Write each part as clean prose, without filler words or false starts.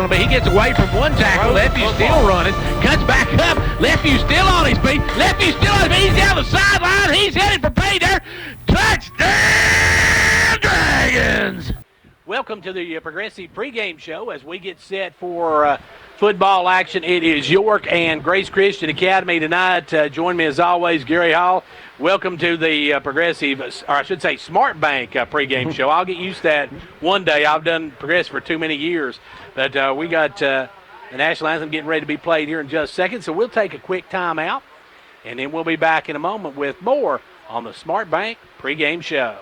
going to be. He gets away from one tackle. Lefty still running. Cuts back up. Lefty still on his feet. Lefty still on his feet. He's down the sideline. He's headed for pay dirt. Touchdown, Dragons! Welcome to the Progressive pregame show as we get set for football action. It is York and Grace Christian Academy tonight. Join me as always, Gary Hall. Welcome to the Progressive, or I should say Smart Bank pregame show. I'll get used to that one day. I've done Progressive for too many years. But we got the National Anthem getting ready to be played here in just a second, so we'll take a quick time out, and then we'll be back in a moment with more on the Smart Bank pregame show.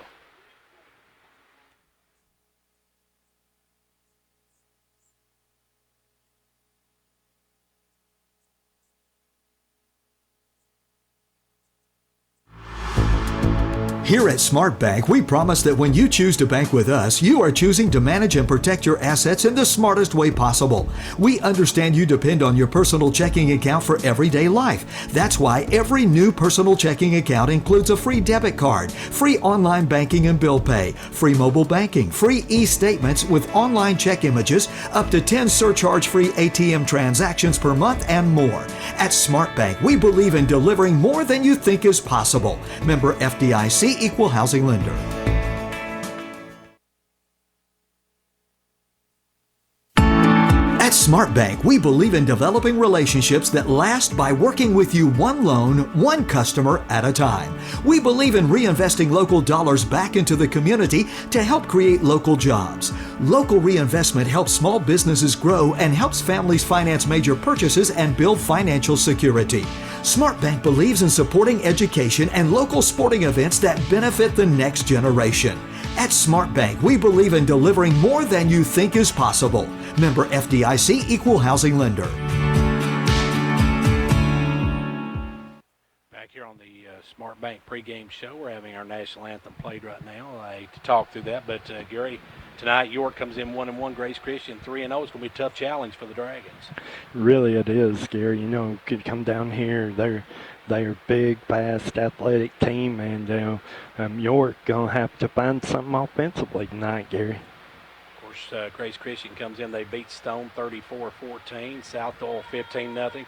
Here at Smart Bank, we promise that when you choose to bank with us, you are choosing to manage and protect your assets in the smartest way possible. We understand you depend on your personal checking account for everyday life. That's why every new personal checking account includes a free debit card, free online banking and bill pay, free mobile banking, free e-statements with online check images, up to 10 surcharge-free ATM transactions per month, and more. At Smart Bank, we believe in delivering more than you think is possible. Member FDIC, Equal Housing Lender. At Smart Bank, we believe in developing relationships that last by working with you one loan, one customer at a time. We believe in reinvesting local dollars back into the community to help create local jobs. Local reinvestment helps small businesses grow and helps families finance major purchases and build financial security. Smart Bank believes in supporting education and local sporting events that benefit the next generation. At Smart Bank, we believe in delivering more than you think is possible. Member FDIC, Equal Housing Lender. Back here on the Smart Bank pregame show, we're having our national anthem played right now. I hate to talk through that, but Gary, tonight York comes in 1-1, Grace Christian 3-0. It's going to be a tough challenge for the Dragons. Really it is, Gary. You know, could come down here. They're a big, fast, athletic team, and York going to have to find something offensively tonight, Gary. Of course, Grace Christian comes in. They beat Stone 34-14, South Doyle 15-0,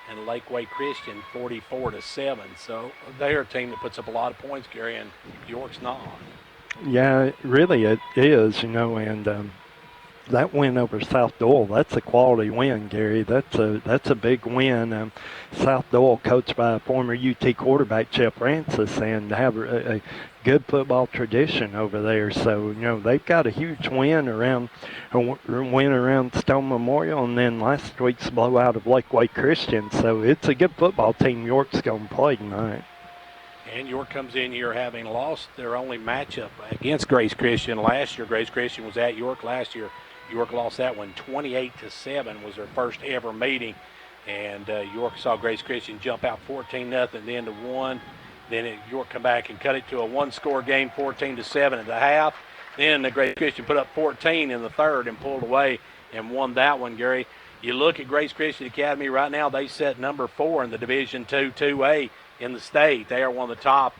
and Lakeway Christian 44-7. So they're a team that puts up a lot of points, Gary, and York's not. Yeah, really it is, you know, and that win over South Doyle, that's a quality win, Gary. That's a big win. South Doyle, coached by former UT quarterback Jeff Francis, and have a good football tradition over there. So, you know, they've got a huge win around Stone Memorial, and then last week's blowout of Lakeway Christian. So it's a good football team York's going to play tonight. And York comes in here having lost their only matchup against Grace Christian last year. Grace Christian was at York last year. York lost that one 28-7, was their first ever meeting. And York saw Grace Christian jump out 14-0, then to 1. Then York come back and cut it to a one-score game, 14-7 at the half. Then the Grace Christian put up 14 in the third and pulled away and won that one, Gary. You look at Grace Christian Academy right now, they set number 4 in the Division II 2A in the state. They are one of the top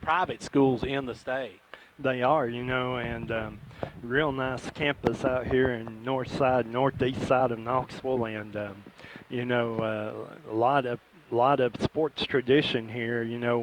private schools in the state. They are, you know, and real nice campus out here in northeast side of Knoxville, and you know, a lot of sports tradition here. You know,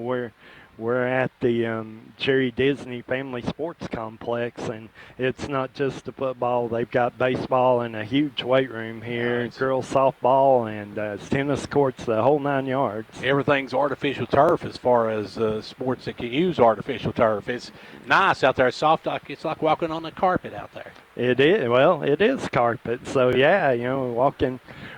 we're at the Jerry Disney Family Sports Complex, and it's not just the football. They've got baseball and a huge weight room here, nice. Girls softball and tennis courts, the whole 9 yards. Everything's artificial turf as far as sports that can use artificial turf. It's nice out there. It's soft. It's like walking on the carpet out there. It is. Well, it is carpet. So, yeah, you know,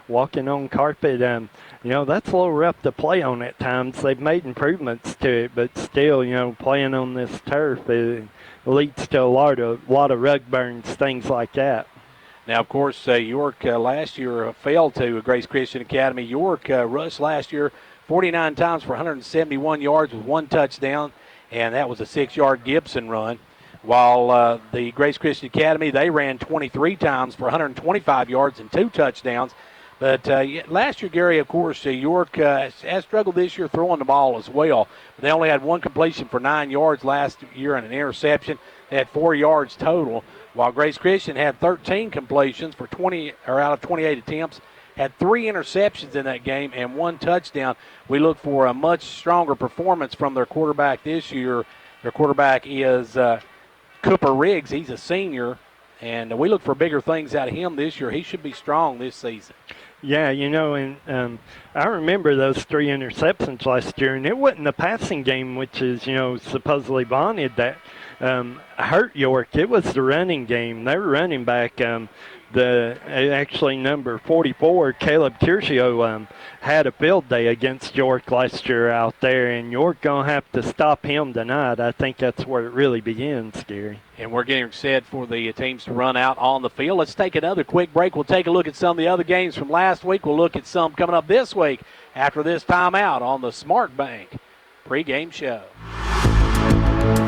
walking on carpet, you know, that's a little rough to play on at times. They've made improvements to it, but still, you know, playing on this turf, it leads to a lot of rug burns, things like that. Now, of course, York last year fell to Grace Christian Academy. York rushed last year 49 times for 171 yards with 1 touchdown, and that was a 6-yard Gibson run. While the Grace Christian Academy, they ran 23 times for 125 yards and 2 touchdowns. But last year, Gary, of course, York has struggled this year throwing the ball as well. They only had 1 completion for 9 yards last year and an interception. They had 4 yards total. while Grace Christian had 13 completions for 20 or out of 28 attempts, had 3 interceptions in that game and 1 touchdown. We look for a much stronger performance from their quarterback this year. Their quarterback is Cooper Riggs. He's a senior, and we look for bigger things out of him this year. He should be strong this season. Yeah, and I remember those 3 interceptions last year, and it wasn't the passing game, which is, supposedly vaunted, that hurt York. It was the running game. Their running back, actually number 44, Caleb Curcio, had a field day against York last year out there, and York going to have to stop him tonight. I think that's where it really begins, Gary. And we're getting set for the teams to run out on the field. Let's take another quick break. We'll take a look at some of the other games from last week. We'll look at some coming up this week after this timeout on the Smart Bank pregame show.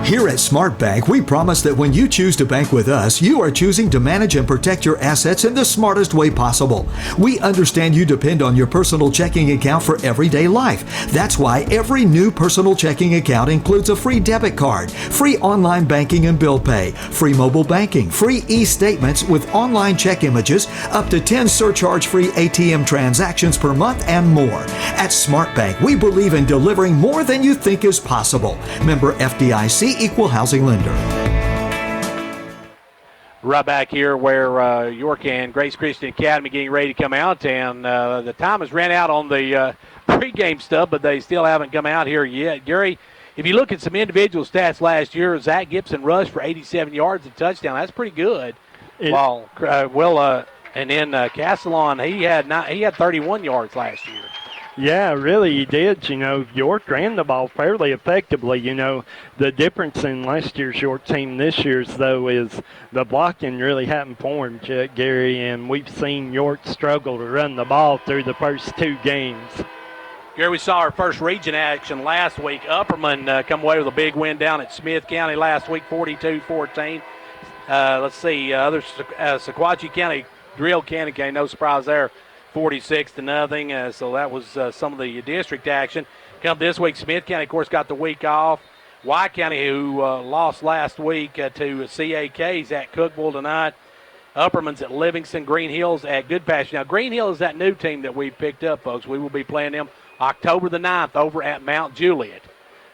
Here at Smart Bank, we promise that when you choose to bank with us, you are choosing to manage and protect your assets in the smartest way possible. We understand you depend on your personal checking account for everyday life. That's why every new personal checking account includes a free debit card, free online banking and bill pay, free mobile banking, free e-statements with online check images, up to 10 surcharge-free ATM transactions per month, and more. At Smart Bank, we believe in delivering more than you think is possible. Member FDIC, Equal Housing Lender. Right back here where York and Grace Christian Academy getting ready to come out, and the time has ran out on the pregame stuff, but they still haven't come out here yet. Gary, if you look at some individual stats last year, Zach Gibson rushed for 87 yards and touchdown. That's pretty good. And then Castellon, he had 31 yards last year. Yeah, really, he did. York ran the ball fairly effectively. The difference in last year's York team this year's, though, is the blocking really hadn't formed yet, Gary, and we've seen York struggle to run the ball through the first 2 games. Gary, we saw our first region action last week. Upperman come away with a big win down at Smith County last week, 42-14. Let's see, Sequatchie County, Drill County, no surprise there, 46-0. So that was some of the district action. Come this week, Smith County, of course, got the week off. White County, who lost last week to CAK's at Cookville tonight. Upperman's at Livingston. Green Hills at Goodpasture. Now, Green Hill is that new team that we picked up, folks. We will be playing them October the 9th over at Mount Juliet.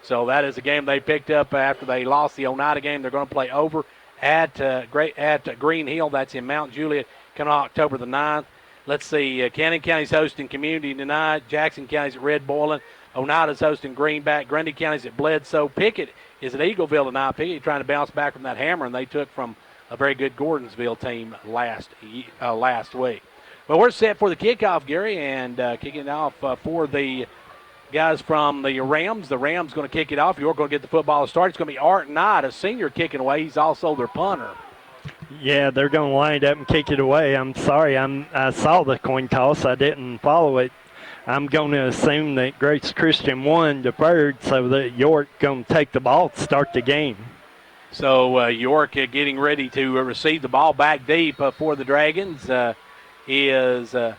So that is a game they picked up after they lost the Oneida game. They're going to play over at Green Hill. That's in Mount Juliet coming October the 9th. Let's see, Cannon County's hosting Community tonight. Jackson County's at Red Boiling. Oneida's hosting Greenback. Grundy County's at Bledsoe. Pickett is at Eagleville tonight. Pickett trying to bounce back from that hammer, and they took from a very good Gordonsville team last week. Well, we're set for the kickoff, Gary, and kicking it off for the guys from the Rams. The Rams going to kick it off. You're going to get the football started. It's going to be Art Knight, a senior, kicking away. He's also their punter. Yeah, they're going to line up and kick it away. I'm sorry, I saw the coin toss. I didn't follow it. I'm going to assume that Grace Christian won deferred, so that York going to take the ball to start the game. So York getting ready to receive the ball back deep for the Dragons is, let's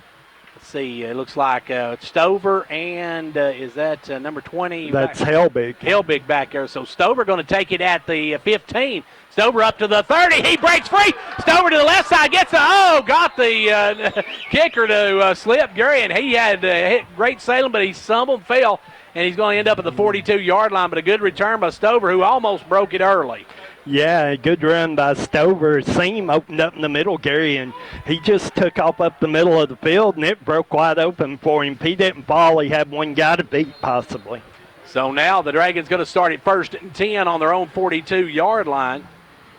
see, it looks like Stover and is that number 20? That's Helbig. Helbig back there. So Stover going to take it at the 15. Stover up to the 30. He breaks free. Stover to the left side. Got the kicker to slip, Gary, and he had hit great sailing, but he stumbled, fell, and he's going to end up at the 42-yard line. But a good return by Stover, who almost broke it early. Yeah, a good run by Stover. Seam opened up in the middle, Gary, and he just took off up the middle of the field, and it broke wide open for him. If he didn't fall, he had one guy to beat, possibly. So now the Dragons going to start at 1st and 10 on their own 42-yard line.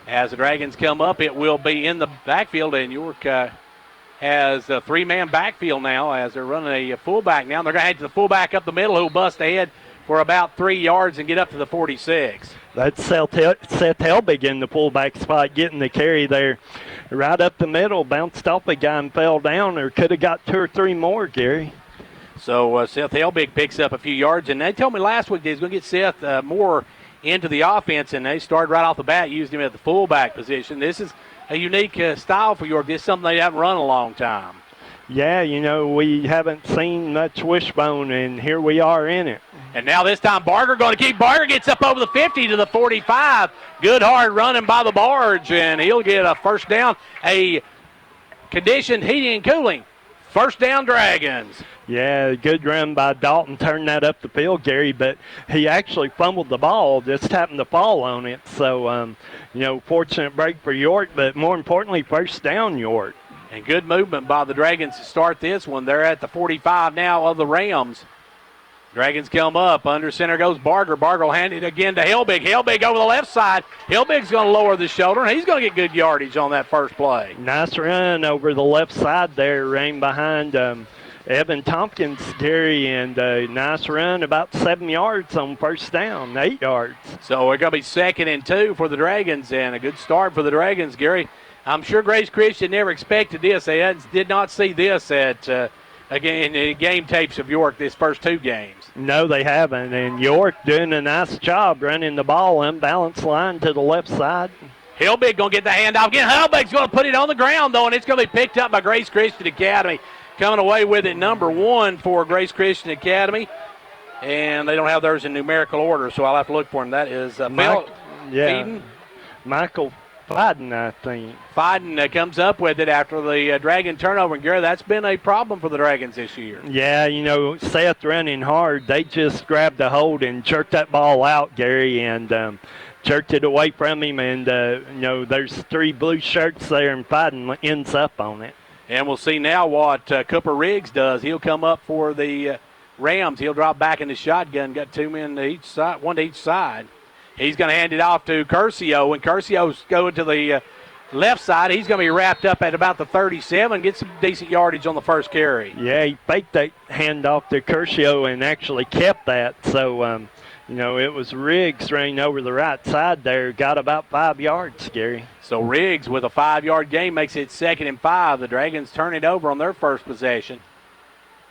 As the Dragons come up, it will be in the backfield, and York has a 3-man backfield now as they're running a fullback now. They're going to head to the fullback up the middle who'll bust ahead for about 3 yards and get up to the 46. That's Seth Helbig in the fullback spot, getting the carry there. Right up the middle, bounced off a guy and fell down, or could have got 2 or 3 more, Gary. So Seth Helbig picks up a few yards, and they told me last week they was going to get Seth more into the offense, and they started right off the bat, used him at the fullback position. This is a unique style for York. This is something they haven't run in a long time. Yeah, we haven't seen much wishbone, and here we are in it. And now this time Barger going to keep. Barger gets up over the 50 to the 45. Good hard running by the Barge, and he'll get a first down. A conditioned heating and cooling. First down, Dragons. Yeah, good run by Dalton, turned that up the field, Gary, but he actually fumbled the ball, just happened to fall on it. So, fortunate break for York, but more importantly, first down, York. And good movement by the Dragons to start this one. They're at the 45 now of the Rams. Dragons come up. Under center goes Barger. Barger will hand it again to Helbig. Helbig over the left side. Helbig's going to lower the shoulder, and he's going to get good yardage on that first play. Nice run over the left side there, ran behind Evan Tompkins, Gary, and nice run, about 7 yards on first down, 8 yards. So we're going to be 2nd and 2 for the Dragons, and a good start for the Dragons, Gary. I'm sure Grace Christian never expected this. They did not see this at again in game tapes of York this first 2 games. No, they haven't, and York doing a nice job running the ball, unbalanced line to the left side. Helbig going to get the handoff again. Helbig's going to put it on the ground, though, and it's going to be picked up by Grace Christian Academy. Coming away with it, number 1 for Grace Christian Academy. And they don't have theirs in numerical order, so I'll have to look for him. That is Phil Eden. Michael Fiden, I think. Fiden comes up with it after the Dragon turnover. And, Gary, that's been a problem for the Dragons this year. Yeah, Seth running hard. They just grabbed a hold and jerked that ball out, Gary, and jerked it away from him. And, there's 3 blue shirts there, and Fiden ends up on it. And we'll see now what Cooper Riggs does. He'll come up for the Rams. He'll drop back in the shotgun. Got 2 men to each side, 1 to each side. He's going to hand it off to Curcio, and Curcio's going to the left side. He's going to be wrapped up at about the 37, get some decent yardage on the first carry. Yeah, he faked that handoff to Curcio and actually kept that. So, it was Riggs running over the right side there, got about 5 yards, Gary. So Riggs with a 5-yard gain makes it 2nd and 5. The Dragons turn it over on their first possession.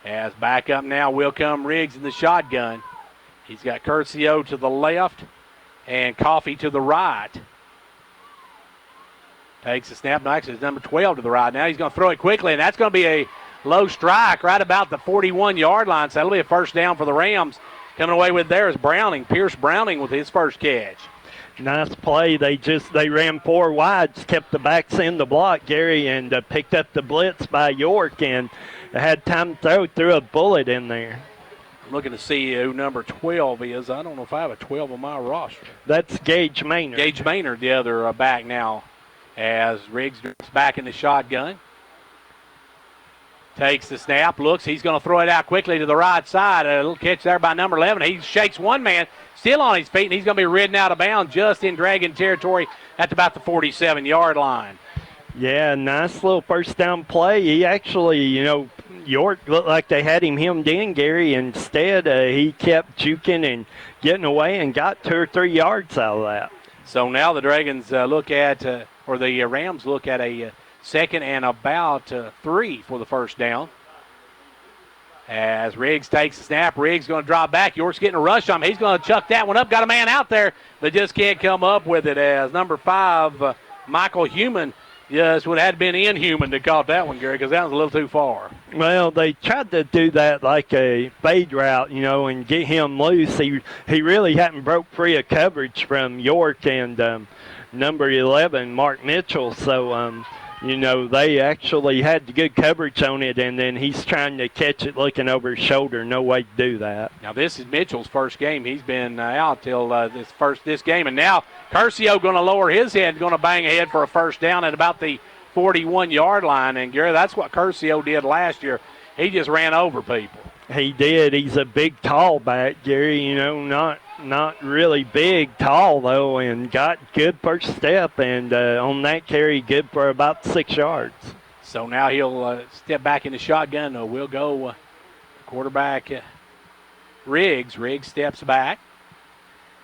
As back up now will come Riggs in the shotgun. He's got Curcio to the left and Coffee to the right. Takes the snap. No, actually, it's number 12 to the right. Now he's going to throw it quickly, and that's going to be a low strike right about the 41-yard line. So that'll be a first down for the Rams. Coming away with there is Browning, Pierce Browning with his first catch. Nice play. They ran 4 wides, kept the backs in the block, Gary, and picked up the blitz by York and had time to throw a bullet in there. I'm looking to see who number 12 is. I don't know if I have a 12 on my roster. That's Gage Maynard. Gage Maynard, the other back now, as Riggs drops back in the shotgun. Takes the snap, looks. He's going to throw it out quickly to the right side. A little catch there by number 11. He shakes one man, still on his feet, and he's going to be ridden out of bounds just in Dragon territory at about the 47-yard line. Yeah, nice little first down play. He actually, York looked like they had him hemmed in, Gary. Instead, he kept juking and getting away and got 2 or 3 yards out of that. So now the Dragons the Rams look at a 2nd and about 3 for the first down. As Riggs takes the snap, Riggs going to drop back. York's getting a rush on him. He's going to chuck that one up. Got a man out there, but just can't come up with it as number 5, Michael Human, just would have been inhuman to caught that one, Gary, because that was a little too far. Well, they tried to do that like a fade route, and get him loose. He really hadn't broke free of coverage from York and number 11, Mark Mitchell. So, they actually had the good coverage on it, and then he's trying to catch it looking over his shoulder. No way to do that. Now, this is Mitchell's first game. He's been out till this game, and now Curcio going to lower his head, going to bang ahead for a first down at about the 41-yard line. And, Gary, that's what Curcio did last year. He just ran over people. He did. He's a big, tall back, Gary, not really big, tall, though, and got good first step. And on that carry, good for about 6 yards. So now he'll step back in the shotgun. We'll go quarterback Riggs. Riggs steps back.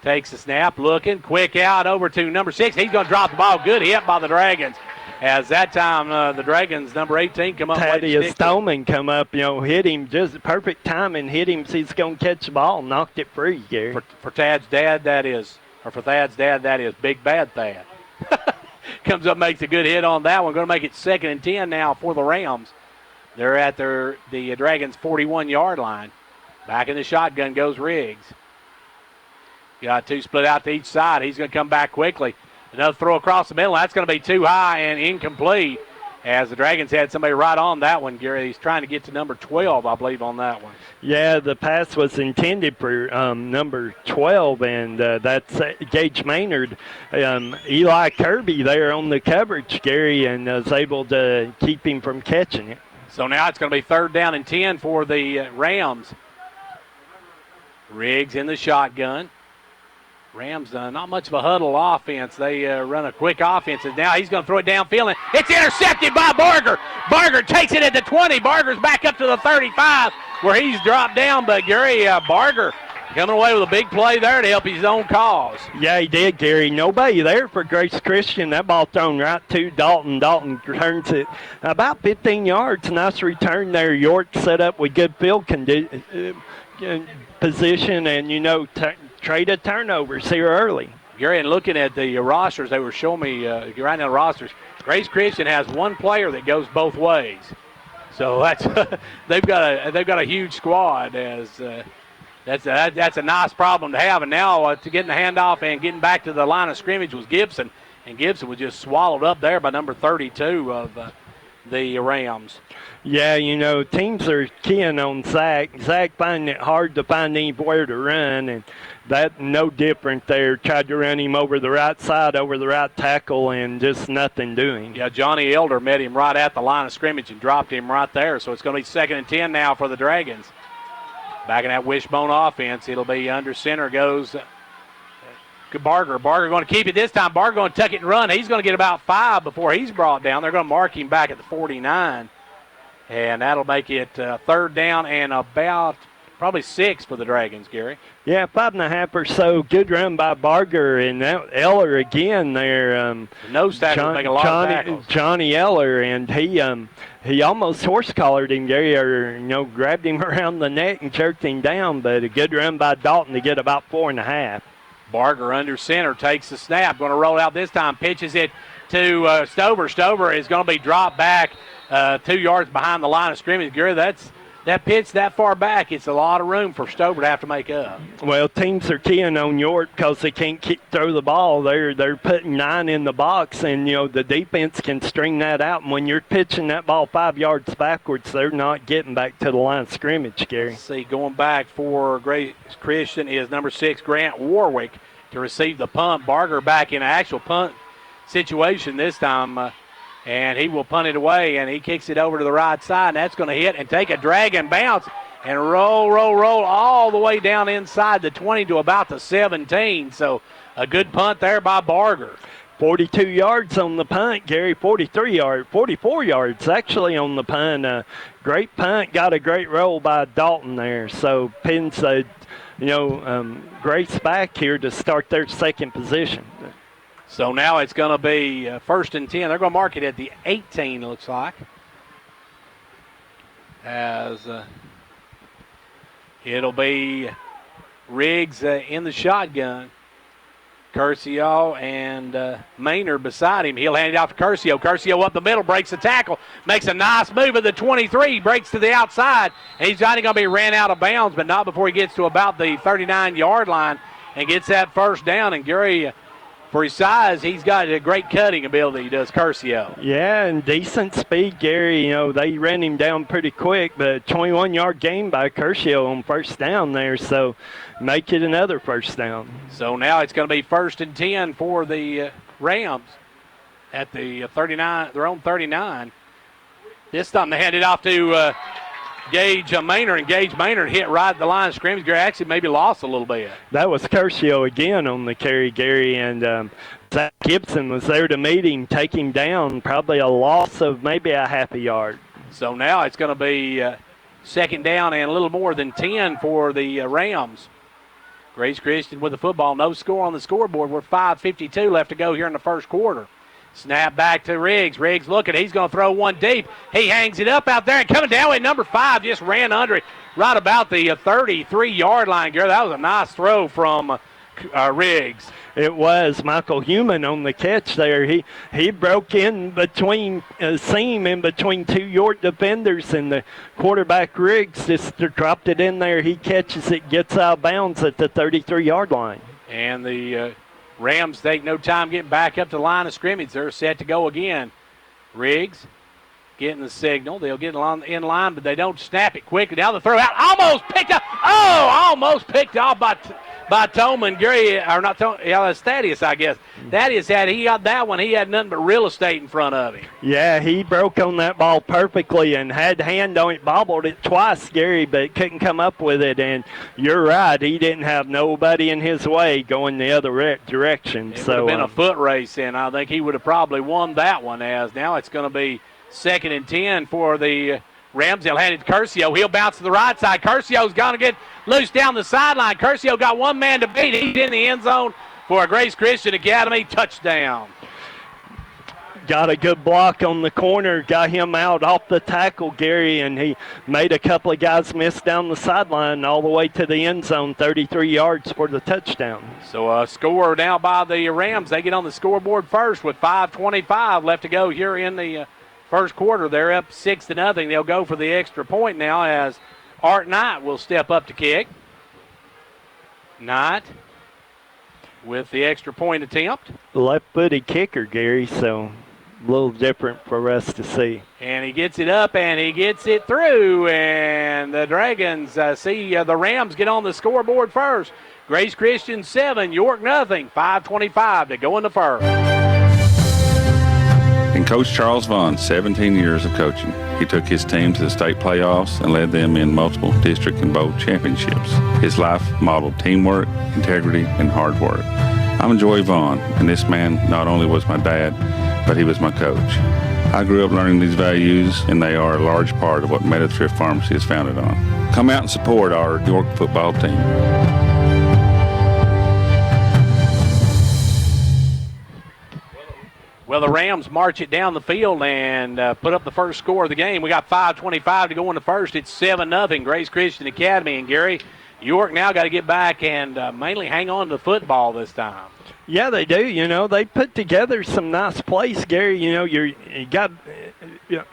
Takes the snap, looking, quick out over to number 6. He's going to drop the ball. Good hit by the Dragons. As that time, the Dragons, number 18, come up. Thaddeus Stoneman come up, hit him, just perfect timing, hit him so he's going to catch the ball, knocked it free, Gary. For Thad's dad, that is Big Bad Thad. Comes up, makes a good hit on that one. Going to make it 2nd and 10 now for the Rams. They're at the Dragons' 41-yard line. Back in the shotgun goes Riggs. Got two split out to each side. He's going to come back quickly. Another throw across the middle. That's going to be too high and incomplete, as the Dragons had somebody right on that one, Gary. He's trying to get to number 12, I believe, on that one. Yeah, the pass was intended for number 12, and that's Gage Maynard. Eli Kirby there on the coverage, Gary, and was able to keep him from catching it. So now it's going to be 3rd down and 10 for the Rams. Riggs in the shotgun. Rams not much of a huddle offense. They run a quick offense. And now he's going to throw it downfield. And it's intercepted by Barger. Barger takes it at the 20. Barger's back up to the 35 where he's dropped down. But Gary Barger coming away with a big play there to help his own cause. Yeah, he did, Gary. Nobody there for Grace Christian. That ball thrown right to Dalton. Dalton returns it about 15 yards. Nice return there. York set up with good field position and, traded turnovers here early. Gary, and looking at the rosters, they were showing me right now the rosters. Grace Christian has one player that goes both ways, so that's they've got a huge squad. That's a nice problem to have. And now to getting the handoff and getting back to the line of scrimmage was Gibson, and Gibson was just swallowed up there by number 32 of the Rams. Yeah, teams are keying on Zach. Zach finding it hard to find anywhere to run, and that no different there. Tried to run him over the right side, over the right tackle, and just nothing doing. Yeah, Johnny Elder met him right at the line of scrimmage and dropped him right there. So it's going to be 2nd and 10 now for the Dragons. Back in that wishbone offense, it'll be under center goes Barger. Barger going to keep it this time. Barger going to tuck it and run. He's going to get about 5 before he's brought down. They're going to mark him back at the 49. And that'll make it 3rd down and about probably 6 for the Dragons, Gary. Yeah, 5.5 or so. Good run by Barger, and Eller again there. Nose tackle making a lot of tackles. Johnny Eller, and he almost horse-collared him, Gary, or grabbed him around the neck and jerked him down. But a good run by Dalton to get about 4.5. Barger under center takes the snap. Going to roll out this time. Pitches it to Stover. Stover is going to be dropped back 2 yards behind the line of scrimmage. Gary, that pitch that far back, it's a lot of room for Stover to have to make up. Well, teams are keying on York because they can't throw the ball. They're putting 9 in the box, and, the defense can string that out. And when you're pitching that ball 5 yards backwards, they're not getting back to the line of scrimmage, Gary. Let's see, going back for Grace Christian is number 6, Grant Warwick, to receive the punt. Barger back in an actual punt situation this time. And he will punt it away, and he kicks it over to the right side, and that's going to hit and take a drag and bounce and roll all the way down inside the 20 to about the 17. So a good punt there by Barger. 42 yards on the punt, Gary. 44 yards actually on the punt. Great punt, got a great roll by Dalton there. So pins Grace back here to start their second position. So now it's going to be 1st and 10. They're going to mark it at the 18, it looks like. As it'll be Riggs in the shotgun. Curcio and Maynard beside him. He'll hand it off to Curcio. Curcio up the middle, breaks the tackle, makes a nice move at the 23, breaks to the outside. And he's not going to be ran out of bounds, but not before he gets to about the 39-yard line and gets that 1st down. And Gary, for his size, he's got a great cutting ability, does Curcio. Yeah, and decent speed, Gary. They ran him down pretty quick, but 21-yard gain by Curcio on 1st down there, so make it another 1st down. So now it's going to be 1st and 10 for the Rams at the 39, their own 39. This time they hand it off to Gage Maynard, and Gage Maynard hit right at the line of scrimmage. Gary actually maybe lost a little bit. That was Curcio again on the carry, Gary, and Zach Gibson was there to meet him, take him down, probably a loss of maybe a half a yard. So now it's going to be 2nd down and a little more than 10 for the Rams. Grace Christian with the football, no score on the scoreboard. We're 5:52 left to go here in the 1st quarter. Snap back to Riggs. Riggs looking. He's going to throw one deep. He hangs it up out there and coming down with number 5. Just ran under it right about the 33-yard line, Gary. That was a nice throw from Riggs. It was Michael Human on the catch there. He broke in between a seam in between two York defenders, and the quarterback Riggs just dropped it in there. He catches it, gets out of bounds at the 33-yard line. And the Rams take no time getting back up to the line of scrimmage. They're set to go again. Riggs getting the signal. They'll get in line, but they don't snap it quickly. Now the throw out. Almost picked up. Almost picked off by Tolman. Gary, or not Tolman, Thaddeus, I guess. Thaddeus he got that one. He had nothing but real estate in front of him. Yeah, he broke on that ball perfectly and had hand on it, bobbled it twice, Gary, but couldn't come up with it. And you're right, he didn't have nobody in his way going the other direction. It would have been a foot race, and I think he would have probably won that one, as now it's going to be 2nd and 10 for the Rams. They'll hand it to Curcio. He'll bounce to the right side. Curcio's going to get loose down the sideline. Curcio got one man to beat. He's in the end zone for a Grace Christian Academy touchdown. Got a good block on the corner, got him out off the tackle, Gary, and he made a couple of guys miss down the sideline all the way to the end zone, 33 yards for the touchdown. So a score now by the Rams. They get on the scoreboard first with 5:25 left to go here in the first quarter. They're up 6-0. They'll go for the extra point now as Art Knight will step up to kick. Knight with the extra point attempt. Left-footed kicker, Gary, so a little different for us to see. And he gets it up and he gets it through. And the Dragons see the Rams get on the scoreboard first. Grace Christian 7, York nothing. 5:25 to go in the first. And Coach Charles Vaughn, 17 years of coaching. He took his team to the state playoffs and led them in multiple district and bowl championships. His life modeled teamwork, integrity, and hard work. I'm Joey Vaughn, and this man not only was my dad, but he was my coach. I grew up learning these values, and they are a large part of what Meadowthrift Pharmacy is founded on. Come out and support our York football team. Well, the Rams march it down the field and put up the first score of the game. We got 5:25 to go in the first. It's 7-0 Grace Christian Academy. And, Gary, York now got to get back and mainly hang on to the football this time. Yeah, they do. You know, they put together some nice plays, Gary. You know,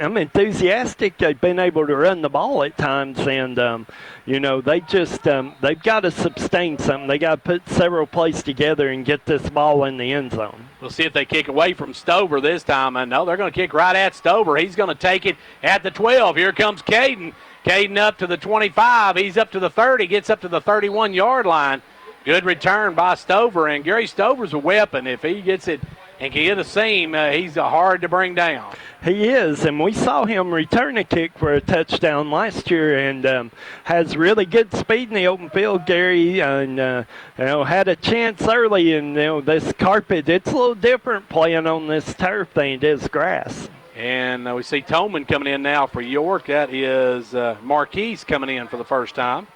I'm enthusiastic. They've been able to run the ball at times, and you know, they've got to sustain something. They got to put several plays together and get this ball in the end zone. We'll see if they kick away from Stover this time. I know they're going to kick right at Stover. He's going to take it at the 12. Here comes Caden. Caden up to the 25. He's up to the 30. Gets up to the 31-yard line. Good return by Stover, and Gary Stover's a weapon. If he gets it and can hit a seam, he's hard to bring down. He is, and we saw him return a kick for a touchdown last year, and has really good speed in the open field, Gary, and you know, had a chance early. And you know, this carpet, it's a little different playing on this turf than it is grass. And we see Tolman coming in now for York. That is Marquise coming in for the first time.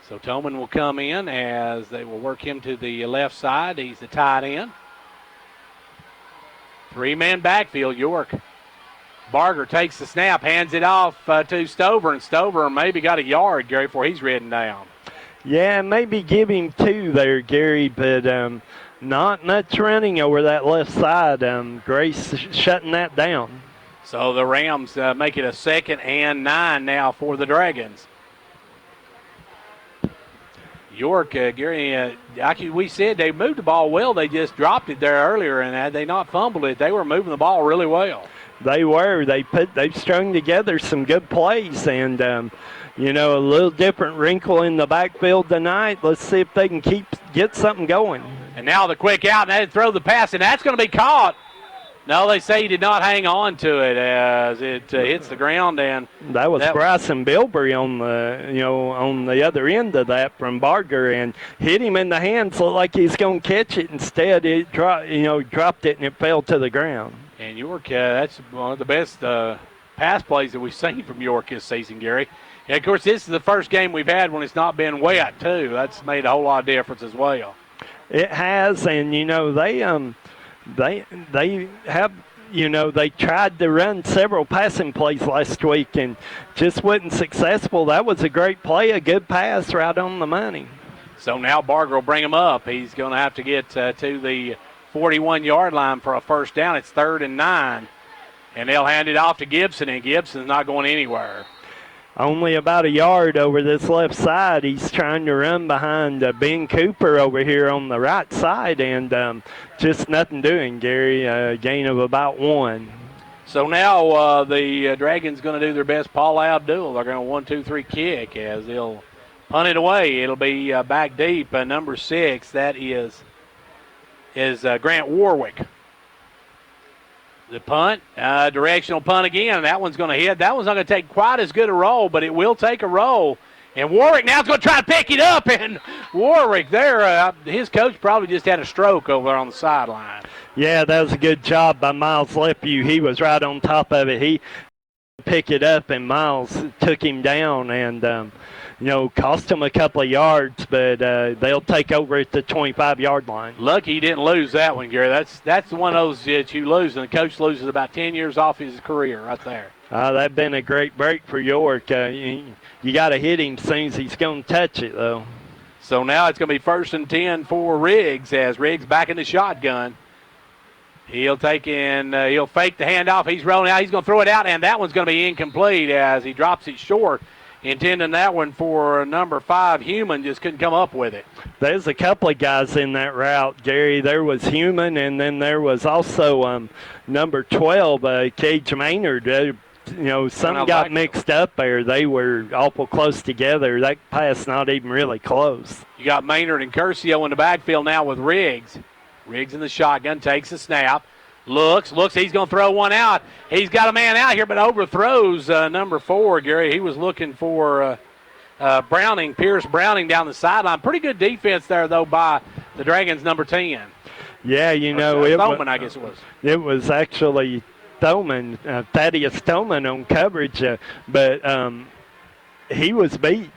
So Tolman will come in as they will work him to the left side. He's the tight end. Three-man backfield, York. Barger takes the snap, hands it off to Stover, and Stover maybe got a yard, Gary, before he's ridden down. Yeah, maybe give him 2 there, Gary, but not much running over that left side. Grace shutting that down. So the Rams make it a 2nd and 9 now for the Dragons. York, Gary, like we said, they moved the ball well. They just dropped it there earlier, and had they not fumbled it, they were moving the ball really well. They were. They've strung together some good plays, and you know, a little different wrinkle in the backfield tonight. Let's see if they can get something going. And now the quick out, and they throw the pass, and that's going to be caught. No, they say he did not hang on to it as it hits the ground, and that was Bryson Bilberry on the other end of that from Barger, and hit him in the hands. Looked like he's going to catch it. Instead, it dropped it and it fell to the ground. And York, that's one of the best pass plays that we've seen from York this season, Gary. And of course, this is the first game we've had when it's not been wet too. That's made a whole lot of difference as well. It has, and you know they have, you know, they tried to run several passing plays last week and just wasn't successful. That was a great play, a good pass right on the money. So now Barger will bring him up. He's going to have to get to the 41-yard line for a first down. It's 3rd and 9. And they'll hand it off to Gibson, and Gibson's not going anywhere. Only about a yard over this left side. He's trying to run behind Ben Cooper over here on the right side, and just nothing doing, Gary. A gain of about 1. So now the Dragons going to do their best Paul Abdul. They're going to 1-2-3 kick as they'll punt it away. It'll be back deep. Number 6, that is Grant Warwick. The punt, directional punt again. That one's going to hit. That one's not going to take quite as good a roll, but it will take a roll. And Warwick now is going to try to pick it up. And Warwick there, his coach probably just had a stroke over there on the sideline. Yeah, that was a good job by Miles Lepew. He was right on top of it. He picked it up, and Miles took him down and, cost him a couple of yards, but they'll take over at the 25-yard line. Lucky he didn't lose that one, Gary. That's one of those that you lose, and the coach loses about 10 years off his career right there. That'd been a great break for York. You got to hit him as soon as he's going to touch it, though. So now it's going to be 1st and 10 for Riggs as Riggs back in the shotgun. He'll take in, he'll fake the handoff. He's rolling out. He's going to throw it out, and that one's going to be incomplete as he drops it short. Intending that one for number 5, Human, just couldn't come up with it. There's a couple of guys in that route, Gary. There was Human, and then there was also number 12, Cage Maynard. Some got mixed up there. They were awful close together. That pass not even really close. You got Maynard and Curcio in the backfield now with Riggs. Riggs in the shotgun, takes the snap. Looks, he's going to throw one out. He's got a man out here, but overthrows number 4, Gary. He was looking for Pierce Browning down the sideline. Pretty good defense there, though, by the Dragons' number 10. Yeah, Thoman, I guess it was. It was actually Thoman, Thaddeus Thoman on coverage, but he was beat.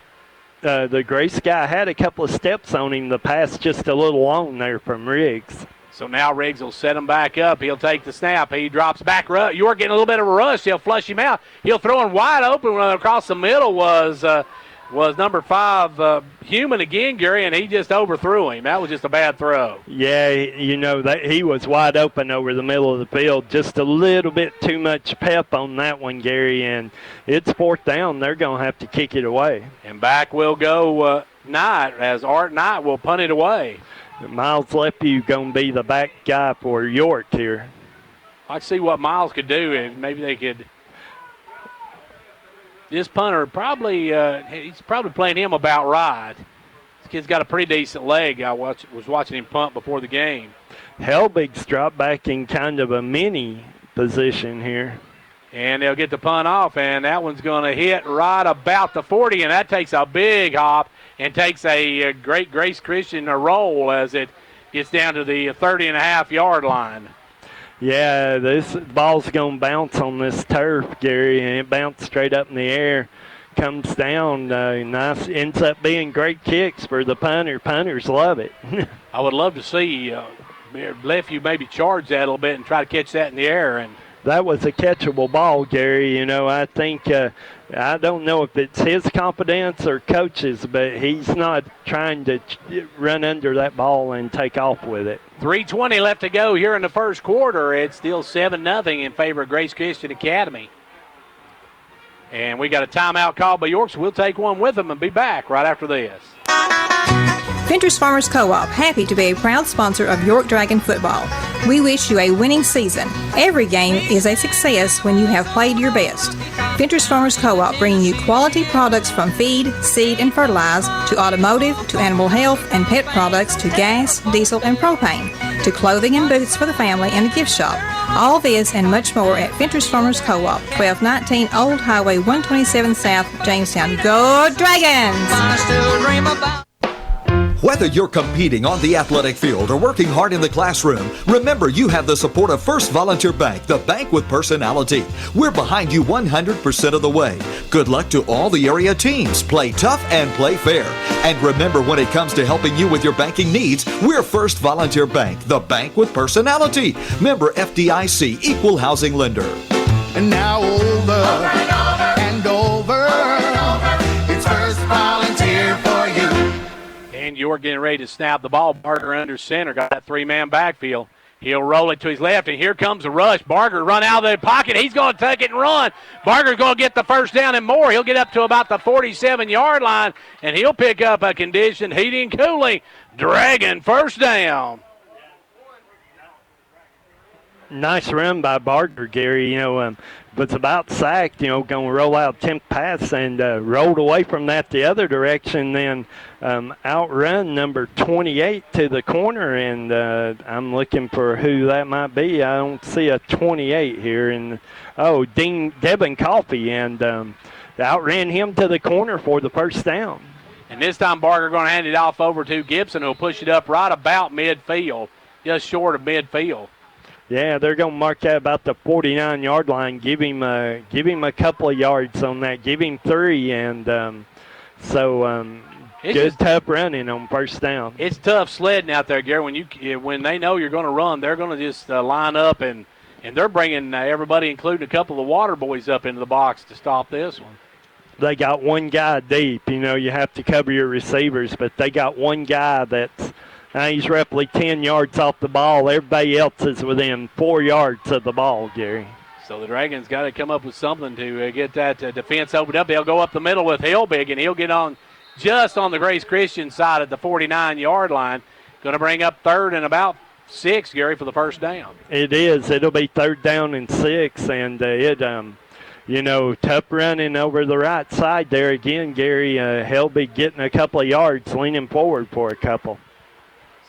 The Grace guy had a couple of steps on him. The pass just a little long there from Riggs. So now Riggs will set him back up. He'll take the snap. He drops back. You're getting a little bit of a rush. He'll flush him out. He'll throw him wide open. When across the middle was number 5, Human again, Gary, and he just overthrew him. That was just a bad throw. Yeah, that he was wide open over the middle of the field. Just a little bit too much pep on that one, Gary, and it's 4th down. They're going to have to kick it away. And back will go Knight as Art Knight will punt it away. Miles Lepew going to be the back guy for York here. I see what Miles could do, and maybe they could. This punter probably, he's probably playing him about right. This kid's got a pretty decent leg. I was watching him punt before the game. Helbig's dropped back in kind of a mini position here. And they'll get the punt off, and that one's going to hit right about the 40, and that takes a big hop and takes a great Grace Christian roll as it gets down to the 30.5-yard line. Yeah, this ball's going to bounce on this turf, Gary, and it bounced straight up in the air, comes down, nice, ends up being great kicks for the punter. Punters love it. I would love to see Lepew maybe charge that a little bit and try to catch that in the air. And that was a catchable ball, Gary. I think I don't know if it's his confidence or coach's, but he's not trying to run under that ball and take off with it. 3:20 left to go here in the first quarter. It's still 7-0 in favor of Grace Christian Academy. And we got a timeout called by York, so we'll take one with them and be back right after this. Ventures Farmers Co-op, happy to be a proud sponsor of York Dragon football. We wish you a winning season. Every game is a success when you have played your best. Ventures Farmers Co-op bringing you quality products from feed, seed, and fertilizer to automotive, to animal health and pet products, to gas, diesel, and propane, to clothing and boots for the family and the gift shop. All this and much more at Ventures Farmers Co-op, 1219 Old Highway 127 South, Jamestown. Go Dragons! Whether you're competing on the athletic field or working hard in the classroom, remember you have the support of First Volunteer Bank, the bank with personality. We're behind you 100% of the way. Good luck to all the area teams. Play tough and play fair. And remember, when it comes to helping you with your banking needs, we're First Volunteer Bank, the bank with personality. Member FDIC, Equal Housing Lender. And now over and over. It's First Volunteer for you. And York getting ready to snap the ball. Barger under center, got that three-man backfield. He'll roll it to his left, and here comes a rush. Barger run out of the pocket. He's going to take it and run. Barger's going to get the first down and more. He'll get up to about the 47-yard line, and he'll pick up a conditioned heating and cooling Dragon first down. Nice run by Barger, Gary. Was about sacked, going to roll out attempt pass and rolled away from that the other direction, then outrun number 28 to the corner, and I'm looking for who that might be. I don't see a 28 here. And Devin Coffey, and outran him to the corner for the first down. And this time Barger going to hand it off over to Gibson, who'll push it up right about midfield, just short of midfield. Yeah, they're going to mark that about the 49-yard line. Give him a couple of yards on that. Give him 3, and good tough running on first down. It's tough sledding out there, Gary. When they know you're going to run, they're going to just line up, and they're bringing everybody, including a couple of the water boys, up into the box to stop this one. They got one guy deep. You have to cover your receivers, but they got one guy that's he's roughly 10 yards off the ball. Everybody else is within 4 yards of the ball, Gary. So the Dragons got to come up with something to get that defense opened up. They'll go up the middle with Hillbig, and he'll get on just on the Grace Christian side at the 49-yard line. Going to bring up 3rd and about 6, Gary, for the first down. It is. It'll be 3rd down and 6, and tough running over the right side there again, Gary. Hillbig getting a couple of yards, leaning forward for a couple.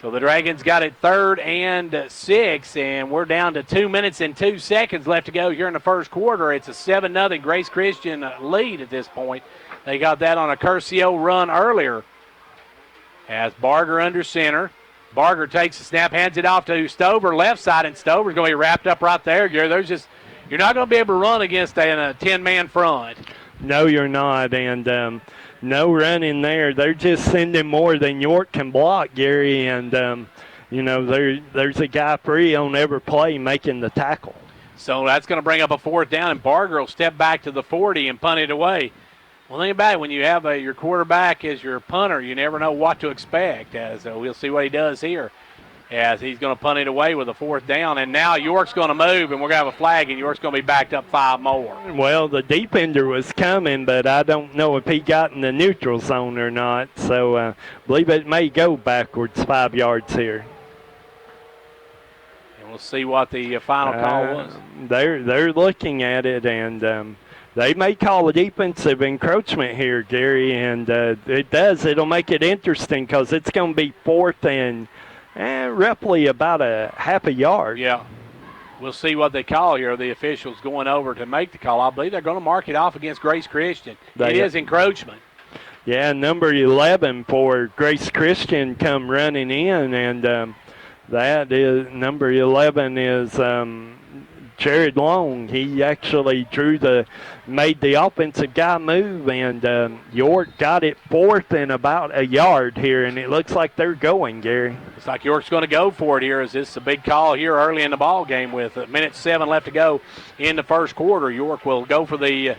So the Dragons got it 3rd and 6, and we're down to 2 minutes and 2 seconds left to go here in the first quarter. It's a 7-0 Grace Christian lead at this point. They got that on a Curcio run earlier. As Barger under center. Barger takes the snap, hands it off to Stover, left side, and Stover's going to be wrapped up right there, Gary. You're not going to be able to run against a 10-man front. No, you're not, and no running there. They're just sending more than York can block, Gary, and there's a guy free on every play making the tackle. So that's going to bring up a 4th down, and Barger will step back to the 40 and punt it away. Well, think about it. When you have your quarterback as your punter, you never know what to expect. We'll see what he does here, as he's going to punt it away with a 4th down. And now York's going to move, and we're going to have a flag, and York's going to be backed up 5 more. Well, the defender was coming, but I don't know if he got in the neutral zone or not. So I believe it may go backwards 5 yards here. And we'll see what the final call was. They're looking at it, and they may call a defensive encroachment here, Gary, and it'll make it interesting because it's going to be 4th and roughly about a half a yard. Yeah. We'll see what they call here. The officials going over to make the call. I believe they're going to mark it off against Grace Christian. It is encroachment. Yeah, number 11 for Grace Christian come running in, and that is number 11 is Jared Long. He actually made the offensive guy move, and York got it 4th and about a yard here, and it looks like they're going, Gary. Looks like York's going to go for it here. Is this a big call here early in the ball game with a minute 7 left to go in the first quarter? York will go for the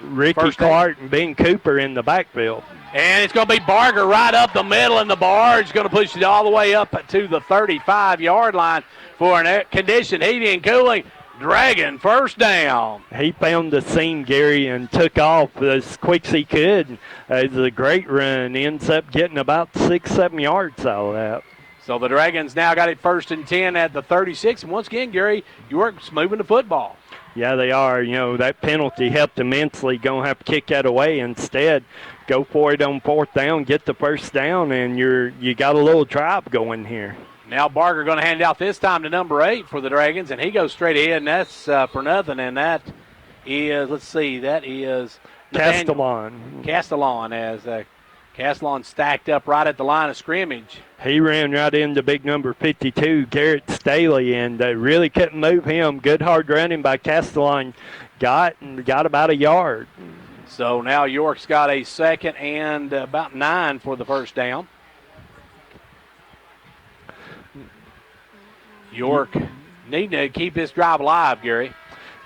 Ricky Clark and Ben Cooper in the backfield. And it's going to be Barger right up the middle, and the barge going to push it all the way up to the 35-yard line for an conditioned heating and cooling Dragon first down. He found the seam, Gary, and took off as quick as he could. It's a great run. Ends up getting about 6-7 yards out of that. So the Dragons now got it 1st and 10 at the 36. And once again, Gary, York's moving the football. Yeah, they are. That penalty helped immensely. Going to have to kick that away instead. Go for it on 4th down, get the first down, and you got a little drive going here. Now Barger going to hand it out this time to number 8 for the Dragons, and he goes straight ahead, and that's for nothing. And that is, that is Castellon. Castellon, as Castellon stacked up right at the line of scrimmage. He ran right into big number 52, Garrett Staley, and really couldn't move him. Good hard running by Castellon. Got about a yard. So now York's got a 2nd and about 9 for the first down. York needing to keep this drive alive, Gary.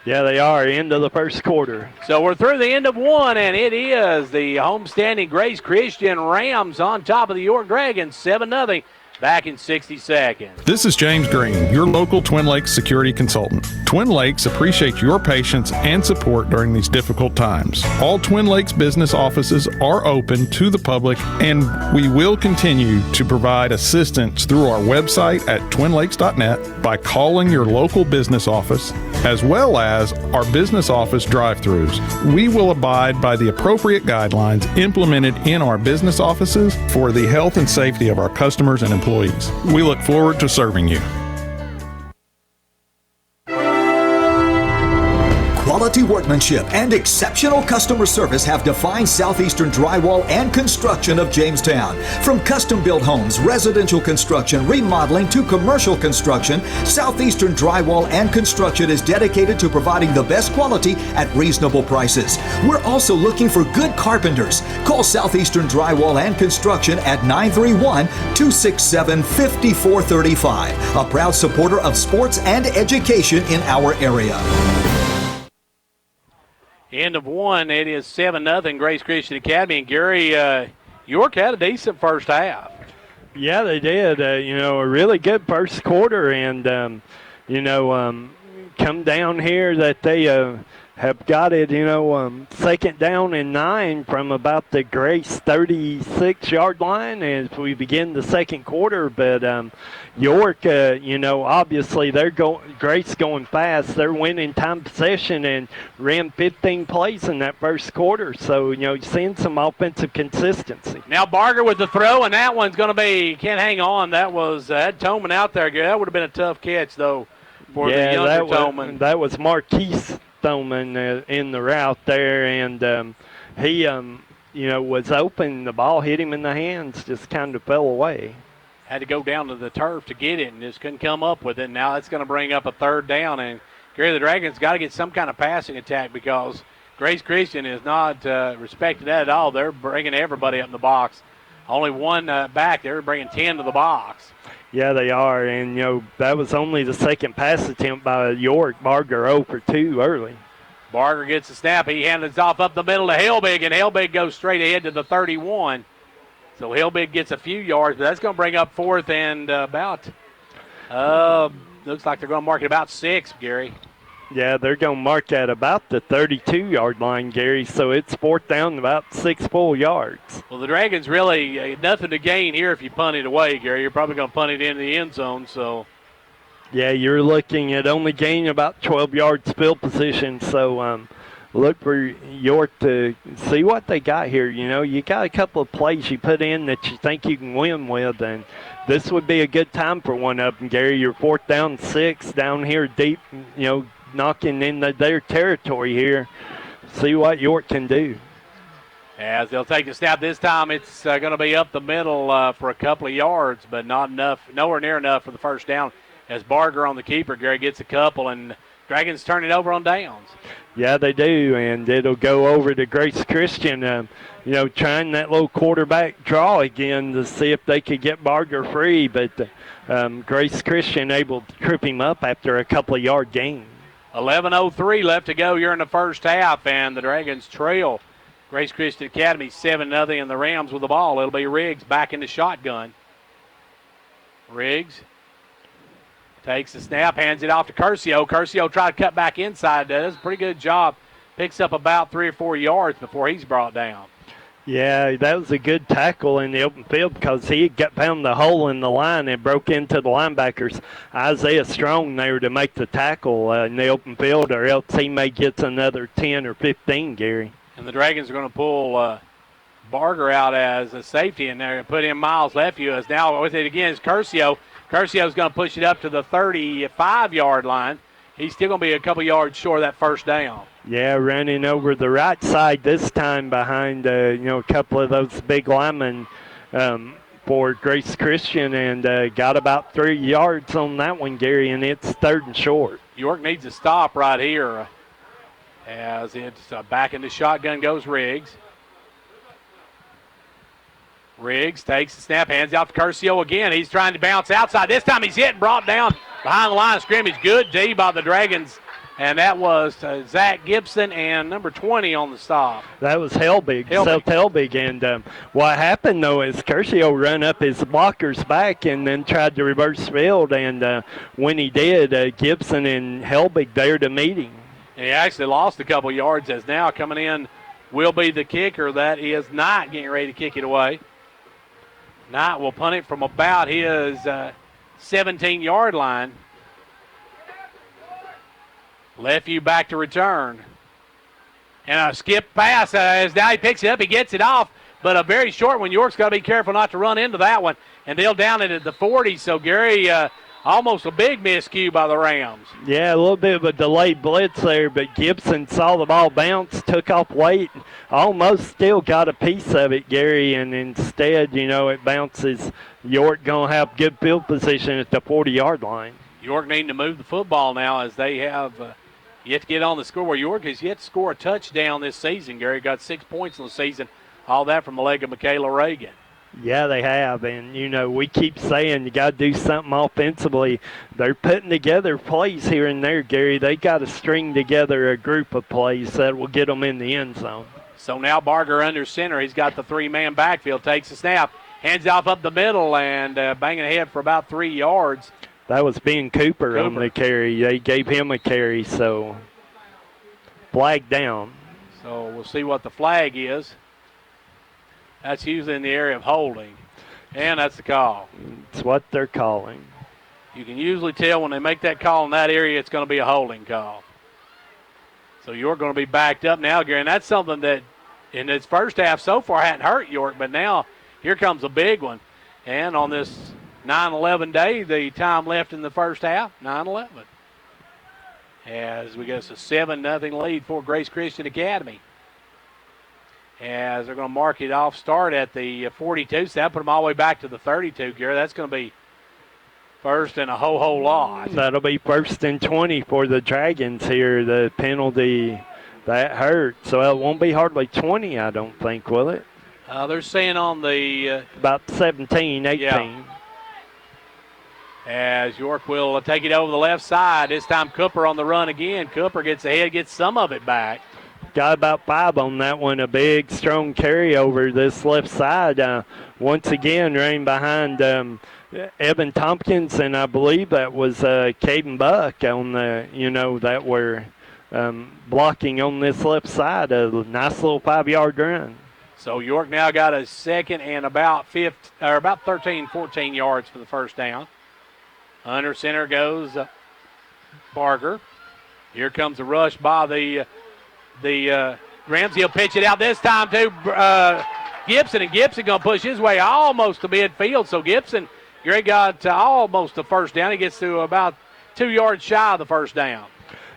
Yeah, they are. End of the first quarter. So we're through the end of one, and it is the homestanding Grace Christian Rams on top of the York Dragons, 7-0. Back in 60 seconds. This is James Green, your local Twin Lakes security consultant. Twin Lakes appreciates your patience and support during these difficult times. All Twin Lakes business offices are open to the public, and we will continue to provide assistance through our website at twinlakes.net by calling your local business office, as well as our business office drive-thrus. We will abide by the appropriate guidelines implemented in our business offices for the health and safety of our customers and employees. We look forward to serving you. Quality workmanship and exceptional customer service have defined Southeastern Drywall and Construction of Jamestown. From custom-built homes, residential construction, remodeling to commercial construction, Southeastern Drywall and Construction is dedicated to providing the best quality at reasonable prices. We're also looking for good carpenters. Call Southeastern Drywall and Construction at 931-267-5435, a proud supporter of sports and education in our area. End of one, it is 7-0 Grace Christian Academy. And Gary, York had a decent first half. Yeah, they did. A really good first quarter, and come down here that they have got it, second down and 9 from about the Grace 36-yard line as we begin the second quarter. But York, obviously Grace going fast. They're winning time possession and ran 15 plays in that first quarter. So, seeing some offensive consistency. Now Barger with the throw, and that one's going to be, can't hang on. That was Ed Toman out there. That would have been a tough catch, though, for the younger Toman. That was Marquise Thoman in the route there, and he, was open. The ball hit him in the hands, just kind of fell away. Had to go down to the turf to get it and just couldn't come up with it. Now that's going to bring up a third down, and Gary, the Dragons got to get some kind of passing attack because Grace Christian is not respecting that at all. They're bringing everybody up in the box. Only one back. They're bringing 10 to the box. Yeah, they are, and, that was only the second pass attempt by York. Barger 0 for 2 early. Barger gets the snap. He hands it off up the middle to Helbig, and Helbig goes straight ahead to the 31. So Helbig gets a few yards, but that's going to bring up fourth and about, looks like they're going to mark it about 6, Gary. Yeah, they're going to mark at about the 32-yard line, Gary, so it's fourth down about 6 full yards. Well, the Dragons really nothing to gain here if you punt it away, Gary. You're probably going to punt it into the end zone, so. Yeah, you're looking at only gaining about 12 yards field position, so look for York to see what they got here. You got a couple of plays you put in that you think you can win with, and this would be a good time for one of them, Gary. You're fourth down 6 down here deep, knocking in their territory here. See what York can do. As they'll take the snap this time, it's going to be up the middle for a couple of yards, but not enough, nowhere near enough for the first down. As Barger on the keeper, Gary gets a couple, and Dragons turn it over on downs. Yeah, they do, and it'll go over to Grace Christian, trying that little quarterback draw again to see if they could get Barger free, but Grace Christian able to trip him up after a couple of yard gain. 11:03 left to go here in the first half, and the Dragons trail Grace Christian Academy 7-0, and the Rams with the ball. It'll be Riggs back in the shotgun. Riggs takes the snap, hands it off to Curcio. Curcio tried to cut back inside, does a pretty good job. Picks up about 3 or 4 yards before he's brought down. Yeah, that was a good tackle in the open field because he found the hole in the line and broke into the linebackers. Isaiah Strong there to make the tackle in the open field, or else he may get another 10 or 15, Gary. And the Dragons are going to pull Barger out as a safety in there and put in Miles Lefew. As now with it again is Curcio. Curcio's going to push it up to the 35-yard line. He's still going to be a couple yards short of that first down. Yeah, running over the right side this time behind, a couple of those big linemen for Grace Christian, and got about 3 yards on that one, Gary, and it's third and short. York needs to stop right here as it's back in the shotgun goes Riggs. Riggs takes the snap, hands out to Curcio again. He's trying to bounce outside. This time he's hit and brought down behind the line of scrimmage. Good D by the Dragons And that was Zach Gibson and number 20 on the stop. That was Helbig, Seth Helbig. And what happened, though, is Curcio ran up his blocker's back and then tried to reverse field. And when he did, Gibson and Helbig there to meet him. And he actually lost a couple yards, as now coming in will be the kicker. That is Knight getting ready to kick it away. Knight will punt it from about his 17-yard line. Left you back to return. And a skip pass as now he picks it up. He gets it off, but a very short one. York's got to be careful not to run into that one. And they'll down it at the 40. So, Gary, almost a big miscue by the Rams. Yeah, a little bit of a delayed blitz there, but Gibson saw the ball bounce, took off weight, almost still got a piece of it, Gary, and instead, it bounces. York going to have good field position at the 40-yard line. York needing to move the football now as they have yet to get on the scoreboard. York has yet to score a touchdown this season, Gary. Got 6 points in the season, all that from the leg of Michaela Reagan. Yeah, they have, and, we keep saying you got to do something offensively. They're putting together plays here and there, Gary. They got to string together a group of plays that will get them in the end zone. So now Barger under center. He's got the three-man backfield, takes a snap, hands off up the middle, and banging ahead for about 3 yards. That was Ben Cooper on the carry. They gave him a carry, so flag down. So we'll see what the flag is. That's usually in the area of holding, and that's the call. It's what they're calling. You can usually tell when they make that call in that area, it's going to be a holding call. So York going to be backed up now, Gary, and that's something that in its first half so far hadn't hurt York, but now here comes a big one. And on this 9-11 day, the time left in the first half, 9-11. As we get a 7-0 lead for Grace Christian Academy. As they're going to mark it off start at the 42, so that put them all the way back to the 32, Gary. That's going to be first and a whole lot. That'll be first and 20 for the Dragons here. The penalty, that hurt. So it won't be hardly 20, I don't think, will it? They're saying on the... about 17, 18. Yeah. As York will take it over the left side. This time Cooper on the run again. Cooper gets ahead, gets some of it back. Got about 5 on that one. A big, strong carryover this left side. Once again, ran behind Evan Tompkins, and I believe that was Caden Buck on the, that were blocking on this left side. A nice little 5-yard run. So York now got a second and about 13, 14 yards for the first down. Under center goes Barger. Here comes a rush by the Rams. He'll pitch it out this time to Gibson, and Gibson going to push his way almost to midfield. So Gibson, Greg got almost the first down. He gets to about 2 yards shy of the first down.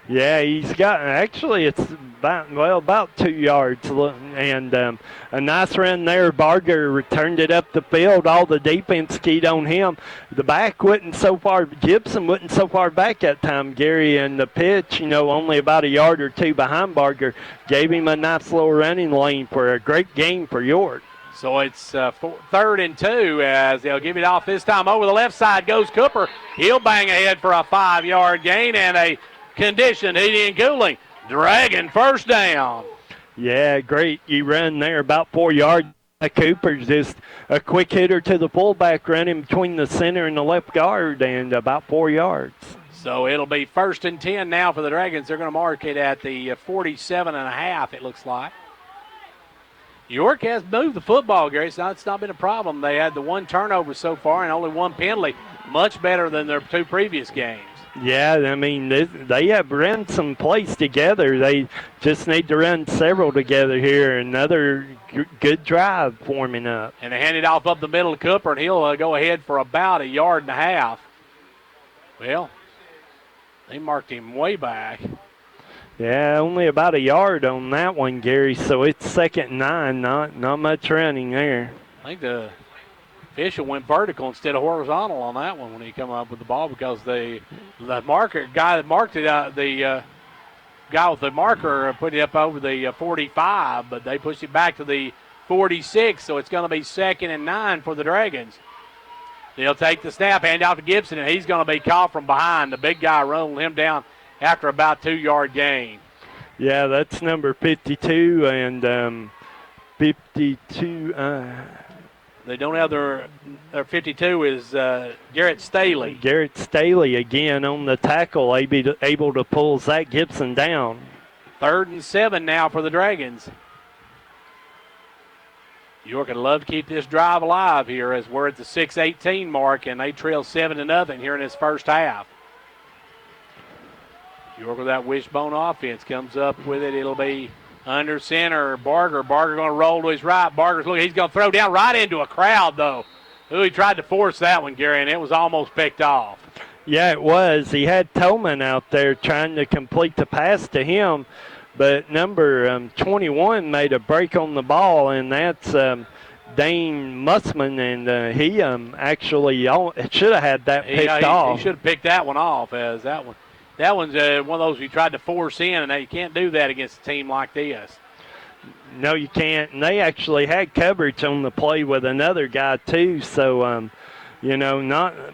Yeah, he's got, actually it's about 2 yards, and a nice run there. Barger returned it up the field. All the defense keyed on him. The back wasn't so far, Gibson wasn't so far back that time, Gary, and the pitch, only about a yard or two behind Barger, gave him a nice little running lane for a great game for York. So it's 3rd and 2 as they'll give it off this time. Over the left side goes Cooper. He'll bang ahead for a 5-yard gain and a conditioned heating and cooling. Dragon first down. Yeah, great. You run there about 4 yards. Cooper's just a quick hitter to the fullback, running between the center and the left guard, and about 4 yards. So it'll be 1st and 10 now for the Dragons. They're going to mark it at the 47.5, it looks like. York has moved the football, Gary. It's not been a problem. They had the 1 turnover so far and only 1 penalty. Much better than their 2 previous games. Yeah, I mean, they have run some plays together. They just need to run several together here. Another good drive forming up. And they hand it off up the middle to Cooper, and he'll go ahead for about 1.5 yards. Well, they marked him way back. Yeah, only about 1 yard on that one, Gary. So it's 2nd and 9. Not much running there. I think the official went vertical instead of horizontal on that one when he come up with the ball, because the guy that marked it out, the guy with the marker put it up over the 45, but they pushed it back to the 46, so it's going to be 2nd and 9 for the Dragons. They'll take the snap, hand out to Gibson, and he's going to be caught from behind. The big guy rolled him down after about 2-yard gain. Yeah, that's number 52 and 52. They don't have their 52 is Garrett Staley. Garrett Staley again on the tackle, able to pull Zach Gibson down. 3rd and 7 now for the Dragons. York would love to keep this drive alive here as we're at the 6:18 mark, and they trail 7-0 here in this first half. York with that wishbone offense comes up with it. It'll be under center. Barger going to roll to his right. Barger's looking. He's going to throw down right into a crowd, though. Ooh, he tried to force that one, Gary, and it was almost picked off. Yeah, it was. He had Tolman out there trying to complete the pass to him, but number 21 made a break on the ball, and that's Dane Mussman, and he actually should have had that picked off. He should have picked that one off, as that one's one of those you tried to force in, and you can't do that against a team like this. No, you can't. And they actually had coverage on the play with another guy too, so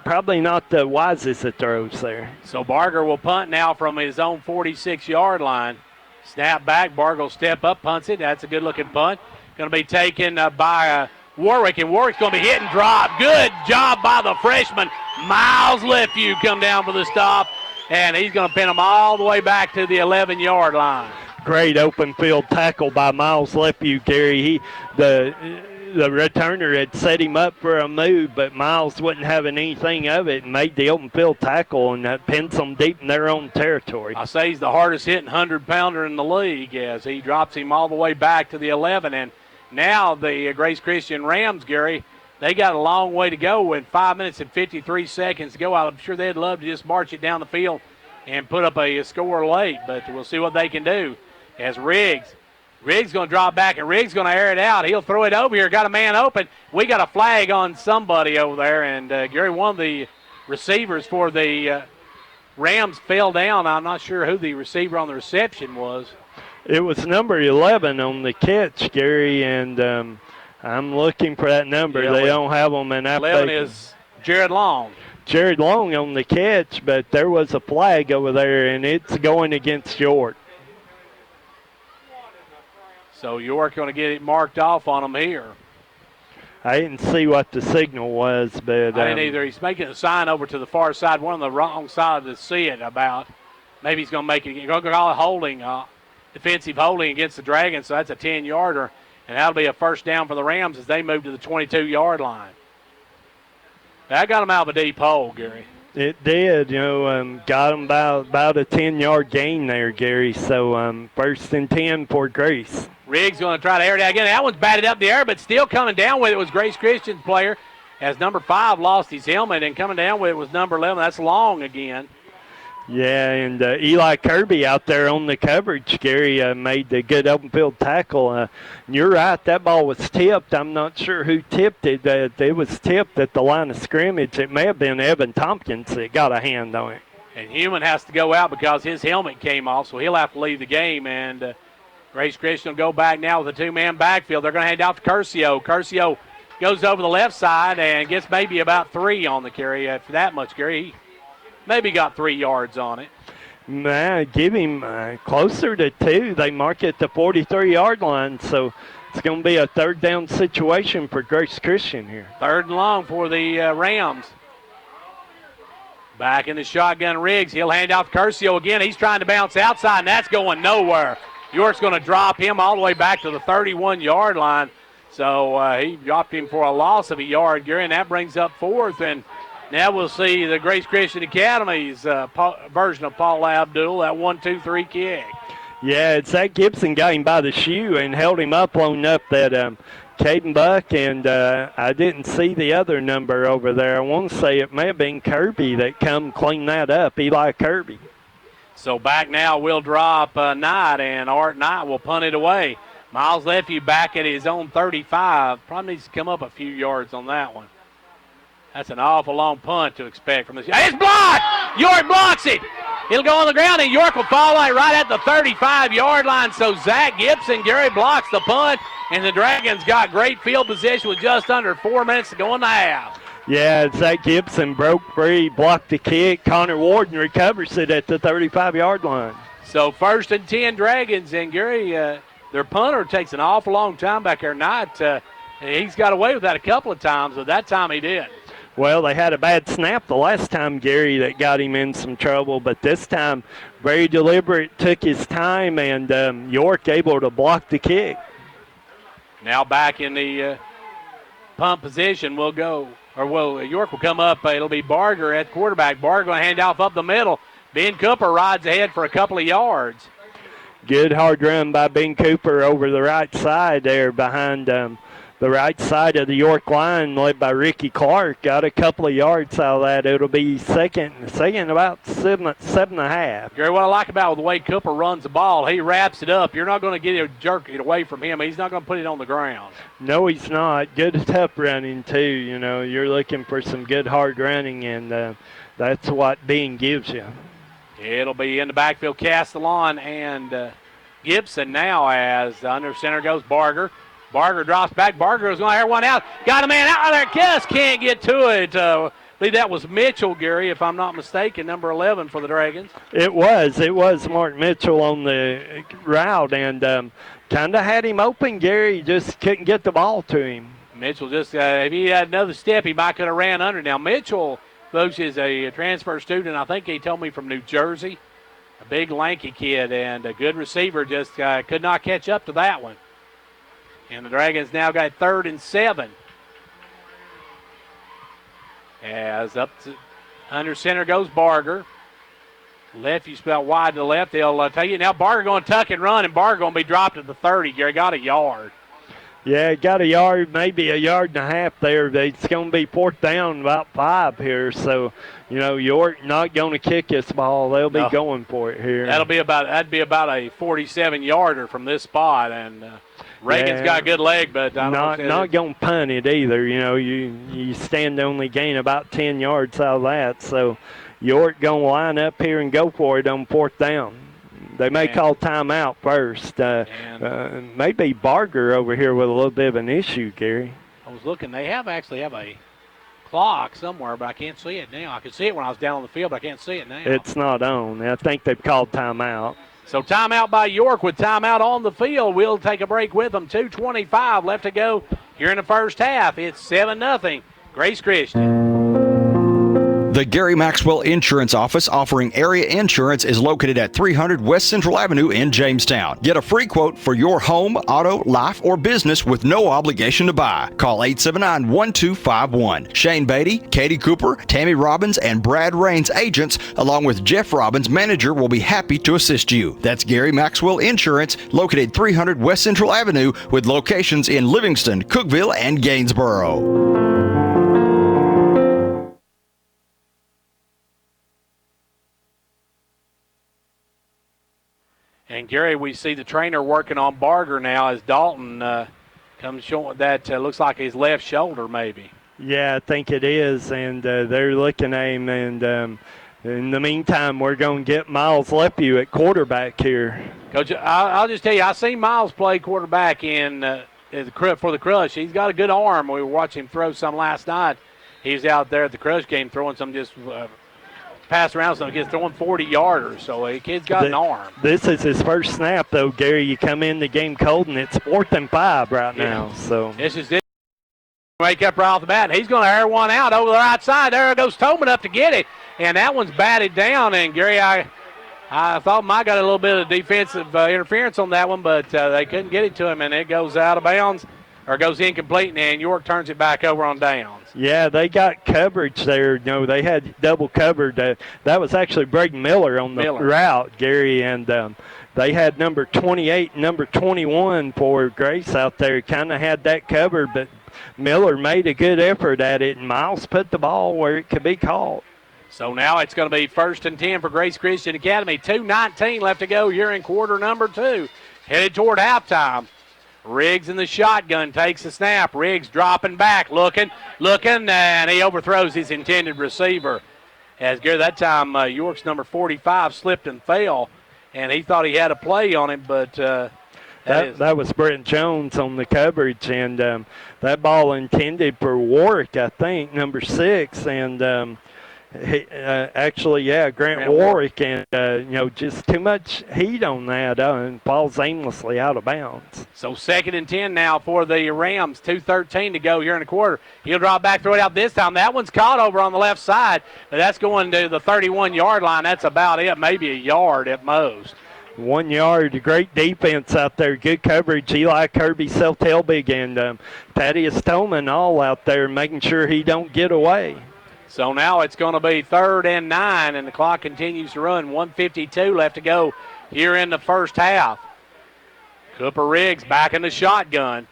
probably not the wisest of throws there. So Barger will punt now from his own 46-yard line. Snap back, Barger will step up, punts it. That's a good-looking punt. Going to be taken by Warwick, and Warwick's going to be hit and drop. Good job by the freshman. Miles Lefew come down for the stop, and he's going to pin him all the way back to the 11-yard line. Great open field tackle by Miles Lefew, Gary. The returner had set him up for a move, but Miles wasn't having anything of it and made the open field tackle, and that pins them deep in their own territory. I say he's the hardest hitting 100-pounder in the league as he drops him all the way back to the 11. And now the Grace Christian Rams, Gary, they got a long way to go with 5 minutes and 53 seconds to go. I'm sure they'd love to just march it down the field and put up a score late, but we'll see what they can do. As Riggs going to drop back, and Riggs going to air it out. He'll throw it over here. Got a man open. We got a flag on somebody over there, and Gary, one of the receivers for the Rams fell down. I'm not sure who the receiver on the reception was. It was number 11 on the catch, Gary, and I'm looking for that number. Yeah, they don't have them in that. 11 is Jared Long. Jared Long on the catch, but there was a flag over there, and it's going against York. So York going to get it marked off on him here. I didn't see what the signal was, but I didn't either. He's making a sign over to the far side, one on the wrong side to see it about. Maybe he's going to make it. He's going to call it holding, defensive holding against the Dragons, so that's a 10-yarder, and that'll be a first down for the Rams as they move to the 22-yard line. That got him out of a deep hole, Gary. It did, got him about a 10-yard gain there, Gary. So 1st and 10 for Grace. Riggs going to try to air it out again. That one's batted up the air, but still coming down with it was Grace Christian's player as number 5 lost his helmet, and coming down with it was number 11. That's Long again. Yeah, and Eli Kirby out there on the coverage, Gary, made the good open field tackle. You're right, that ball was tipped. I'm not sure who tipped it. It was tipped at the line of scrimmage. It may have been Evan Tompkins that got a hand on it. And Human has to go out because his helmet came off, so he'll have to leave the game. And Grace Christian will go back now with a 2-man backfield. They're going to hand off to Curcio. Curcio goes over the left side and gets maybe about 3 on the carry. For that much, Gary, he maybe got 3 yards on it. Give him closer to 2. They mark it at the 43-yard line, so it's going to be a 3rd down situation for Grace Christian here. 3rd and long for the Rams. Back in the shotgun, Riggs. He'll hand off Curcio again. He's trying to bounce outside, and that's going nowhere. York's going to drop him all the way back to the 31-yard line. So he dropped him for a loss of a yard, Gary, and that brings up 4th. And now we'll see the Grace Christian Academy's version of Paul Abdul, that 1-2-3 kick. Yeah, it's Zach Gibson got him by the shoe and held him up on up that Caden Buck, and I didn't see the other number over there. I want to say it may have been Kirby that come clean that up, Eli Kirby. So back now will drop Knight, and Art Knight will punt it away. Miles Lefew back at his own 35. Probably needs to come up a few yards on that one. That's an awful long punt to expect from this. It's blocked! York blocks it. It'll go on the ground, and York will fall right at the 35-yard line. So Zach Gibson, Gary, blocks the punt, and the Dragons got great field position with just under 4 minutes to go in the half. Yeah, Zach Gibson broke free, blocked the kick. Connor Warden recovers it at the 35-yard line. So 1st and 10 Dragons, and Gary, their punter takes an awful long time back there. He's got away with that a couple of times, but that time he did. Well, they had a bad snap the last time, Gary, that got him in some trouble. But this time, very deliberate, took his time, and York able to block the kick. Now back in the punt position, York will come up. It'll be Barger at quarterback. Barger going to hand off up the middle. Ben Cooper rides ahead for a couple of yards. Good hard run by Ben Cooper over the right side there behind the right side of the York line, led by Ricky Clark. Got a couple of yards out of that. It'll be second about seven and a half. Gary, what I like about the way Cooper runs the ball, he wraps it up. You're not going to get it, jerk it away from him. He's not going to put it on the ground. No, he's not. Good tough running, too. You know, you're looking for some good hard running, and that's what Bean gives you. It'll be in the backfield, Castellon and Gibson now as under center goes Barger. Barger drops back. Barger is going to air one out. Got a man out there. Just can't get to it. I believe that was Mitchell, Gary, if I'm not mistaken, number 11 for the Dragons. It was Mark Mitchell on the route, and kind of had him open, Gary. Just couldn't get the ball to him. Mitchell just, if he had another step, he might could have ran under. Now, Mitchell, folks, is a transfer student. I think he told me from New Jersey. A big, lanky kid and a good receiver. Just could not catch up to that one. And the Dragons now got 3rd and 7. As up to under center goes Barger. Left, you spell wide to the left. They'll tell you now. Barger going to tuck and run, and Barger going to be dropped at the 30. Gary got a yard. Yeah, got a yard, maybe a yard and a half there. It's going to be 4th down, about 5 here. So, you know, York not going to kick this ball. They'll be going for it here. That'd be about a 47-yarder from this spot, and Reagan's got a good leg, but not going to punt it either. You know, you stand to only gain about 10 yards out of that. So York going to line up here and go for it on 4th down. They may call timeout first. Maybe Barger over here with a little bit of an issue, Gary. I was looking. They actually have a clock somewhere, but I can't see it now. I could see it when I was down on the field, but I can't see it now. It's not on. I think they've called timeout. So timeout by York with timeout on the field. We'll take a break with them. 2:25 left to go here in the first half. It's 7-0. Grace Christian. The Gary Maxwell Insurance Office offering area insurance is located at 300 West Central Avenue in Jamestown. Get a free quote for your home, auto, life, or business with no obligation to buy. Call 879-1251. Shane Beatty, Katie Cooper, Tammy Robbins, and Brad Rains agents, along with Jeff Robbins, manager, will be happy to assist you. That's Gary Maxwell Insurance, located 300 West Central Avenue with locations in Livingston, Cookeville, and Gainsboro. And, Gary, we see the trainer working on Barger now as Dalton comes showing that looks like his left shoulder maybe. Yeah, I think it is, and they're looking at him. And in the meantime, we're going to get Miles Lepew at quarterback here. Coach, I'll just tell you, I seen Miles play quarterback for the Crush. He's got a good arm. We were watching him throw some last night. He's out there at the Crush game throwing some just pass around, so he's throwing 40-yarders. So the kid's got an arm. This is his first snap, though, Gary. You come in the game cold, and it's 4th and 5 right now. So this is it. Wake up right off the bat, and he's going to air one out over the right side. There goes Tobin up to get it, and that one's batted down. And, Gary, I thought Mike got a little bit of defensive interference on that one, but they couldn't get it to him, and it goes out of bounds or goes incomplete, and York turns it back over on downs. Yeah, they got coverage there. You know, they had double covered. That was actually Braden Miller on the route, Gary, and they had number 28, number 21 for Grace out there. Kind of had that covered, but Miller made a good effort at it, and Miles put the ball where it could be caught. So now it's going to be 1st and 10 for Grace Christian Academy. 2:19 left to go here in quarter number 2. Headed toward halftime. Riggs in the shotgun takes the snap. Riggs dropping back, looking, and he overthrows his intended receiver. As Gary, that time York's number 45 slipped and fell, and he thought he had a play on him, but That was Brent Jones on the coverage, and that ball intended for Warwick, I think, number 6, and Grant Warwick, and just too much heat on that, and falls aimlessly out of bounds. So 2nd and 10 now for the Rams. 2:13 to go here in the quarter. He'll drop back, throw it out this time. That one's caught over on the left side, but that's going to the 31-yard line. That's about it, maybe a yard at most. 1 yard, great defense out there, good coverage. Eli Kirby, Seth Helbig, and Thaddeus Tolman all out there making sure he don't get away. So now it's going to be 3rd and 9, and the clock continues to run. 1:52 left to go here in the first half. Cooper Riggs back in the shotgun.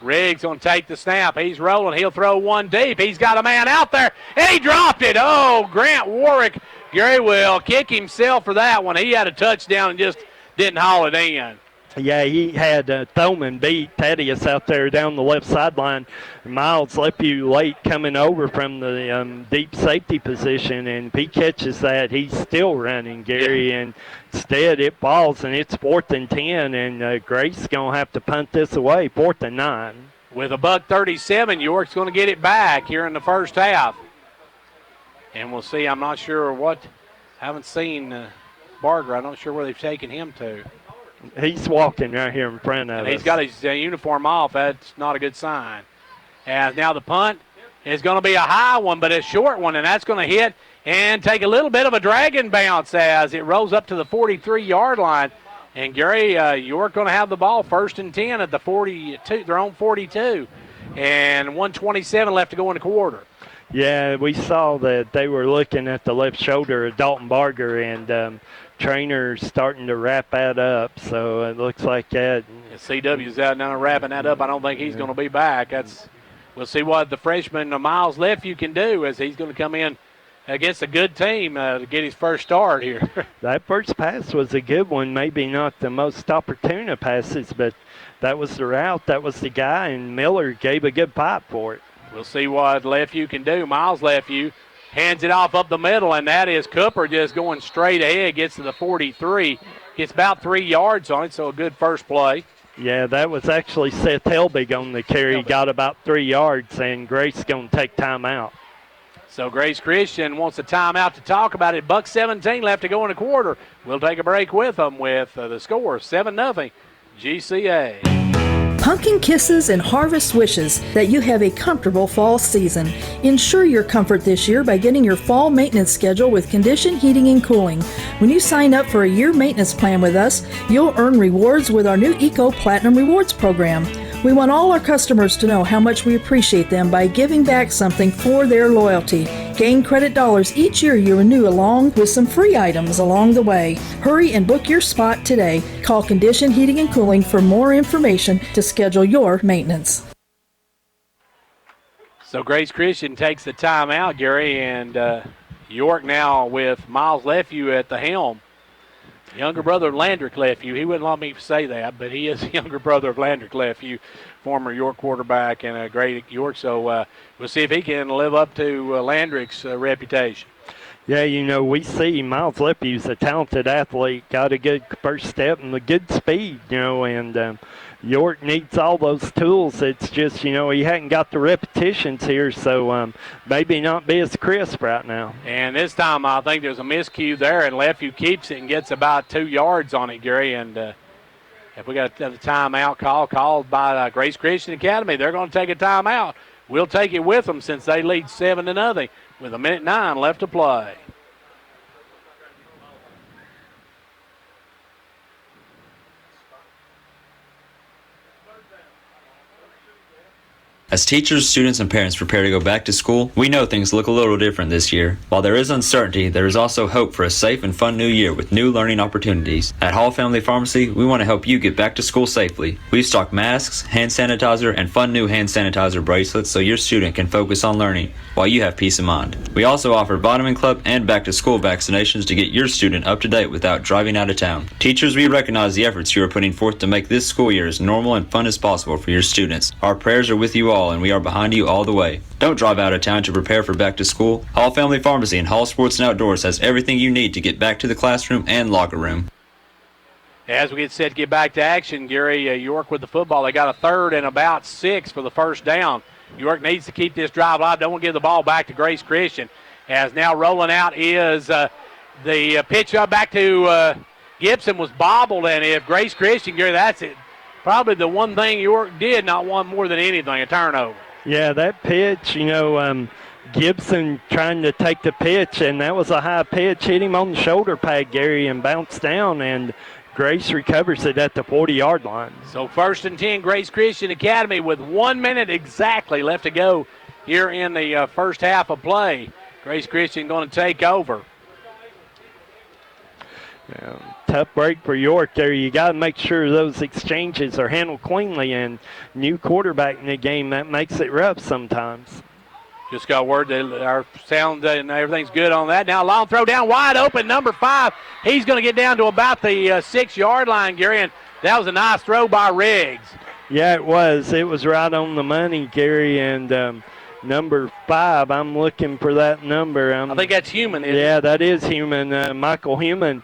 Riggs going to take the snap. He's rolling. He'll throw one deep. He's got a man out there, and he dropped it. Oh, Grant Warwick, Gary will kick himself for that one. He had a touchdown and just didn't haul it in. Yeah, he had Thoman beat Thaddeus out there down the left sideline. Miles Lepew late coming over from the deep safety position, and if he catches that, he's still running, Gary, and instead it falls, and it's 4th and 10, and Grace going to have to punt this away, 4th and 9. With $1:37, York's going to get it back here in the first half. And we'll see. I'm not sure haven't seen Barger. I'm not sure where they've taken him to. He's walking right here in front of us. He's got his uniform off. That's not a good sign. And now the punt is going to be a high one, but a short one, and that's going to hit and take a little bit of a dragon bounce as it rolls up to the 43-yard line. And Gary, York going to have the ball 1st and 10 at the 42, their own 42, and 1:27 left to go in the quarter. Yeah, we saw that they were looking at the left shoulder of Dalton Barger, and Trainer's starting to wrap that up, so it looks like that. CW's out now wrapping that up. I don't think he's going to be back. We'll see what the freshman Miles Lepew can do as he's going to come in against a good team to get his first start here. That first pass was a good one, maybe not the most opportune of passes, but that was the route, that was the guy, and Miller gave a good pipe for it. We'll see what Lepew can do. Miles Lepew hands it off up the middle, and that is Cooper just going straight ahead, gets to the 43. Gets about 3 yards on it, so a good first play. Yeah, that was actually Seth Helbig on the carry. Got about 3 yards, and Grace going to take timeout. So Grace Christian wants a timeout to talk about it. $1:17 left to go in the quarter. We'll take a break with them with the score 7-0 GCA. Pumpkin kisses and harvest wishes that you have a comfortable fall season. Ensure your comfort this year by getting your fall maintenance schedule with Condition Heating and Cooling. When you sign up for a year maintenance plan with us, you'll earn rewards with our new Eco Platinum Rewards program. We want all our customers to know how much we appreciate them by giving back something for their loyalty. Gain credit dollars each year you renew, along with some free items along the way. Hurry and book your spot today. Call Condition Heating and Cooling for more information to schedule your maintenance. So Grace Christian takes the timeout, Gary, and York now with Miles Lepew at the helm. Younger brother of Landrick Lepew. He wouldn't let me say that, but he is the younger brother of Landrick Lepew, former York quarterback and a great at York. So we'll see if he can live up to Landrick's reputation. Yeah, we see Miles Lepew's a talented athlete, got a good first step and a good speed, and York needs all those tools. It's just, he hadn't got the repetitions here, so maybe not be as crisp right now. And this time I think there's a miscue there, and Lepew keeps it and gets about 2 yards on it, Gary. And if we got a timeout called by Grace Christian Academy, they're going to take a timeout. We'll take it with them since they lead 7-0 with 1:09 left to play. As teachers, students, and parents prepare to go back to school, we know things look a little different this year. While there is uncertainty, there is also hope for a safe and fun new year with new learning opportunities. At Hall Family Pharmacy, we want to help you get back to school safely. We've stocked masks, hand sanitizer, and fun new hand sanitizer bracelets so your student can focus on learning while you have peace of mind. We also offer Vitamin Club and back-to-school vaccinations to get your student up to date without driving out of town. Teachers, we recognize the efforts you are putting forth to make this school year as normal and fun as possible for your students. Our prayers are with you all, and we are behind you all the way. Don't drive out of town to prepare for back to school. Hall Family Pharmacy and Hall Sports and Outdoors has everything you need to get back to the classroom and locker room. As we get set to get back to action, Gary, York with the football. They got a 3rd and about 6 for the first down. York needs to keep this drive alive. Don't want to give the ball back to Grace Christian. As now rolling out is the pitch up back to Gibson was bobbled. And if Grace Christian, Gary, that's it. Probably the one thing York did not want more than anything, a turnover. Yeah, that pitch, Gibson trying to take the pitch, and that was a high pitch, hit him on the shoulder pad, Gary, and bounced down, and Grace recovers it at the 40-yard line. So 1st and 10, Grace Christian Academy with 1 minute exactly left to go here in the first half of play. Grace Christian going to take over. Tough break for York there. You got to make sure those exchanges are handled cleanly, and new quarterback in the game, that makes it rough sometimes. Just got word that our sound and everything's good on that. Now long throw down wide open, number 5. He's going to get down to about the 6-yard line, Gary, and that was a nice throw by Riggs. Yeah, it was. It was right on the money, Gary, and number 5, I'm looking for that number. I think that's Human, isn't Yeah, it? that is Human. Michael Human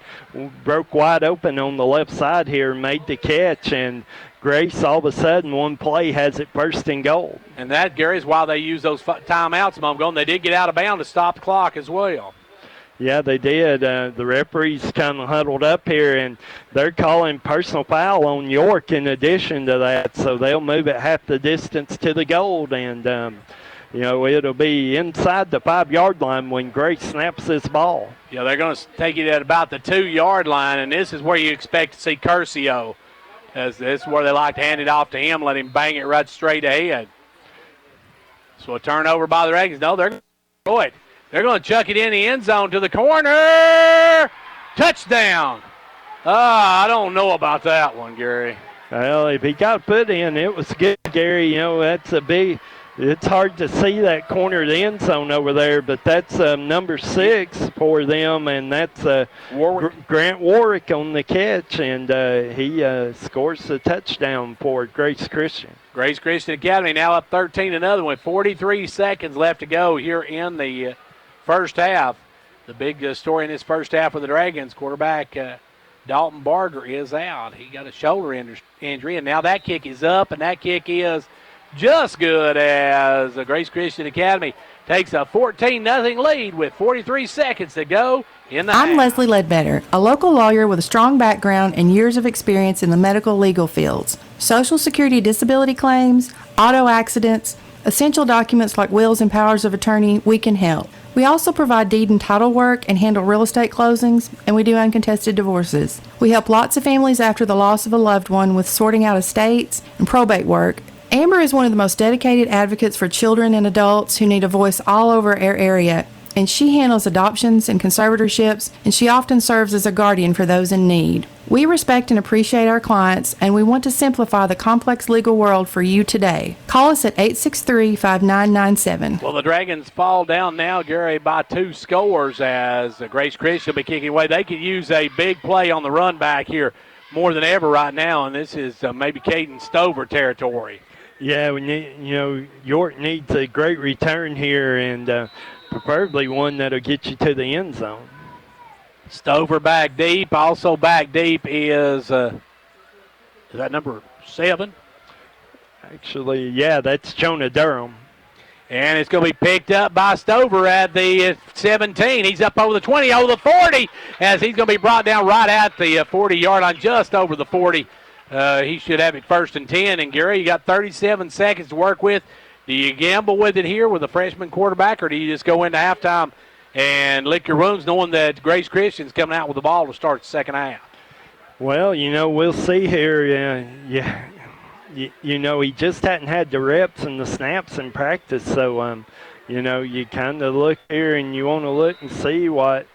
broke wide open on the left side here, made the catch, and Grace all of a sudden, one play, has it 1st and goal. And that, Gary, is why they use those timeouts a moment ago, and they did get out of bounds to stop the clock as well. Yeah, they did. The referees kind of huddled up here, and they're calling personal foul on York in addition to that, so they'll move it half the distance to the goal, and it'll be inside the 5-yard line when Grace snaps this ball. Yeah, they're going to take it at about the 2-yard line, and this is where you expect to see Curcio. As this is where they like to hand it off to him, let him bang it right straight ahead. So a turnover by the Dragons. No, they're going to throw it. They're going to chuck it in the end zone to the corner. Touchdown. I don't know about that one, Gary. Well, if he got put in, it was good, Gary. that's a big – it's hard to see that corner of the end zone over there, but that's number 6 for them, and that's Grant Warwick on the catch, and he scores the touchdown for Grace Christian. Grace Christian Academy now up 13-0 with 43 seconds left to go here in the first half. The big story in this first half of the Dragons, quarterback Dalton Barger is out. He got a shoulder injury, and now that kick is up, and that kick is just good as the Grace Christian Academy takes a 14-0 lead with 43 seconds to go in the half. I'm Leslie Ledbetter, a local lawyer with a strong background and years of experience in the medical legal fields. Social Security disability claims, auto accidents, essential documents like wills and powers of attorney, we can help. We also provide deed and title work and handle real estate closings, and we do uncontested divorces. We help lots of families after the loss of a loved one with sorting out estates and probate work. Amber is one of the most dedicated advocates for children and adults who need a voice all over our area, and she handles adoptions and conservatorships, and she often serves as a guardian for those in need. We respect and appreciate our clients, and we want to simplify the complex legal world for you today. Call us at 863-5997. Well, the Dragons fall down now, Gary, by 2 scores as Grace Christian will be kicking away. They could use a big play on the run back here more than ever right now, and this is maybe Caden Stover territory. Yeah, we need, York needs a great return here, and preferably one that'll get you to the end zone. Stover back deep. Also back deep is that number 7? Actually, yeah, that's Jonah Durham. And it's going to be picked up by Stover at the 17. He's up over the 20, over the 40, as he's going to be brought down right at the 40-yard line, just over the 40. He should have it 1st and 10. And, Gary, you got 37 seconds to work with. Do you gamble with it here with a freshman quarterback, or do you just go into halftime and lick your wounds knowing that Grace Christian's coming out with the ball to start the second half? Well, we'll see here. He just hadn't had the reps and the snaps in practice. So, you kind of look here and you want to look and see what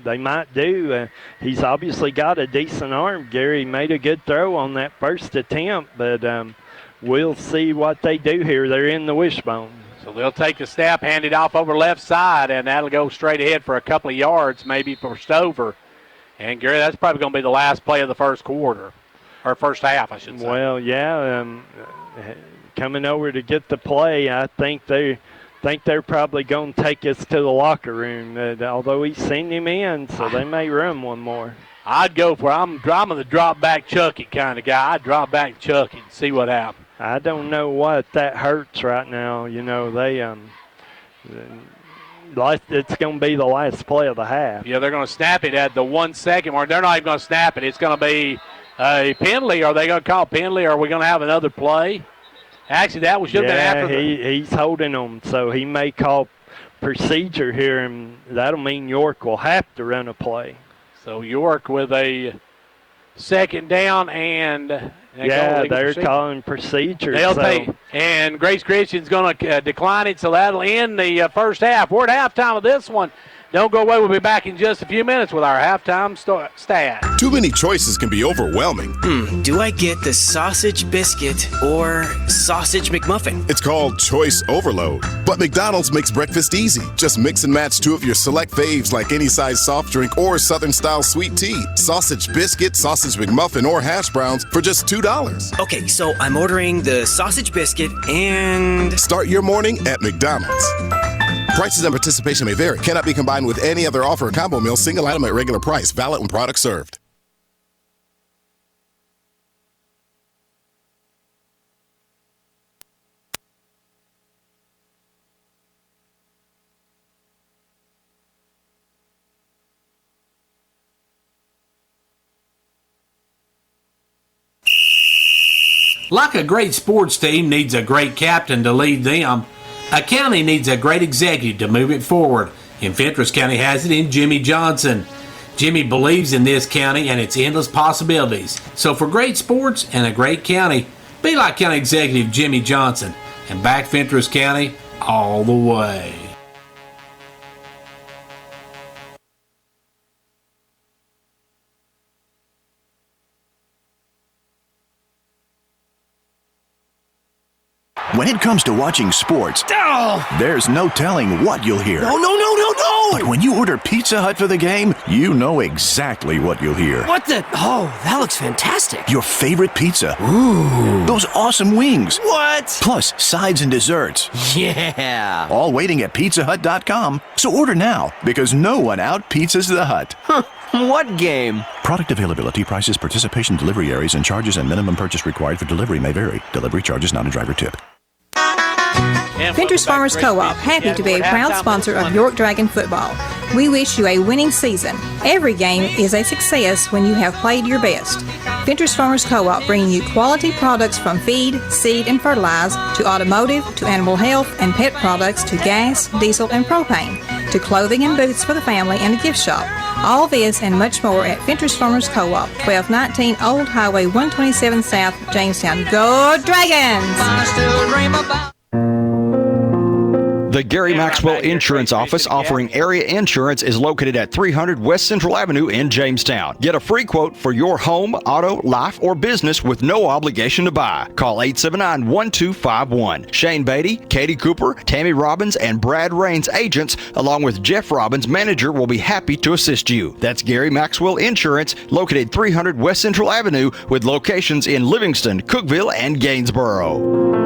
they might do. He's obviously got a decent arm. Gary made a good throw on that first attempt, but we'll see what they do here. They're in the wishbone. So they'll take the snap, hand it off over left side, and that'll go straight ahead for a couple of yards maybe for Stover. And, Gary, that's probably going to be the last play of the first quarter, or first half, I should say. Well, yeah, coming over to get the play, I think they're probably going to take us to the locker room, although he's seen him in, so they may run one more. I'd go for I'm the drop back chuck it kind of guy. I'd drop back and chuck it and see what happens. I don't know what that hurts right now. You know, it's going to be the last play of the half. Yeah, they're going to snap it at the 1 second mark. They're not even going to snap it. It's going to be a penalty. Are they going to call penalty, or are we going to have another play? Actually, that should have been after. He's holding them, so he may call procedure here, and that'll mean York will have to run a play. So York with a second down and they're calling procedure. They'll pay, and Grace Christian's going to decline it, so that'll end the first half. We're at halftime of this one. Don't go away. We'll be back in just a few minutes with our halftime stat. Too many choices can be overwhelming. Do I get the sausage biscuit or sausage McMuffin? It's called choice overload. But McDonald's makes breakfast easy. Just mix and match two of your select faves like any size soft drink or Southern-style sweet tea. Sausage biscuit, sausage McMuffin, or hash browns for just $2. Okay, so I'm ordering the sausage biscuit and... Start your morning at McDonald's. Prices and participation may vary. Cannot be combined with any other offer or combo meal. Single item at regular price. Valid when product served. Like a great sports team needs a great captain to lead them, a county needs a great executive to move it forward, and Fentress County has it in Jimmy Johnson. Jimmy believes in this county and its endless possibilities. So for great sports and a great county, be like County Executive Jimmy Johnson and back Fentress County all the way. When it comes to watching sports, there's no telling what you'll hear. No! But when you order Pizza Hut for the game, you know exactly what you'll hear. What the? Oh, that looks fantastic. Your favorite pizza. Ooh. Those awesome wings. What? Plus sides and desserts. Yeah. All waiting at pizzahut.com. So order now, because no one out-pizzas the Hut. Huh. What game? Product availability, prices, participation, delivery areas, and charges and minimum purchase required for delivery may vary. Delivery charges not a driver tip. Fentress Farmers Co-op, happy to be a proud sponsor of York Dragon football. We wish you a winning season. Every game is a success when you have played your best. Fentress Farmers Co-op, bringing you quality products from feed, seed, and fertilizer, to automotive, to animal health and pet products, to gas, diesel, and propane, to clothing and boots for the family and a gift shop. All this and much more at Fentress Farmers Co-op, 1219 Old Highway 127 South, Jamestown. Go Dragons! The Gary Maxwell Insurance Office offering area insurance is located at 300 West Central Avenue in Jamestown. Get a free quote for your home, auto, life, or business with no obligation to buy. Call 879-1251. Shane Beatty, Katie Cooper, Tammy Robbins, and Brad Rains agents, along with Jeff Robbins, manager, will be happy to assist you. That's Gary Maxwell Insurance, located 300 West Central Avenue, with locations in Livingston, Cookeville, and Gainsboro.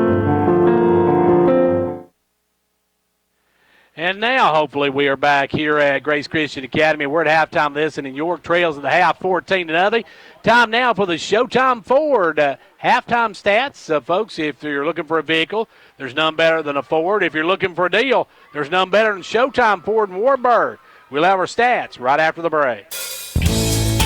And now, hopefully, we are back here at Grace Christian Academy. We're at halftime of this, and in York trails at the half, 14-0. Time now for the Showtime Ford halftime stats. Folks, if you're looking for a vehicle, there's none better than a Ford. If you're looking for a deal, there's none better than Showtime Ford in Warburg. We'll have our stats right after the break.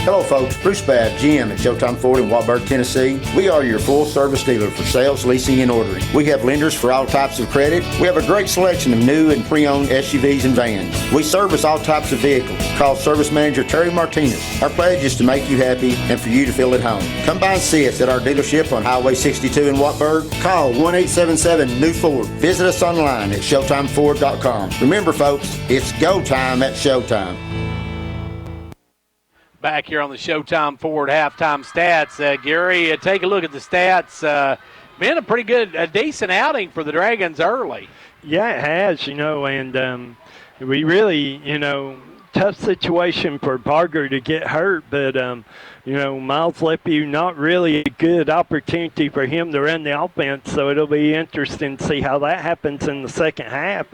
Hello folks, Bruce Babb, GM at Showtime Ford in Warburg, Tennessee. We are your full service dealer for sales, leasing, and ordering. We have lenders for all types of credit. We have a great selection of new and pre-owned SUVs and vans. We service all types of vehicles. Call Service Manager Terry Martinez. Our pledge is to make you happy and for you to feel at home. Come by and see us at our dealership on Highway 62 in Warburg. Call 1-877-NEW-FORD. Visit us online at ShowtimeFord.com. Remember folks, it's go time at Showtime. Back here on the Showtime Ford halftime stats. Gary, take a look at the stats. Been a pretty good, a decent outing for the Dragons early. Yeah, it has, and we really, tough situation for Barger to get hurt, but Miles Lepu, not really a good opportunity for him to run the offense, so it'll be interesting to see how that happens in the second half.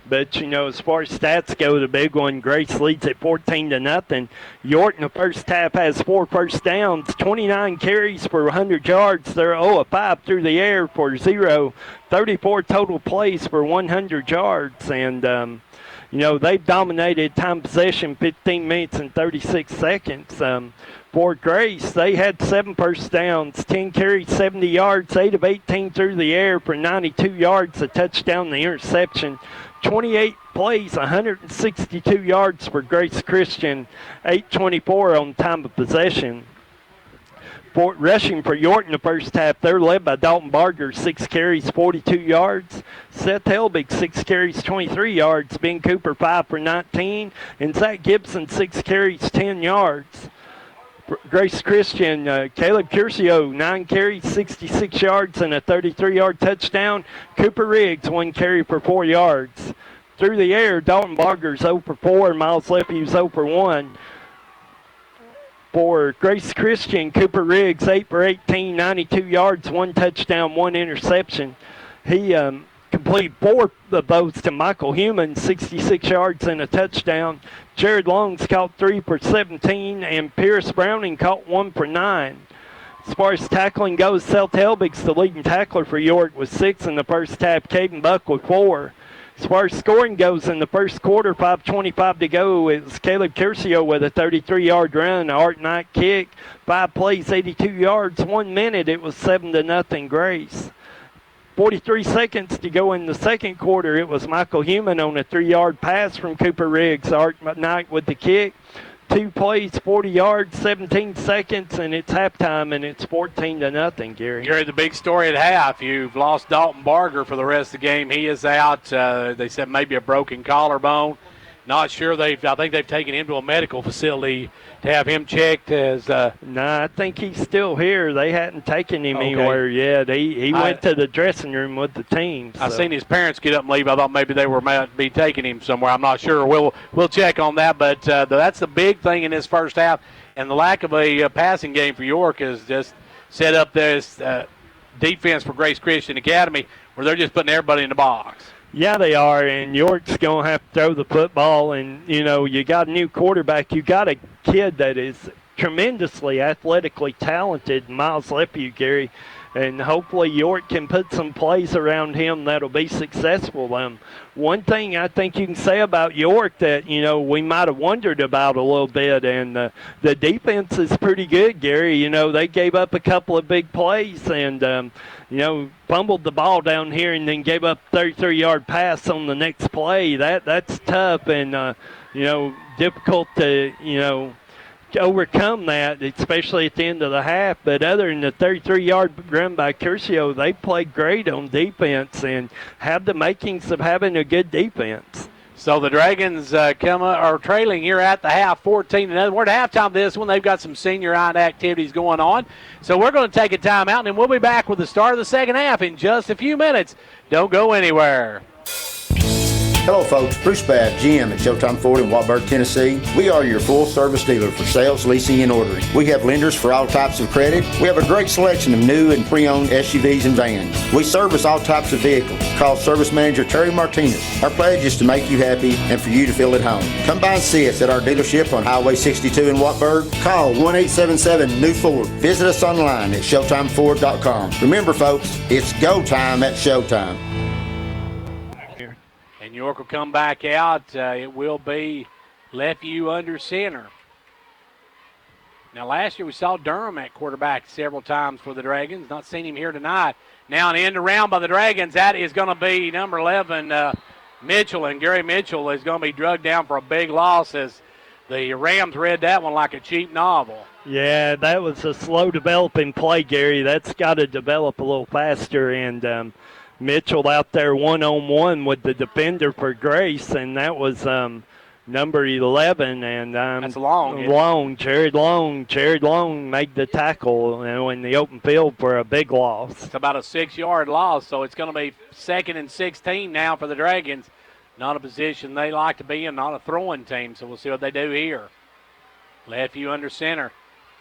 But, as far as stats go, the big one, Grace leads at 14-0. York in the first half has 4 first downs, 29 carries for 100 yards. They're 0 of 5 through the air for 0, 34 total plays for 100 yards. And, they've dominated time possession 15 minutes and 36 seconds. For Grace, they had 7 first downs, 10 carries, 70 yards, 8 of 18 through the air for 92 yards, a touchdown, the interception. 28 plays, 162 yards for Grace Christian, 8:24 on time of possession. Rushing for York in the first half, they're led by Dalton Barger, 6 carries, 42 yards. Seth Helbig, 6 carries, 23 yards. Ben Cooper, 5 for 19. And Zach Gibson, 6 carries, 10 yards. Grace Christian, Caleb Curcio, 9 carries, 66 yards, and a 33-yard touchdown. Cooper Riggs, 1 carry for 4 yards. Through the air, Dalton Barger's 0 for 4, Miles Lepu's 0 for 1. For Grace Christian, Cooper Riggs, 8 for 18, 92 yards, 1 touchdown, 1 interception. He completed 4 of those to Michael Human, 66 yards and a touchdown. Jared Longs caught 3 for 17, and Pierce Browning caught 1 for 9. As far as tackling goes, Seth Helbig's the leading tackler for York with 6 in the first half. Caden Buck with 4. As far as scoring goes in the first quarter, 5:25 to go, it was Caleb Curcio with a 33-yard run, Art Knight kick, 5 plays, 82 yards, 1 minute. It was 7-0 Grace. 43 seconds to go in the second quarter. It was Michael Human on a 3-yard pass from Cooper Riggs. Art Knight with the kick. 2 plays, 40 yards, 17 seconds, and it's halftime, and it's 14-0, Gary. Gary, the big story at half, you've lost Dalton Barger for the rest of the game. He is out. They said maybe a broken collarbone. Not sure. I think they've taken him to a medical facility to have him checked as. No, I think he's still here. They hadn't taken him anywhere yet. He went to the dressing room with the team. So. I seen his parents get up and leave. I thought maybe they might be taking him somewhere. I'm not sure. We'll check on that. But that's the big thing in this first half, and the lack of a passing game for York has just set up this defense for Grace Christian Academy, where they're just putting everybody in the box. Yeah, they are, and York's going to have to throw the football, and, you got a new quarterback. You got a kid that is tremendously athletically talented, Miles Lepu, Gary, and hopefully York can put some plays around him that'll be successful. One thing I think you can say about York that, we might have wondered about a little bit, and the defense is pretty good, Gary. They gave up a couple of big plays and, fumbled the ball down here and then gave up a 33-yard pass on the next play. That's tough and, difficult to, overcome that, especially at the end of the half. But other than the 33-yard run by Curcio, they played great on defense and have the makings of having a good defense. So the Dragons are trailing here at the half, 14-0. We're at halftime this one. They've got some senior night activities going on. So we're going to take a timeout, and then we'll be back with the start of the second half in just a few minutes. Don't go anywhere. Hello folks, Bruce Babb, GM at Showtime Ford in Wartburg, Tennessee. We are your full service dealer for sales, leasing, and ordering. We have lenders for all types of credit. We have a great selection of new and pre-owned SUVs and vans. We service all types of vehicles. Call Service Manager Terry Martinez. Our pledge is to make you happy and for you to feel at home. Come by and see us at our dealership on Highway 62 in Wartburg. Call 1-877-NEW-FORD. Visit us online at ShowtimeFord.com. Remember folks, it's go time at Showtime. York will come back out. It will be Lepu under center. Now, last year we saw Durham at quarterback several times for the Dragons. Not seen him here tonight. Now, an end around by the Dragons. That is going to be number 11, Mitchell. And Gary Mitchell is going to be drugged down for a big loss as the Rams read that one like a cheap novel. Yeah, that was a slow developing play, Gary. That's got to develop a little faster. And Mitchell out there one-on-one with the defender for Grace, and that was number 11. And that's Long. Jared Long made the tackle in the open field for a big loss. It's about a 6-yard loss, so it's going to be 2nd and 16 now for the Dragons. not a position they like to be in, not a throwing team. So we'll see what they do here. Lefeview under center.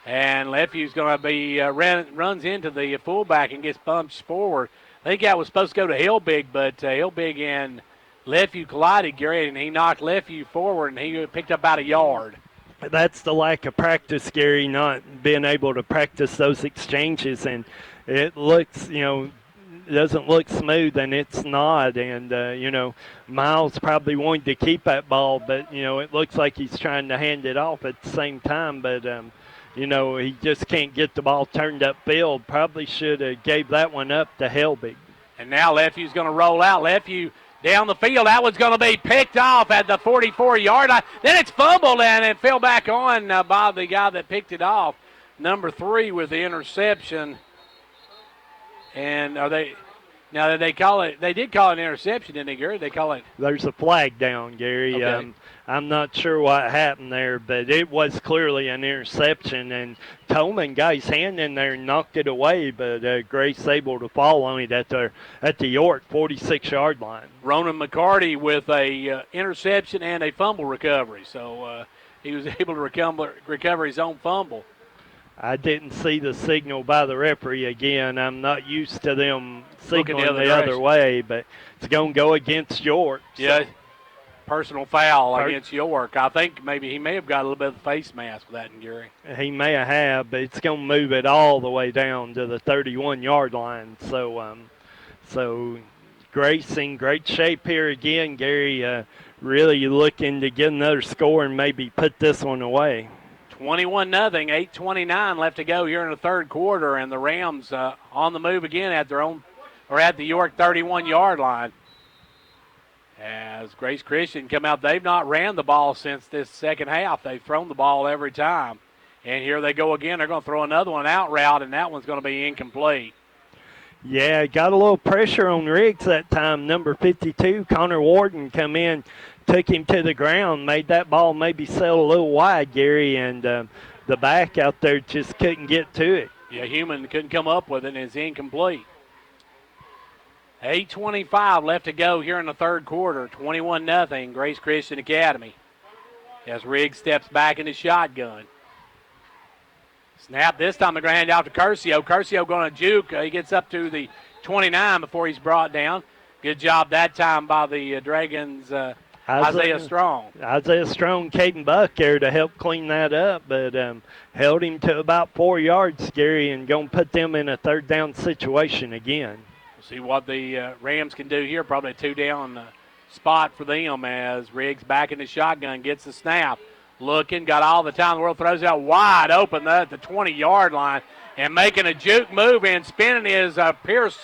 And Leview's going to be runs into the fullback and gets bumped forward. I think that was supposed to go to Hillbig, but Hillbig and Lefeview collided, Gary, and he knocked Lefeview forward, and he picked up about a yard. That's the lack of practice, Gary, not being able to practice those exchanges. And it looks, doesn't look smooth, and it's not. And, Miles probably wanted to keep that ball, but, it looks like he's trying to hand it off at the same time. But, he just can't get the ball turned upfield. Probably should have gave that one up to Hellbig. And now Leview's going to roll out. Lefeview down the field. That one's going to be picked off at the 44-yard line. Then it's fumbled and it fell back on by the guy that picked it off. Number 3 with the interception. And they call it? They did call it an interception, didn't they, Gary? They call it. There's a flag down, Gary. Okay. I'm not sure what happened there, but it was clearly an interception. And Tolman got his hand in there and knocked it away, but Grace able to fall on it at the York 46-yard line. Ronan McCarty with a interception and a fumble recovery. So he was able to recover his own fumble. I didn't see the signal by the referee again. I'm not used to them signaling the other way, but it's going to go against York. So. Yeah, personal foul against York. I think maybe he may have got a little bit of the face mask with that in Gary. He may have, but it's going to move it all the way down to the 31-yard line. So Grace in great shape here again, Gary. Really looking to get another score and maybe put this one away. 21-0, 8:29 left to go here in the third quarter, and the Rams on the move again at the York 31-yard line. As Grace Christian come out, they've not ran the ball since this second half. They've thrown the ball every time. And here they go again. They're going to throw another one out route, and that one's going to be incomplete. Yeah, got a little pressure on Riggs that time. Number 52, Connor Warden, come in, took him to the ground, made that ball maybe sail a little wide, Gary, and the back out there just couldn't get to it. Yeah, Human couldn't come up with it, and it's incomplete. 8:25 left to go here in the third quarter. 21-0, Grace Christian Academy. As Riggs steps back in the shotgun. Snap this time. They're going to hand it off to Curcio. Curcio going to juke. He gets up to the 29 before he's brought down. Good job that time by the Dragons. Isaiah Strong. Isaiah Strong, Caden Buck there to help clean that up, but held him to about 4 yards, Gary, and going to put them in a third down situation again. We'll see what the Rams can do here. Probably a 2-down spot for them as Riggs back in the shotgun, gets the snap. Looking, got all the time in the world, throws out wide open at the 20-yard line, and making a juke move and spinning is Pierce,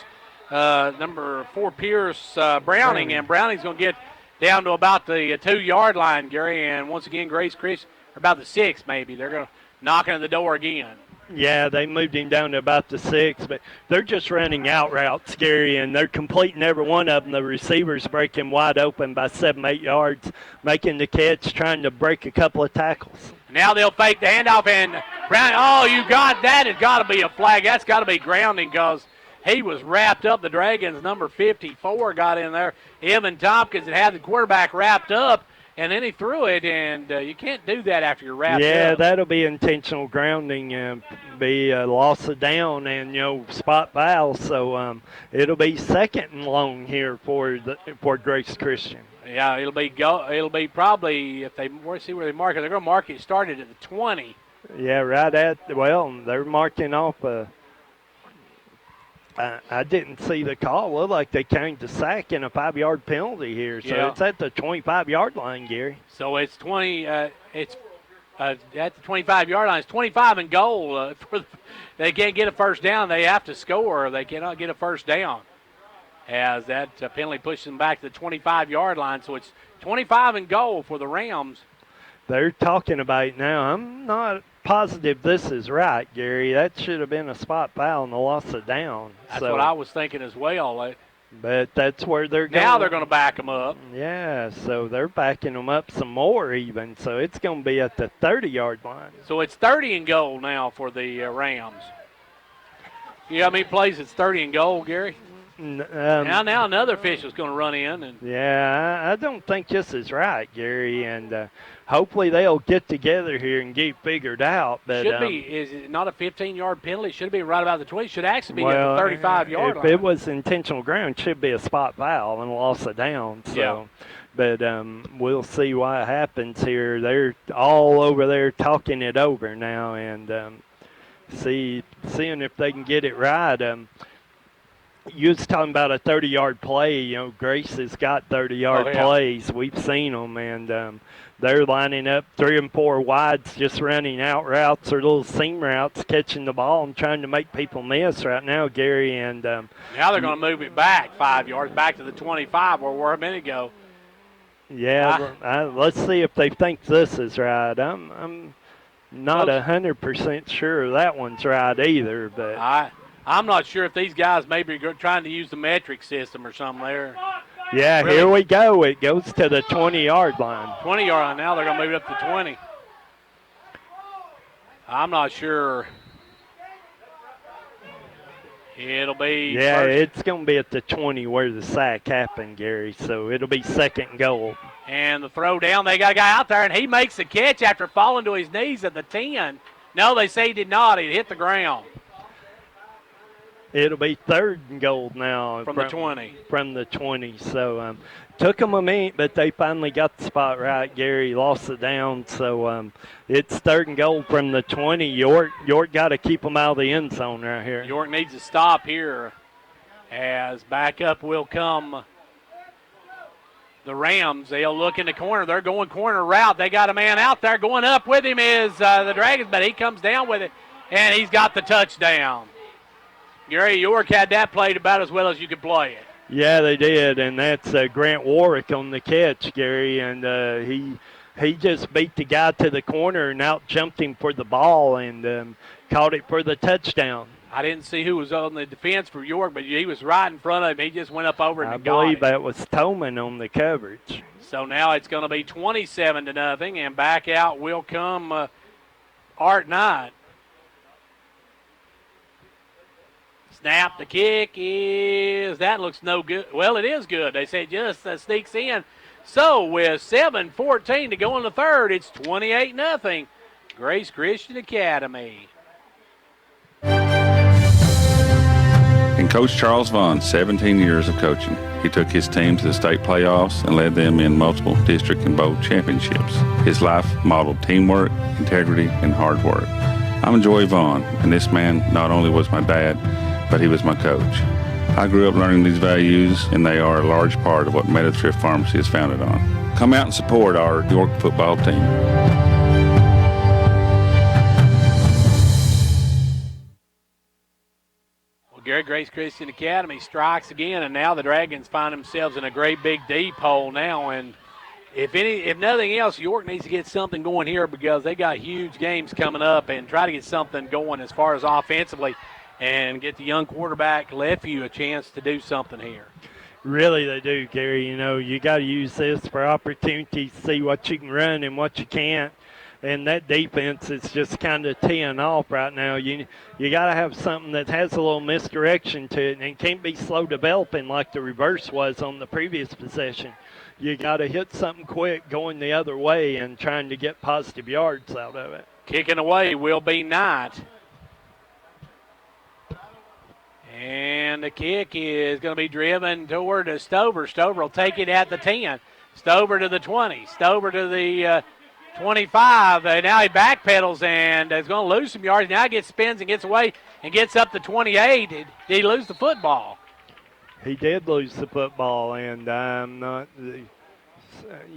number 4, Pierce Browning, and Browning's going to get down to about the 2-yard line, Gary, and once again, Grace Christian, about the 6 maybe. They're going to knock on the door again. Yeah, they moved him down to about the 6, but they're just running out routes, Gary, and they're completing every one of them. The receivers break him wide open by 7-8 yards, making the catch, trying to break a couple of tackles. Now they'll fake the handoff, and Brown. Oh, you got that. It's got to be a flag. That's got to be grounding because he was wrapped up. The Dragons, number 54, got in there. Evan Tompkins had the quarterback wrapped up. And then he threw it, and you can't do that after you're wrapped up. Yeah, that'll be intentional grounding, be a loss of down and, spot foul. So it'll be second and long here for Grace Christian. Yeah, it'll be probably, if they see where they mark it, they're going to mark it started at the 20. Yeah, right they're marking off I didn't see the call. Looked like they counted the sack and a 5-yard penalty here. So it's at the 25-yard line, Gary. So it's 20. It's at the 25-yard line. It's 25 and goal. They can't get a first down. They have to score. They cannot get a first down. As that penalty pushes them back to the 25-yard line. So it's 25 and goal for the Rams. They're talking about it now. I'm not positive this is right, Gary. That should have been a spot foul and a loss of down. That's what I was thinking as well. But that's where they're going. Now they're going to back them up. Yeah, so they're backing them up some more even. So it's going to be at the 30-yard line. So it's 30 and goal now for the Rams. You know how many plays it's 30 and goal, Gary? Now another official's going to run in. And yeah, I don't think this is right, Gary, and hopefully they'll get together here and get figured out. But should be, is it not a 15-yard penalty? Should be right about the 20. Should actually be at the 35-yard line. If it was intentional ground, it should be a spot foul and loss of down. So. Yeah. But we'll see what happens here. They're all over there talking it over now and seeing if they can get it right. You was talking about a 30-yard play. You know, Grace has got 30-yard plays. We've seen them, and they're lining up 3 and 4 wides, just running out routes or little seam routes, catching the ball and trying to make people miss right now, Gary. And now they're going to move it back 5 yards, back to the 25 where we were a minute ago. Yeah, let's see if they think this is right. I'm not 100% sure that one's right either, but I'm not sure if these guys maybe are trying to use the metric system or something there. Yeah, really? Here we go. It goes to the 20-yard line. 20-yard line. Now they're going to move it up to 20. I'm not sure. It'll be it's going to be at the 20 where the sack happened, Gary, so it'll be 2nd and goal. And the throw down, they got a guy out there, and he makes the catch after falling to his knees at the 10. No, they say he did not. He hit the ground. It'll be 3rd and goal now. From the 20. From the 20. So took them a minute, but they finally got the spot right. Gary lost it down. So it's 3rd and goal from the 20. York got to keep them out of the end zone right here. York needs to stop here as back up will come the Rams. They'll look in the corner. They're going corner route. They got a man out there. Going up with him is the Dragons, but he comes down with it, and he's got the touchdown. Gary, York had that played about as well as you could play it. Yeah, they did, and that's Grant Warwick on the catch, Gary, and he just beat the guy to the corner and out-jumped him for the ball and caught it for the touchdown. I didn't see who was on the defense for York, but he was right in front of him. He just went up over and got it. I believe that was Toman on the coverage. So now it's going to be 27-0, and back out will come Art Knight. Snap, the kick that looks no good. Well, it is good. They say just sneaks in. So with 7:14 to go in the third, it's 28-0. Grace Christian Academy. And Coach Charles Vaughn, 17 years of coaching. He took his team to the state playoffs and led them in multiple district and bowl championships. His life modeled teamwork, integrity, and hard work. I'm Joey Vaughn, and this man not only was my dad, but he was my coach. I grew up learning these values, and they are a large part of what Meadowthrift Pharmacy is founded on. Come out and support our York football team. Well, Gary, Grace Christian Academy strikes again, and now the Dragons find themselves in a great big deep hole now. And if nothing else, York needs to get something going here because they got huge games coming up and try to get something going as far as offensively and get the young quarterback Lefevue a chance to do something here. Really, they do, Gary. You know, you got to use this for opportunities to see what you can run and what you can't. And that defense is just kind of teeing off right now. You got to have something that has a little misdirection to it, and it can't be slow developing like the reverse was on the previous possession. You got to hit something quick going the other way and trying to get positive yards out of it. Kicking away will be Knight. And the kick is going to be driven toward Stover. Stover will take it at the 10. Stover to the 20. Stover to the 25. Now he backpedals and is going to lose some yards. Now he spins and gets away and gets up to 28. Did he lose the football? He did lose the football, and I'm not.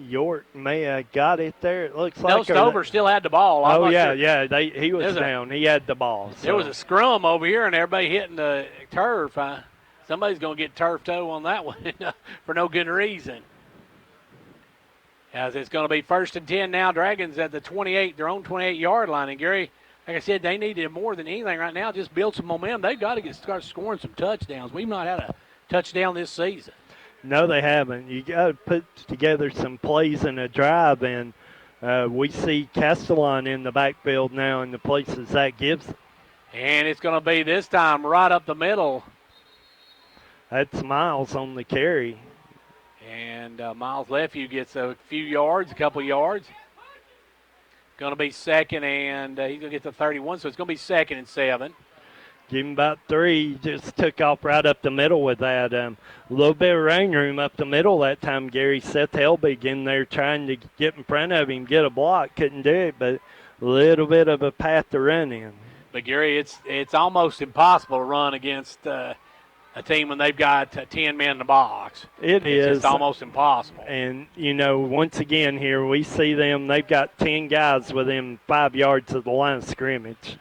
York may have got it there. It looks like. No, Stover still had the ball. He was down. He had the ball. So. There was a scrum over here, and everybody hitting the turf. Somebody's going to get turf toe on that one for no good reason. As it's going to be 1st and 10 now. Dragons at the 28, their own 28-yard line. And Gary, like I said, they need it more than anything right now. Just build some momentum. They've got to start scoring some touchdowns. We've not had a touchdown this season. No, they haven't. You got to put together some plays in a drive, and we see Castellon in the backfield now in the places that gives. And it's going to be this time right up the middle. That's Miles on the carry. And Miles Lefevue gets a few yards, a couple yards. Going to be second, and he's going to get to 31, so it's going to be 2nd and 7. Give him about 3. Just took off right up the middle with that. A little bit of running room up the middle that time, Gary. Seth Helbig in there trying to get in front of him, get a block. Couldn't do it, but a little bit of a path to run in. But, Gary, it's almost impossible to run against a team when they've got 10 men in the box. It's just almost impossible. And, once again here, we see them. They've got 10 guys within 5 yards of the line of scrimmage.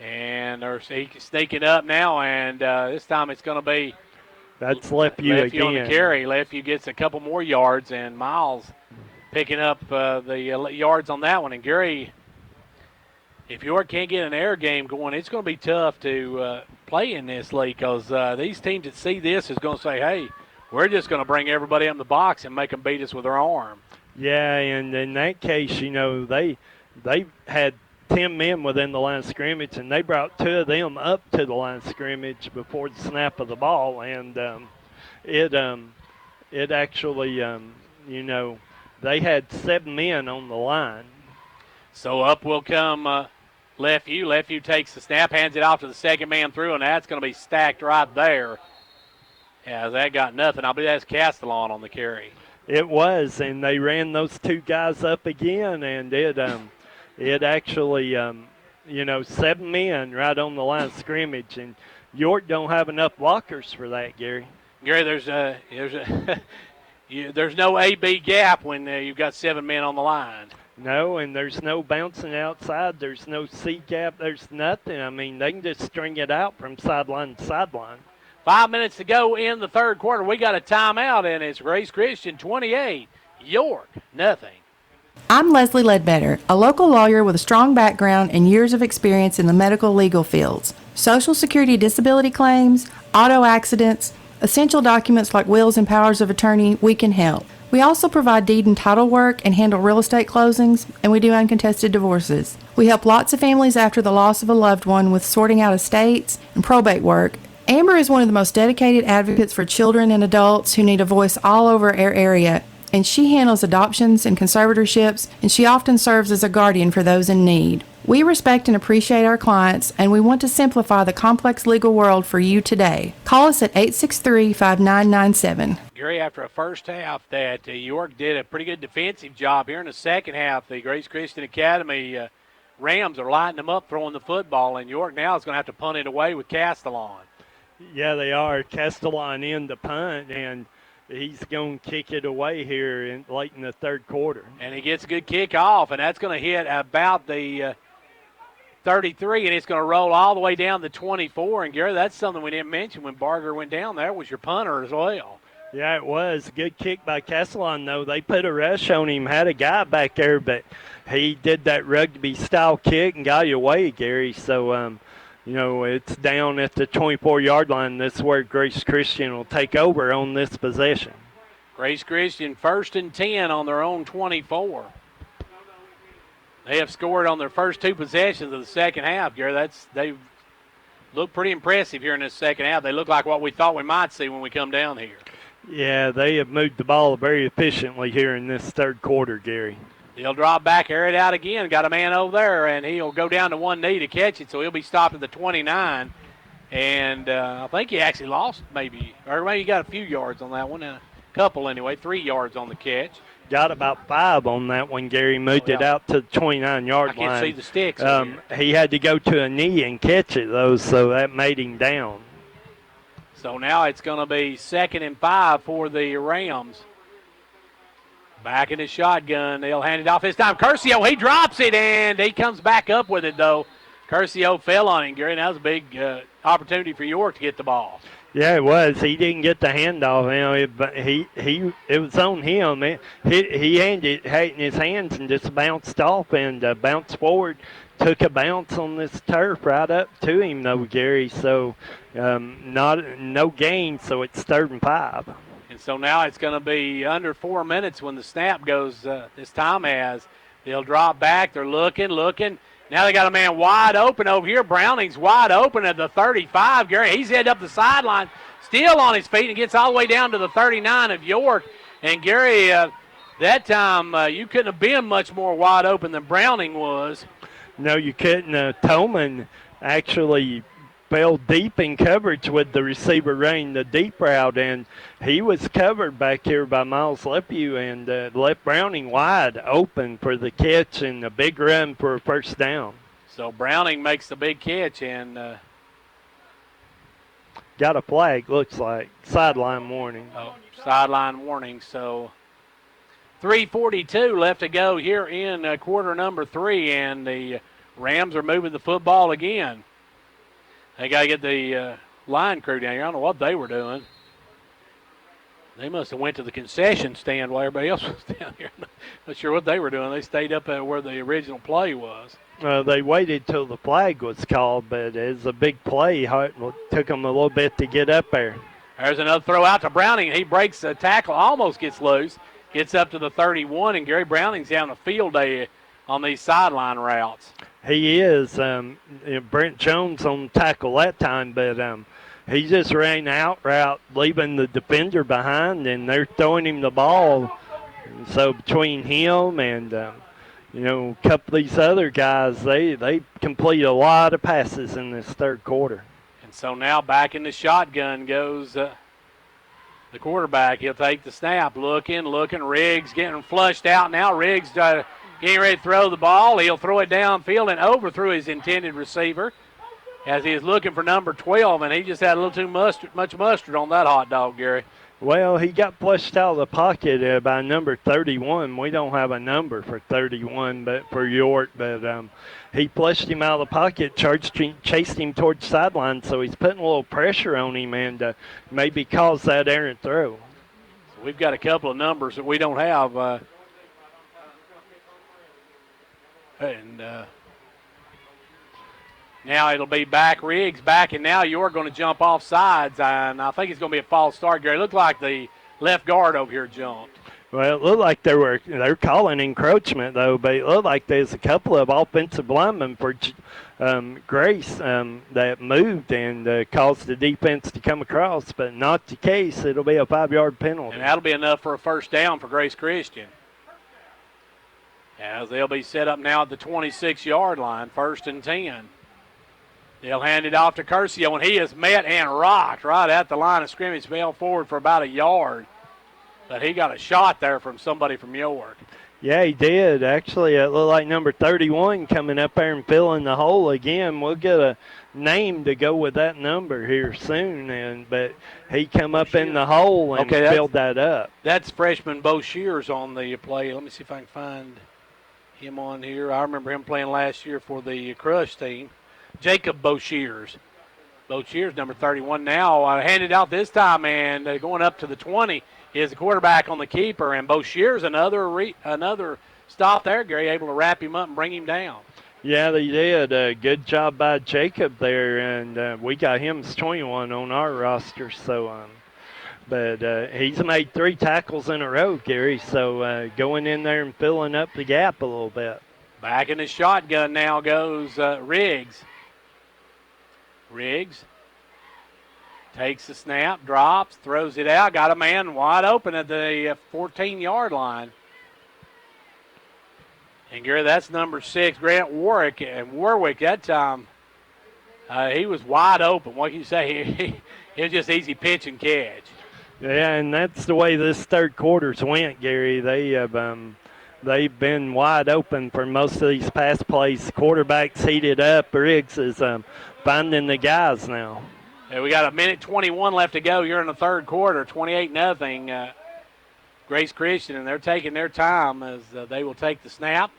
And they're sneaking up now, and this time it's going to be that's Lefevue again. On the carry. Lefevue gets a couple more yards, and Miles picking up the yards on that one. And, Gary, if York can't get an air game going, it's going to be tough to play in this league because these teams that see this is going to say, hey, we're just going to bring everybody in the box and make them beat us with their arm. Yeah, and in that case, they had 10 men within the line of scrimmage, and they brought 2 of them up to the line of scrimmage before the snap of the ball, and it actually, they had 7 men on the line. So up will come Lefevue. Lefevue takes the snap, hands it off to the second man through, and that's going to be stacked right there. Yeah, that got nothing. I believe that's Castellon on the carry. It was, and they ran those 2 guys up again, and it actually, 7 men right on the line of scrimmage, and York don't have enough blockers for that, Gary. Gary, there's no A-B gap when you've got 7 men on the line. No, and there's no bouncing outside. There's no C gap. There's nothing. I mean, they can just string it out from sideline to sideline. 5 minutes to go in the third quarter. We got a timeout, and it's Grace Christian 28, York nothing. I'm Leslie Ledbetter, a local lawyer with a strong background and years of experience in the medical legal fields. Social Security disability claims, auto accidents, essential documents like wills and powers of attorney, we can help. We also provide deed and title work and handle real estate closings, and we do uncontested divorces. We help lots of families after the loss of a loved one with sorting out estates and probate work. Amber is one of the most dedicated advocates for children and adults who need a voice all over our area, and she handles adoptions and conservatorships, and she often serves as a guardian for those in need. We respect and appreciate our clients, and we want to simplify the complex legal world for you today. Call us at 863-5997. Gary, after a first half that York did a pretty good defensive job here in the second half, the Grace Christian Academy Rams are lighting them up throwing the football, and York now is going to have to punt it away with Castellon. Yeah, they are. Castellon in the punt, and he's going to kick it away here late in the third quarter. And he gets a good kick off, and that's going to hit about the 33, and it's going to roll all the way down to 24. And, Gary, that's something we didn't mention when Barger went down there was your punter as well. Yeah, it was. Good kick by Castellon, though. They put a rush on him, had a guy back there, but he did that rugby-style kick and got you away, Gary. So, it's down at the 24-yard line. That's where Grace Christian will take over on this possession. Grace Christian 1st and 10 on their own 24. They have scored on their first 2 possessions of the second half, Gary. They look pretty impressive here in this second half. They look like what we thought we might see when we come down here. Yeah, they have moved the ball very efficiently here in this third quarter, Gary. He'll drop back, air it out again. Got a man over there, and he'll go down to one knee to catch it, so he'll be stopped at the 29. And I think he actually lost maybe he got a few yards on that one. A couple anyway, 3 yards on the catch. Got about 5 on that one, Gary. Moved it out to the 29-yard line. I can't see the sticks. He had to go to a knee and catch it, though, so that made him down. So now it's going to be 2nd and 5 for the Rams. Back in the shotgun. They'll hand it off this time. Curcio, he drops it, and he comes back up with it, though. Curcio fell on him, Gary. That was a big opportunity for York to get the ball. Yeah, it was. He didn't get the handoff. It was on him. He had it in his hands and just bounced off and bounced forward. Took a bounce on this turf right up to him, though, Gary. So no gain, so it's 3rd and 5. And so now it's going to be under 4 minutes when the snap goes this time as they'll drop back. They're looking, Now they got a man wide open over here. Browning's wide open at the 35. Gary, he's headed up the sideline, still on his feet, and gets all the way down to the 39 of York. And Gary, that time you couldn't have been much more wide open than Browning was. No, you couldn't. Tolman actually fell deep in coverage with the receiver running the deep route, and he was covered back here by Miles Lepew and left Browning wide open for the catch and a big run for a first down. So Browning makes the big catch and got a flag, looks like. Sideline warning. Oh, sideline warning. So 3:42 left to go here in quarter number 3, and the Rams are moving the football again. They got to get the line crew down here. I don't know what they were doing. They must have went to the concession stand while everybody else was down here. Not sure what they were doing. They stayed up at where the original play was. They waited till the flag was called, but it was a big play. It took them a little bit to get up there. There's another throw out to Browning. He breaks the tackle, almost gets loose, gets up to the 31, and Gary Browning's down the field day on these sideline routes. He is. Brent Jones on tackle that time, but he just ran out route, leaving the defender behind, and they're throwing him the ball. And so between him and, a couple of these other guys, they complete a lot of passes in this third quarter. And so now back in the shotgun goes the quarterback. He'll take the snap, looking. Riggs getting flushed out now. Riggs getting ready to throw the ball. He'll throw it downfield and overthrew his intended receiver as he is looking for number 12, and he just had a little too much mustard on that hot dog, Gary. Well, he got flushed out of the pocket by number 31. We don't have a number for 31 but for York, but he flushed him out of the pocket, chased him towards the sideline, so he's putting a little pressure on him and maybe cause that errant throw. So we've got a couple of numbers that we don't have. Now it'll be back, Riggs back, and now you're going to jump off sides, and I think it's going to be a false start, Gary. It looked like the left guard over here jumped. Well, it looked like they're calling encroachment, though, but it looked like there's a couple of offensive linemen for Grace that moved and caused the defense to come across, but not the case. It'll be a 5-yard penalty. And that'll be enough for a first down for Grace Christian. As they'll be set up now at the 26-yard line, 1st and 10. They'll hand it off to Curcio, and he is met and rocked right at the line of scrimmage. Fell forward for about a yard, but he got a shot there from somebody from York. Yeah, he did. Actually, it looked like number 31 coming up there and filling the hole again. We'll get a name to go with that number here soon, but he come up in the hole and filled that up. That's freshman Bo Shears on the play. Let me see if I can find him on here. I remember him playing last year for the Crush team. Jacob Boshears. Boshears, number 31 now. Handed out this time, and going up to the 20 is the quarterback on the keeper. And Boshears, another stop there, Gary, able to wrap him up and bring him down. Yeah, they did. Good job by Jacob there, and we got him as 21 on our roster. So, but he's made 3 tackles in a row, Gary, so going in there and filling up the gap a little bit. Back in the shotgun now goes Riggs. Riggs takes the snap, drops, throws it out, got a man wide open at the 14-yard line. And, Gary, that's number 6, Grant Warwick. And Warwick, that time, he was wide open. What can you say? It was just easy pitch and catch. Yeah, and that's the way this third quarter's went, Gary. They've been wide open for most of these pass plays. Quarterback's heated up. Riggs is finding the guys now. Yeah, we got 1:21 left to go here in the third quarter, 28-0. Grace Christian, and they're taking their time as they will take the snap.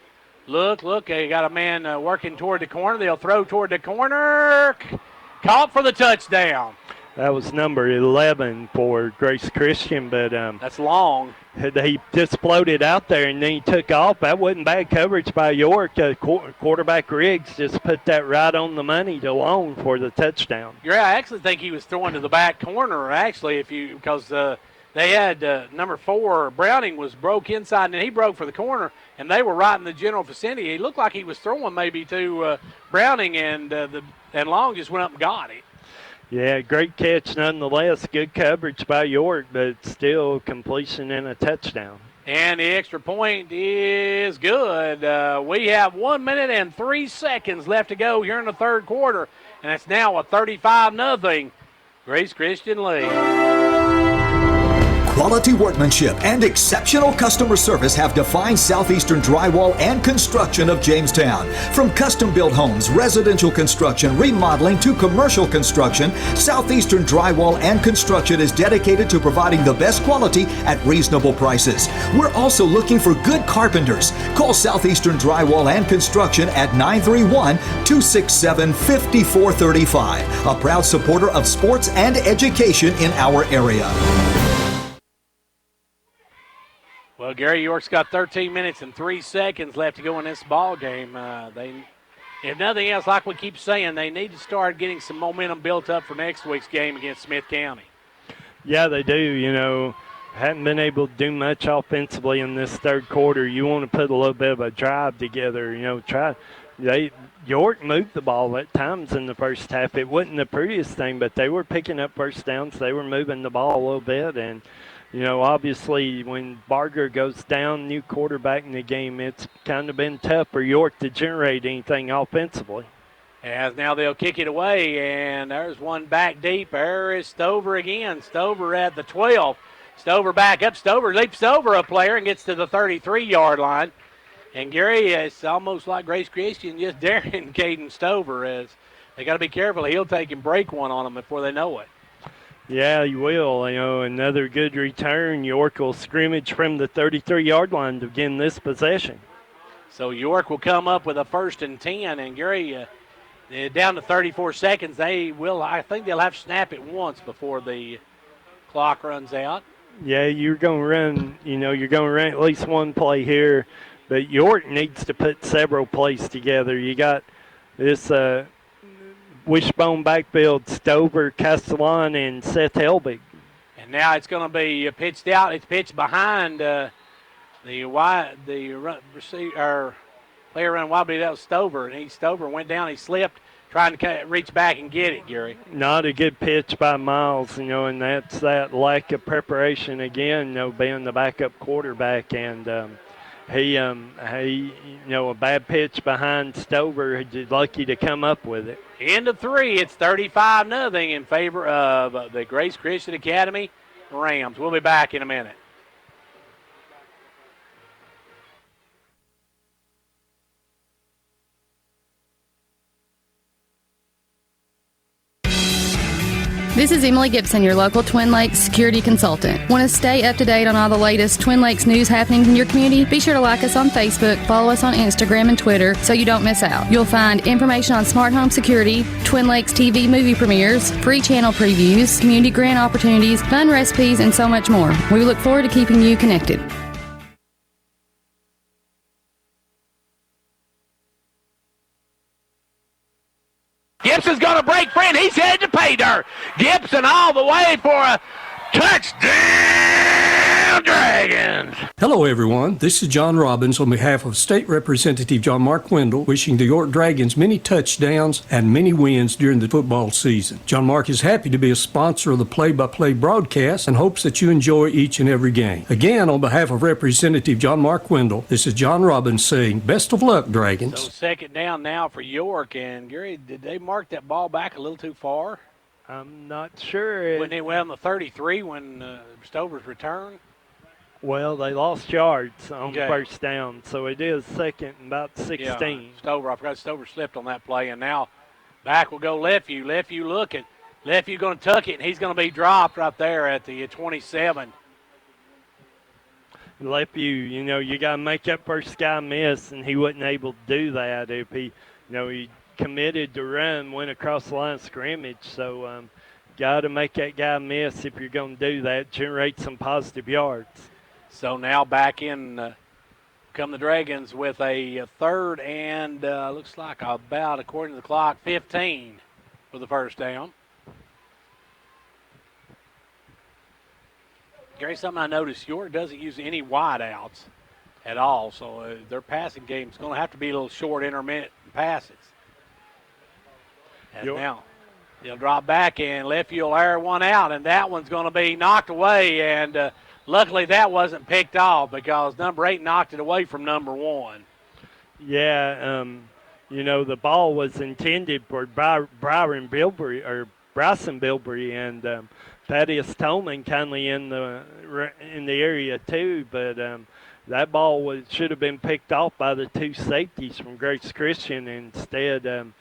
Look, they got a man working toward the corner. They'll throw toward the corner. Caught for the touchdown. That was number 11 for Grace Christian, but that's long. He just floated out there, and then he took off. That wasn't bad coverage by York. Quarterback Riggs just put that right on the money to Long for the touchdown. Yeah, I actually think he was throwing to the back corner, actually, because they had number 4, Browning, was broke inside, and he broke for the corner, and they were right in the general vicinity. He looked like he was throwing maybe to Browning, and Long just went up and got it. Yeah, great catch nonetheless. Good coverage by York, but still completion and a touchdown. And the extra point is good. We have 1 minute and 3 seconds left to go here in the third quarter, and it's now a 35-0 Grace Christian lead. Quality workmanship and exceptional customer service have defined Southeastern Drywall and Construction of Jamestown. From custom-built homes, residential construction, remodeling to commercial construction, Southeastern Drywall and Construction is dedicated to providing the best quality at reasonable prices. We're also looking for good carpenters. Call Southeastern Drywall and Construction at 931-267-5435, a proud supporter of sports and education in our area. Well, Gary, York's got 13 minutes and 3 seconds left to go in this ball game. If nothing else, like we keep saying, they need to start getting some momentum built up for next week's game against Smith County. Yeah, they do. You know, haven't been able to do much offensively in this third quarter. You want to put a little bit of a drive together. You know, York moved the ball at times in the first half. It wasn't the prettiest thing, but they were picking up first downs. They were moving the ball a little bit, and you know, obviously, when Barger goes down, new quarterback in the game, it's kind of been tough for York to generate anything offensively. As now they'll kick it away, and there's one back deep. There is Stover again. Stover at the 12. Stover back up. Stover leaps over a player and gets to the 33-yard line. And, Gary, it's almost like Grace Christian just daring Caden Stover. As they got to be careful. He'll take and break one on them before they know it. Yeah, you will. You know, another good return. York will scrimmage from the 33-yard line to begin this possession. So York will come up with a 1st and 10, and Gary, down to 34 seconds. I think they'll have to snap it once before the clock runs out. Yeah, you're going to run at least one play here, but York needs to put several plays together. You got this wishbone backfield, Stover, Castellan, and Seth Helbig. And now it's going to be pitched out. It's pitched behind the receiver, player running wide. That was Stover, and Stover went down. He slipped, trying to reach back and get it, Gary. Not a good pitch by Miles, you know, and that's that lack of preparation again, you know, being the backup quarterback, and he, a bad pitch behind Stover. He's lucky to come up with it. End of 3. It's 35-0 in favor of the Grace Christian Academy Rams. We'll be back in a minute. This is Emily Gibson, your local Twin Lakes security consultant. Want to stay up to date on all the latest Twin Lakes news happenings in your community? Be sure to like us on Facebook, follow us on Instagram and Twitter so you don't miss out. You'll find information on smart home security, Twin Lakes TV movie premieres, free channel previews, community grant opportunities, fun recipes, and so much more. We look forward to keeping you connected. Gibson's going to break free, and he's headed to pay dirt. Gibson all the way for a touchdown, Dragons. Hello, everyone. This is John Robbins on behalf of State Representative John Mark Wendell, wishing the York Dragons many touchdowns and many wins during the football season. John Mark is happy to be a sponsor of the play-by-play broadcast and hopes that you enjoy each and every game. Again, on behalf of Representative John Mark Wendell, this is John Robbins saying best of luck, Dragons. So 2nd down now for York, and Gary, did they mark that ball back a little too far? I'm not sure. When they went on the 33 when Stover's return? Well, they lost yards on first down, so it is 2nd and about 16. Yeah, Stover, I forgot Stover slipped on that play, and now back will go Lefevue. Lefevue looking. Lefevue going to tuck it, and he's going to be dropped right there at the 27. Lefevue, you know, you got to make that first guy miss, and he wasn't able to do that if he, he committed to run, went across the line of scrimmage. So got to make that guy miss if you're going to do that, generate some positive yards. So now back in come the Dragons with a 3rd and looks like about, according to the clock, 15 for the first down. Gary, something I noticed, York doesn't use any wideouts at all, so their passing game is going to have to be a little short, intermittent passes. And now they'll drop back, and Lefty will air one out, and that one's going to be knocked away, and luckily that wasn't picked off because number 8 knocked it away from number 1. Yeah, the ball was intended for Bryson Bilbrey, and Thaddeus Tolman kindly in the area too, but that ball should have been picked off by the 2 safeties from Grace Christian. Instead,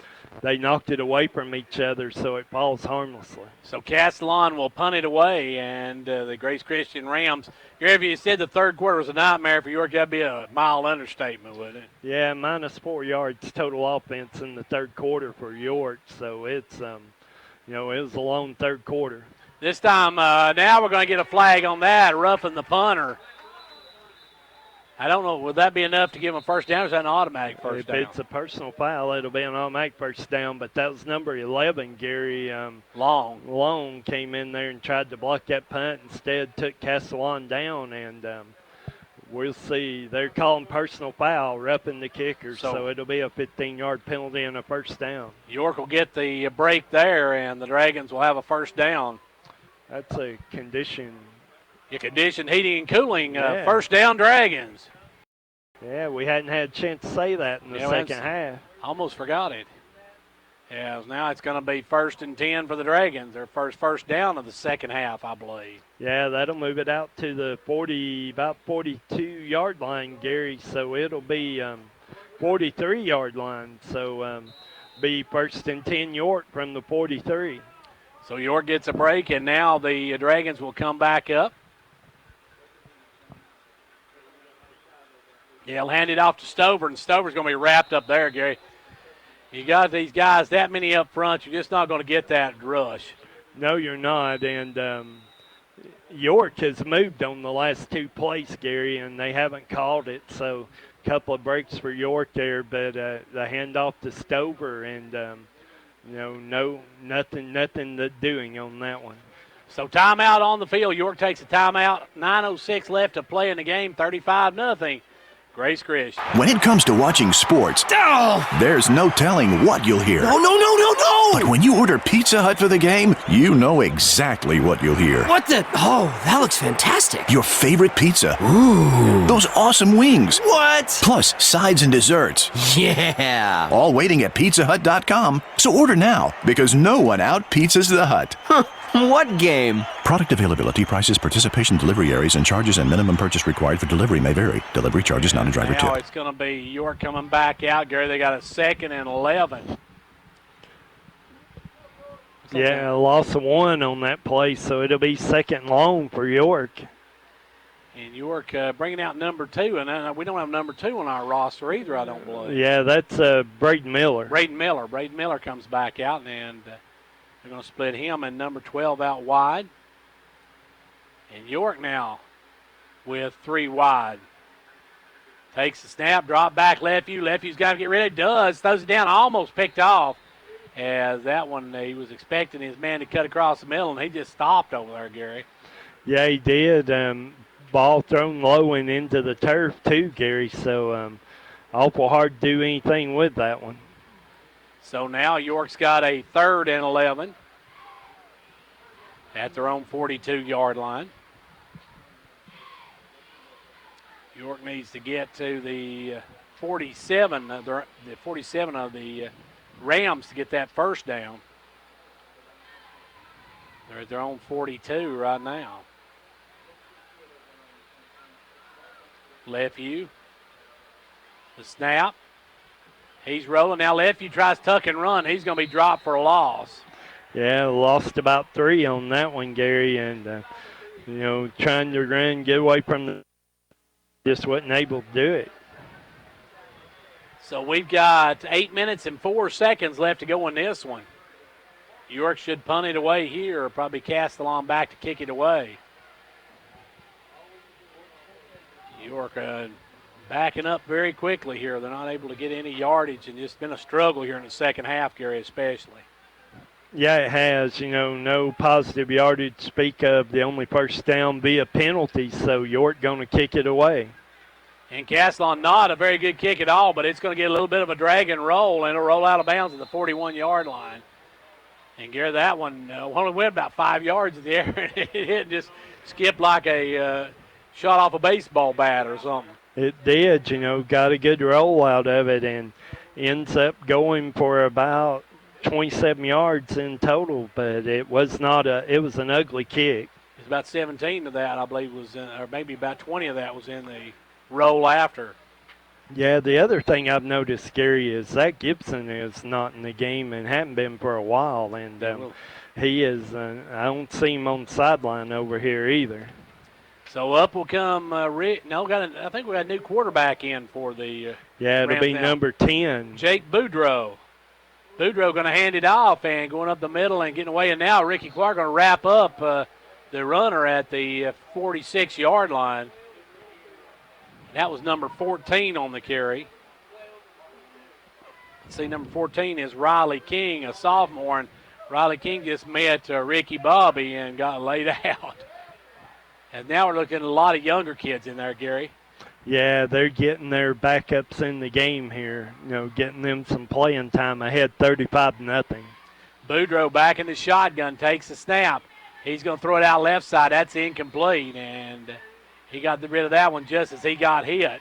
they knocked it away from each other, so it falls harmlessly. So Castellon will punt it away, and the Grace Christian Rams. Gary, if you said the third quarter was a nightmare for York, that'd be a mild understatement, wouldn't it? Yeah, -4 yards total offense in the third quarter for York, so it's it was a long third quarter. This time, now we're going to get a flag on that, roughing the punter. I don't know, would that be enough to give him a first down, or is that an automatic first down? If it's a personal foul, it'll be an automatic first down, but that was number 11, Gary. Long came in there and tried to block that punt. Instead, took Castellon down, and we'll see. They're calling personal foul, roughing the kicker, so it'll be a 15-yard penalty and a first down. York will get the break there, and the Dragons will have a first down. That's a condition. Your condition, heating, and cooling, first down Dragons. Yeah, we hadn't had a chance to say that in the second half. Almost forgot it. Yeah, now it's going to be 1st and 10 for the Dragons. Their first down of the second half, I believe. Yeah, that'll move it out to the about 42-yard line, Gary. So it'll be 43-yard line. So be 1st and 10 York from the 43. So York gets a break, and now the Dragons will come back up. Yeah, he'll hand it off to Stover, and Stover's going to be wrapped up there, Gary. You got these guys that many up front, you're just not going to get that rush. No, you're not, and York has moved on the last 2 plays, Gary, and they haven't called it, so a couple of breaks for York there, but the handoff to Stover, and nothing doing on that one. So timeout on the field. York takes a timeout. 9:06 left to play in the game. 35-0. Grace Christian. When it comes to watching sports, there's no telling what you'll hear. No! But when you order Pizza Hut for the game, you know exactly what you'll hear. What the? Oh, that looks fantastic. Your favorite pizza. Ooh. Those awesome wings. What? Plus sides and desserts. Yeah. All waiting at pizzahut.com. So order now, because no one out-pizzas the Hut. What game? Product availability, prices, participation, delivery areas, and charges and minimum purchase required for delivery may vary. Delivery charges not a driver tip. Now it's going to be York coming back out, Gary. They got a 2nd and 11. Yeah, loss of 1 on that play, so it'll be 2nd and long for York. And York bringing out number 2, and we don't have number 2 on our roster either, I don't believe. Yeah, that's Braden Miller. Braden Miller comes back out, and they're going to split him and number 12 out wide. And York now with 3 wide. Takes the snap, drop back Lefty. Lefty's got to get rid of it. Does. Throws it down, almost picked off. As that one, he was expecting his man to cut across the middle, and he just stopped over there, Gary. Yeah, he did. Ball thrown low and into the turf too, Gary. So awful hard to do anything with that one. So now York's got a 3rd and 11 at their own 42-yard line. York needs to get to the 47 of the Rams to get that first down. They're at their own 42 right now. Lefty, the snap. He's rolling. Now Lefty tries tuck and run. He's going to be dropped for a loss. Yeah, lost about 3 on that one, Gary, and, trying to run, get away from the just wasn't able to do it. So we've got 8 minutes and 4 seconds left to go in this one. York should punt it away here, or probably Castellon back to kick it away. York backing up very quickly here. They're not able to get any yardage, and it's been a struggle here in the second half, Gary, especially. Yeah, it has. No positive yardage to speak of. The only first down via penalty, so York going to kick it away. And Castellon, not a very good kick at all, but it's going to get a little bit of a drag and roll, and it'll roll out of bounds at the 41-yard line. And Gary, that one only went about 5 yards in the air, and it hit and just skipped like a shot off a baseball bat or something. It did, got a good roll out of it, and ends up going for about 27 yards in total, but it was an ugly kick. It's about 17 of that, I believe, or maybe about 20 of that was in the roll after. Yeah, the other thing I've noticed, Gary, is Zach Gibson is not in the game and hadn't been for a while, and he is. I don't see him on the sideline over here either. So up will come Rick. No, I think we got a new quarterback in for the. Yeah, it'll be now. number 10, Jake Boudreaux. Boudreaux going to hand it off and going up the middle and getting away, and now Ricky Clark going to wrap up the runner at the 46-yard line. That was number 14 on the carry. Let's see, number 14 is Riley King, a sophomore, and Riley King just met Ricky Bobby and got laid out. And now we're looking at a lot of younger kids in there, Gary. Yeah, they're getting their backups in the game here, getting them some playing time ahead 35-0. Boudreaux back in the shotgun, takes the snap. He's going to throw it out left side. That's incomplete, and he got rid of that one just as he got hit.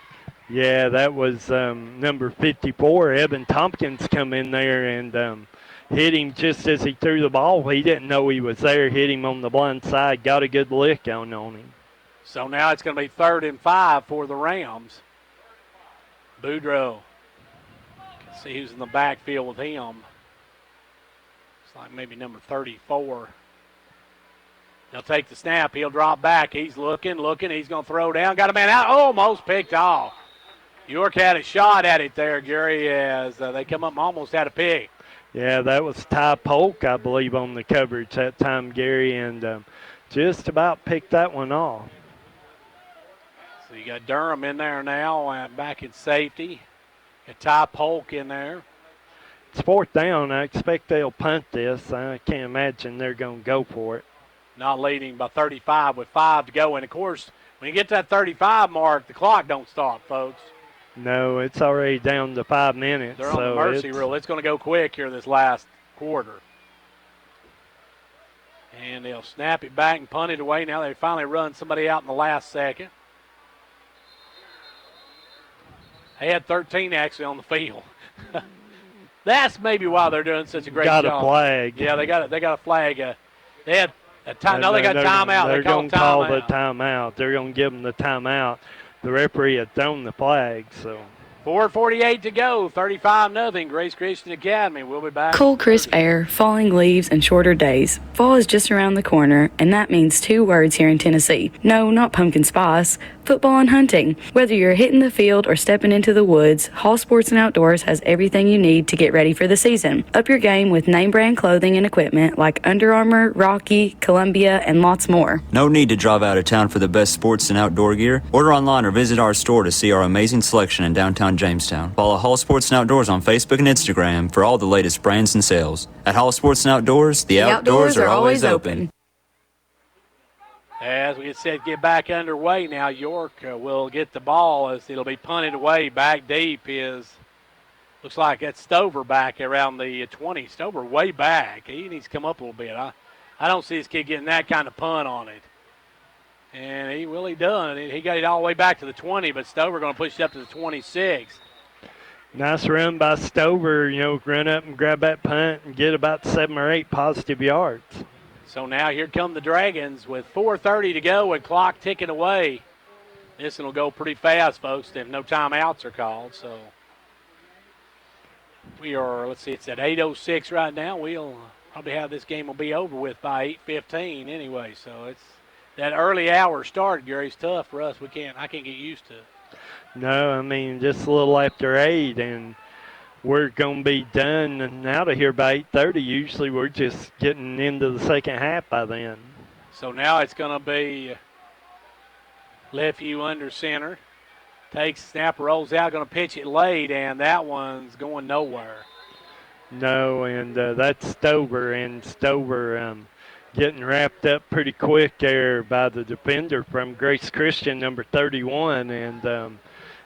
Yeah, that was number 54, Evan Tompkins, come in there and hit him just as he threw the ball. He didn't know he was there, hit him on the blind side, got a good lick on him. So now it's going to be 3rd and 5 for the Rams. Boudreaux. Can see who's in the backfield with him. It's like maybe number 34. He'll take the snap. He'll drop back. He's looking. He's going to throw down. Got a man out. Almost picked off. York had a shot at it there, Gary, as they come up and almost had a pick. Yeah, that was Ty Polk, I believe, on the coverage that time, Gary, and just about picked that one off. So you got Durham in there now, back at safety. Got Ty Polk in there. It's 4th down. I expect they'll punt this. I can't imagine they're going to go for it. Not leading by 35 with 5 to go. And, of course, when you get to that 35 mark, the clock don't stop, folks. No, it's already down to 5 minutes. They're on the mercy rule. It's going to go quick here this last quarter. And they'll snap it back and punt it away. Now they finally run somebody out in the last second. They had 13 actually on the field. That's maybe why they're doing such a great job. Got a flag. Yeah, they got a flag. They had a time. No, they got timeout. They're going to call the timeout. They're going to give them the timeout. The referee had thrown the flag, so. 4:48 to go, 35-0, Grace Christian Academy. We'll be back. Cool, crisp air, falling leaves, and shorter days. Fall is just around the corner, and that means 2 words here in Tennessee. No, not pumpkin spice. Football and hunting. Whether you're hitting the field or stepping into the woods, Hall Sports and Outdoors has everything you need to get ready for the season. Up your game with name brand clothing and equipment like Under Armour, Rocky, Columbia, and lots more. No need to drive out of town for the best sports and outdoor gear. Order online or visit our store to see our amazing selection in downtown Jamestown. Follow Hall Sports and Outdoors on Facebook and Instagram for all the latest brands and sales. At Hall Sports and Outdoors, the outdoors are always open. As we get back underway now, York will get the ball as it'll be punted away. Back deep looks like that's Stover back around the 20. Stover way back. He needs to come up a little bit. I don't see this kid getting that kind of punt on it. And he done. He got it all the way back to the 20, but Stover going to push it up to the 26. Nice run by Stover, run up and grab that punt and get about 7 or 8 positive yards. So now here come the Dragons with 4:30 to go and clock ticking away. This one will go pretty fast, folks, if no timeouts are called. So we are, it's at 8:06 right now. We'll probably have this game will be over with by 8:15 anyway. So it's that early hour start, Gary's tough for us. I can't get used to it. No, just a little after 8, and we're going to be done out of here by 8:30. Usually we're just getting into the second half by then. So now it's going to be Lefevue under center. Takes snap, rolls out, going to pitch it late, and that one's going nowhere. No, and that's Stover, and Stover getting wrapped up pretty quick there by the defender from Grace Christian, number 31, and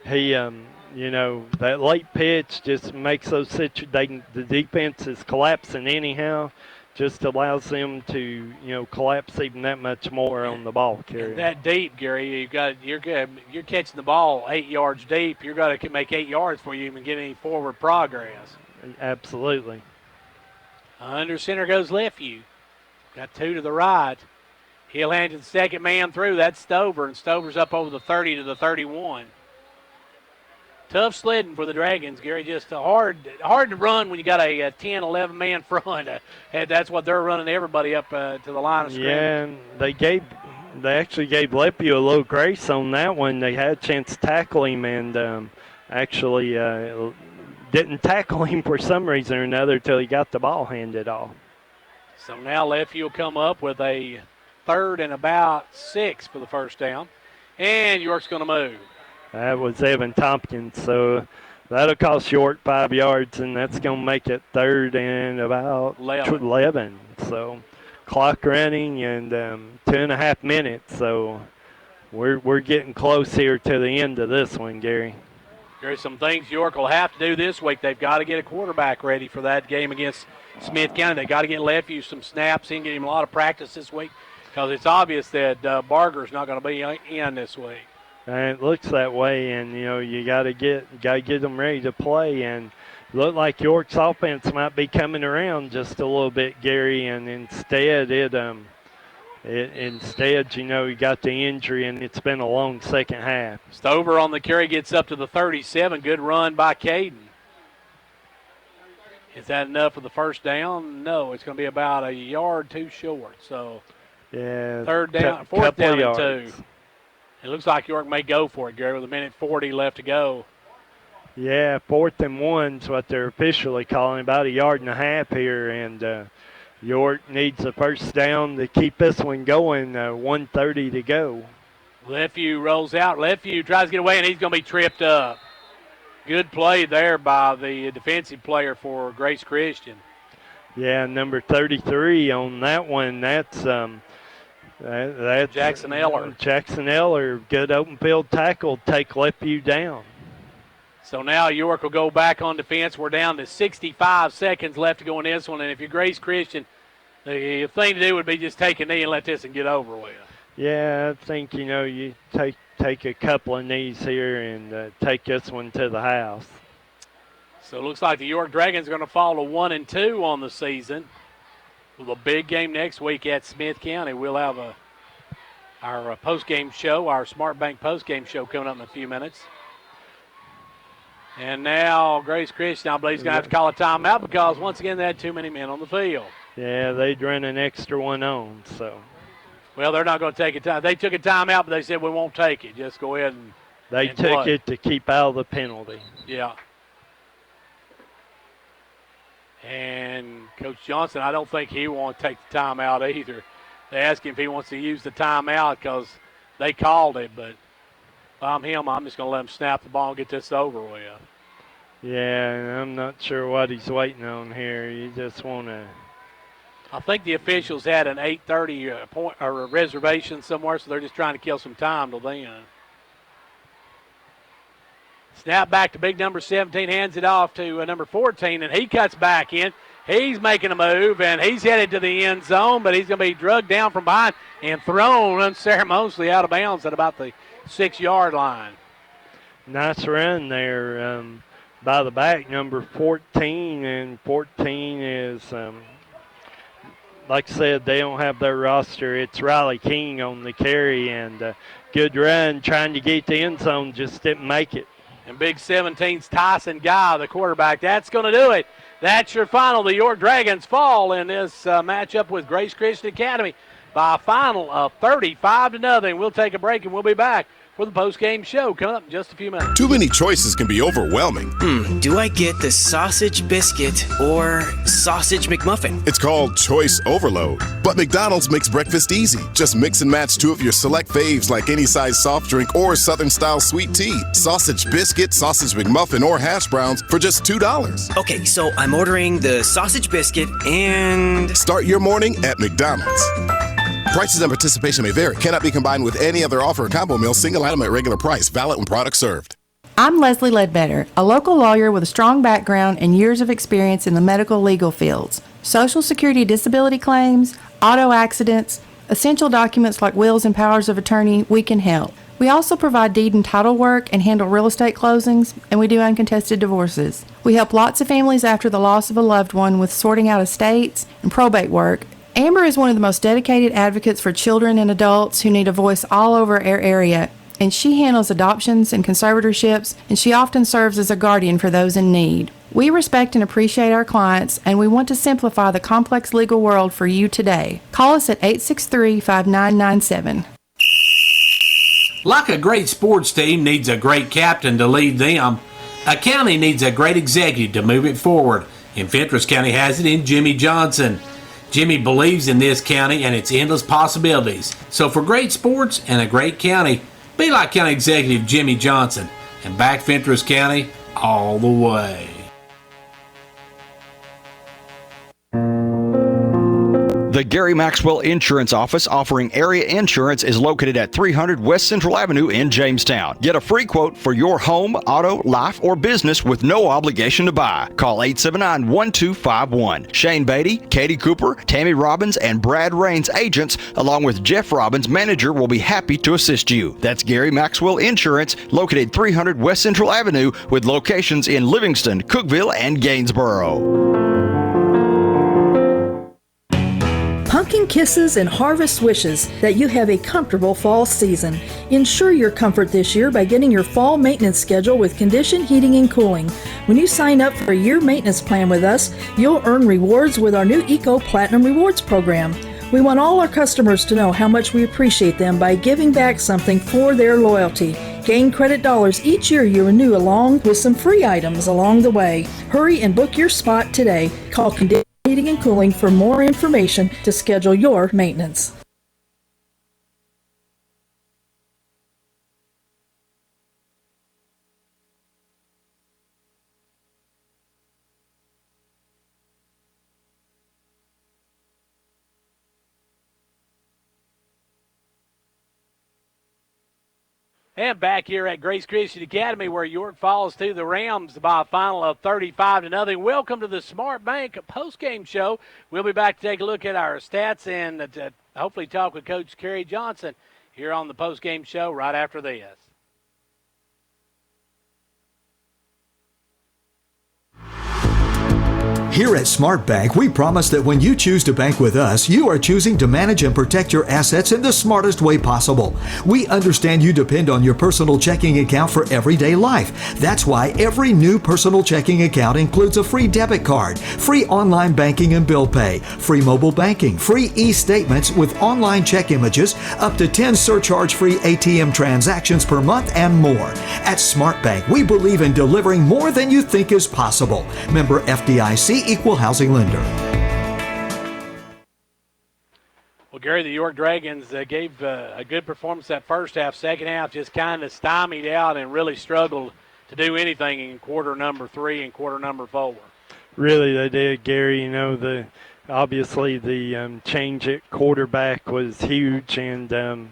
he, that late pitch just makes those the defense is collapsing anyhow, just allows them to, collapse even that much more on the ball carrier. That deep, Gary, you're catching the ball 8 yards deep. You're going to make 8 yards before you even get any forward progress. Absolutely. Under center goes Lefevue. Got 2 to the right. He'll hand to the second man through. That's Stover, and Stover's up over the 30 to the 31. Tough sledding for the Dragons, Gary. Just hard to run when you got a 10, 11 man front. That's what they're running everybody up to the line of scrimmage. Yeah, and they actually gave Lefevue a little grace on that one. They had a chance to tackle him, and actually didn't tackle him for some reason or another until he got the ball handed off. So now Lefevue will come up with a 3rd and about 6 for the first down. And York's going to move. That was Evan Tompkins, so that'll cost York 5 yards, and that's going to make it 3rd and about 11. So clock running and 2.5 minutes, so we're getting close here to the end of this one, Gary. There's some things York will have to do this week. They've got to get a quarterback ready for that game against Smith County. They've got to get Lefevue some snaps in, get him a lot of practice this week, because it's obvious that Barger's not going to be in this week. And it looks that way, and you got to get them ready to play. And look like York's offense might be coming around just a little bit, Gary. And instead, you got the injury, and it's been a long second half. Stover on the carry gets up to the 37. Good run by Caden. Is that enough for the first down? No, it's going to be about a yard too short. So, yeah, 4th down and 2. It looks like York may go for it, Gary, with 1:40 left to go. Yeah, 4th and 1 is what they're officially calling, about 1.5 yards here, and York needs a first down to keep this one going, 1:30 to go. Lefevue rolls out. Lefevue tries to get away, and he's going to be tripped up. Good play there by the defensive player for Grace Christian. Yeah, number 33 on that one, that's Jackson Eller. Jackson Eller, good open field tackle, take Lefevue down. So now York will go back on defense. We're down to 65 seconds left to go in this one. And if you're Grace Christian, the thing to do would be just take a knee and let this one get over with. Yeah, I think, you take a couple of knees here and take this one to the house. So it looks like the York Dragons are going to fall to 1-2 on the season. With a big game next week at Smith County. We'll have our post-game show, our Smart Bank post-game show coming up in a few minutes. And now Grace Christian, I believe, is going to have to call a timeout because, once again, they had too many men on the field. Yeah, they'd run an extra one on, so. Well, they're not going to take a time. They took a timeout, but they said we won't take it. Just go ahead and They took it to keep out of the penalty. Yeah. And Coach Johnson, I don't think he wants to take the timeout either. They asked him if he wants to use the timeout because they called it, but if I'm him, I'm just going to let him snap the ball and get this over with. Yeah, and I'm not sure what he's waiting on here. You just want to. I think the officials had an 8:30 point or a reservation somewhere, so they're just trying to kill some time till then. Snap back to big number 17, hands it off to number 14, and he cuts back in. He's making a move, and he's headed to the end zone, but he's going to be drugged down from behind and thrown unceremoniously out of bounds at about the 6-yard line. Nice run there by the back, number 14, and 14 is, like I said, they don't have their roster. It's Riley King on the carry, and good run trying to get the end zone, just didn't make it. And big 17's Tyson Guy, the quarterback. That's going to do it. That's your final. The York Dragons fall in this matchup with Grace Christian Academy by a final of 35-0. We'll take a break, and we'll be back for for the post-game show coming up in just a few minutes. Too many choices can be overwhelming. Do I get the sausage biscuit or sausage McMuffin? It's called choice overload. But McDonald's makes breakfast easy. Just mix and match two of your select faves like any size soft drink or Southern-style sweet tea, sausage biscuit, sausage McMuffin, or hash browns for just $2. Okay, so I'm ordering the sausage biscuit and... Start your morning at McDonald's. Prices and participation may vary. Cannot be combined with any other offer or combo meal. Single item at regular price. Valid when product served. I'm Leslie Ledbetter, a local lawyer with a strong background and years of experience in the medical legal fields. Social Security disability claims, auto accidents, essential documents like wills and powers of attorney, we can help. We also provide deed and title work and handle real estate closings, and we do uncontested divorces. We help lots of families after the loss of a loved one with sorting out estates and probate work. Amber is one of the most dedicated advocates for children and adults who need a voice all over our area, and she handles adoptions and conservatorships, and she often serves as a guardian for those in need. We respect and appreciate our clients, and we want to simplify the complex legal world for you today. Call us at 863-5997. Like a great sports team needs a great captain to lead them, a county needs a great executive to move it forward, and Fentress County has it in Jimmy Johnson. Jimmy believes in this county and its endless possibilities. So for great sports and a great county, be like County Executive Jimmy Johnson and back Fentress County all the way. The Gary Maxwell Insurance Office offering area insurance is located at 300 West Central Avenue in Jamestown. Get a free quote for your home, auto, life, or business with no obligation to buy. Call 879-1251. Shane Beatty, Katie Cooper, Tammy Robbins, and Brad Rains agents, along with Jeff Robbins, manager, will be happy to assist you. That's Gary Maxwell Insurance, located 300 West Central Avenue with locations in Livingston, Cookeville, and Gainsboro. Pumpkin kisses and harvest wishes that you have a comfortable fall season. Ensure your comfort this year by getting your fall maintenance schedule with Condition Heating and Cooling. When you sign up for a year maintenance plan with us, you'll earn rewards with our new Eco Platinum Rewards program. We want all our customers to know how much we appreciate them by giving back something for their loyalty. Gain credit dollars each year you renew, along with some free items along the way. Hurry and book your spot today. Call Condition Heating and Cooling for more information to schedule your maintenance. And back here at Grace Christian Academy, where York falls to the Rams by a final of 35-0. Welcome to the Smart Bank postgame show. We'll be back to take a look at our stats and to hopefully talk with Coach Kerry Johnson here on the postgame show right after this. Here at Smart Bank, we promise that when you choose to bank with us, you are choosing to manage and protect your assets in the smartest way possible. We understand you depend on your personal checking account for everyday life. That's why every new personal checking account includes a free debit card, free online banking and bill pay, free mobile banking, free e-statements with online check images, up to 10 surcharge-free ATM transactions per month, and more. At Smart Bank, we believe in delivering more than you think is possible. Member FDIC, Equal Housing Lender. Well, Gary, the York Dragons gave a good performance that first half. Second half just kind of stymied out and really struggled to do anything in quarter number 3 and quarter number 4. Really, they did, Gary. You know, obviously the change at quarterback was huge, and you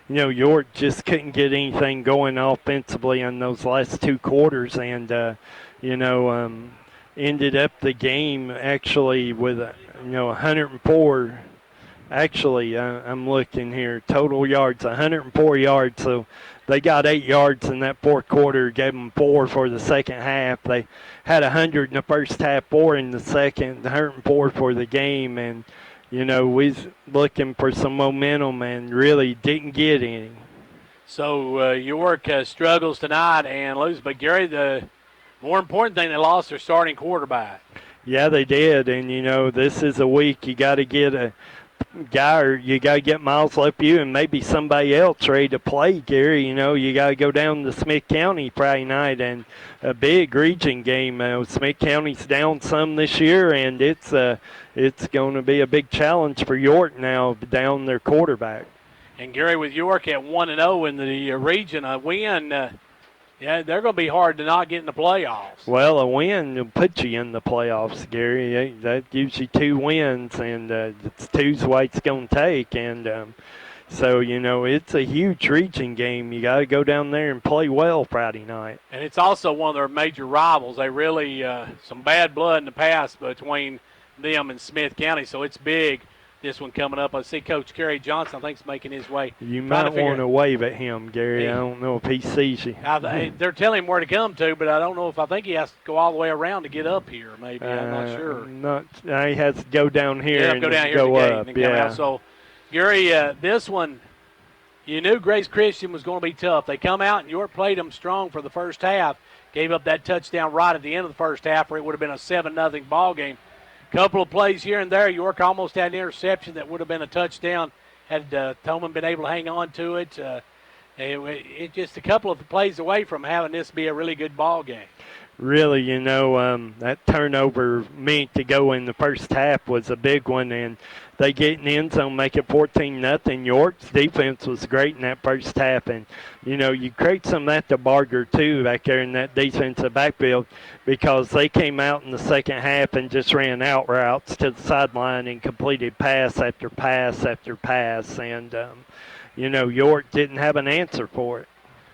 know, York just couldn't get anything going offensively in those last 2 quarters, and you know, ended up the game actually with 104. Actually, I'm looking here, total yards, 104 yards. So they got 8 yards in that fourth quarter, gave them 4 for the second half. They had 100 in the first half, 4 in the second, 104 for the game. And, you know, we was looking for some momentum and really didn't get any. So York struggles tonight and loses. But, Gary, the more important thing, they lost their starting quarterback. Yeah, they did. And, you know, this is a week you got to get a guy, or you got to get Miles Lepew and maybe somebody else ready to play, Gary. You know, you got to go down to Smith County Friday night, and a big region game. Smith County's down some this year, and it's going to be a big challenge for York now, down their quarterback. And Gary, with York at 1-0 in the region, a win, yeah, they're going to be hard to not get in the playoffs. Well, a win will put you in the playoffs, Gary. That gives you 2 wins, and it's 2's the way it's going to take. And so, you know, it's a huge region game. You got to go down there and play well Friday night. And it's also one of their major rivals. They really, some bad blood in the past between them and Smith County, so it's big. This one coming up. I see Coach Kerry Johnson, I think, is making his way. You might want to wave at him, Gary. I don't know if he sees you. They're telling him where to come to, but I don't know if I think he has to go all the way around to get up here, maybe. I'm not sure. He has to go down here and go down here go to the up. gate and come out. So, Gary, this one, you knew Grace Christian was going to be tough. They come out, and York played them strong for the first half, gave up that touchdown right at the end of the first half, where it would have been a 7-0 ball game. Couple of plays here and there. York almost had an interception that would have been a touchdown had Tolman been able to hang on to it. It just a couple of plays away from having this be a really good ball game. Really, you know, that turnover meant to go in the first half was a big one, and they get in the end zone, make it 14-0. York's defense was great in that first half, and, you know, you create some of that to Barger, too, back there in that defensive backfield, because they came out in the second half and just ran out routes to the sideline and completed pass after pass after pass, and, you know, York didn't have an answer for it.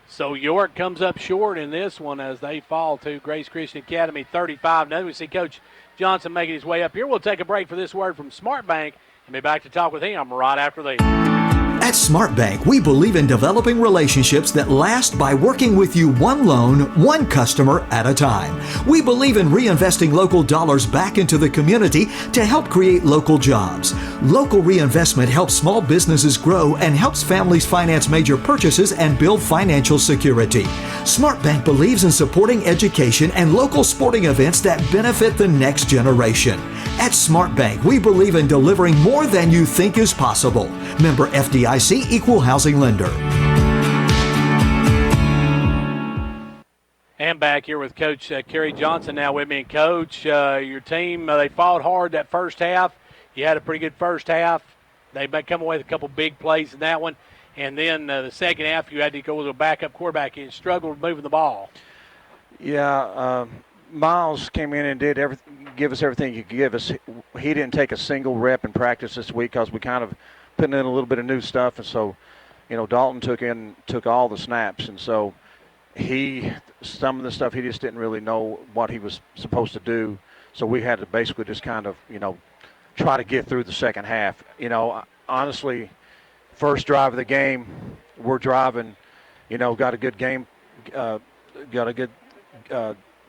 So York comes up short in this one as they fall to Grace Christian Academy 35-0. We see Coach Johnson making his way up here. We'll take a break for this word from Smart Bank and be back to talk with him right after these. At Smart Bank, we believe in developing relationships that last by working with you one loan, one customer at a time. We believe in reinvesting local dollars back into the community to help create local jobs. Local reinvestment helps small businesses grow and helps families finance major purchases and build financial security. Smart Bank believes in supporting education and local sporting events that benefit the next generation. At Smart Bank, we believe in delivering more than you think is possible. Member FDIC, Equal Housing Lender. And back here with Coach Kerry Johnson now with me. And Coach, your team, they fought hard that first half. You had a pretty good first half. They come away with a couple big plays in that one. And then the second half, you had to go with a backup quarterback and struggled moving the ball. Yeah, Miles came in and did give us everything he could give us. He didn't take a single rep in practice this week because we kind of put in a little bit of new stuff, and so, you know, Dalton took all the snaps, and so some of the stuff he just didn't really know what he was supposed to do. So we had to basically just kind of, you know, try to get through the second half. You know, honestly, first drive of the game, we're driving, you know, got a good game, got a good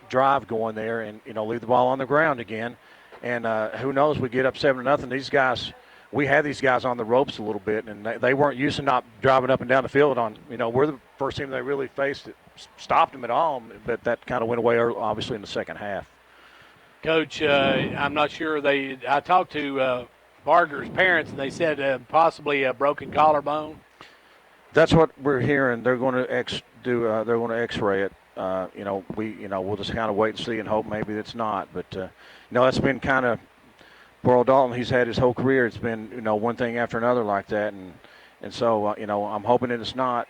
drive going there, and, you know, leave the ball on the ground again. And who knows, we get up 7-0. These guys, we had these guys on the ropes a little bit, and they weren't used to not driving up and down the field on, you know, we're the first team they really faced that stopped them at all, but that kind of went away obviously in the second half. Coach, I'm not sure. I talked to Barger's parents, and they said possibly a broken collarbone. That's what we're hearing. They're going to X-ray it. You know, we'll just kind of wait and see and hope maybe it's not. But you know, that's been kind of Burl Dalton. He's had his whole career. It's been, you know, one thing after another like that, and so you know, I'm hoping that it's not.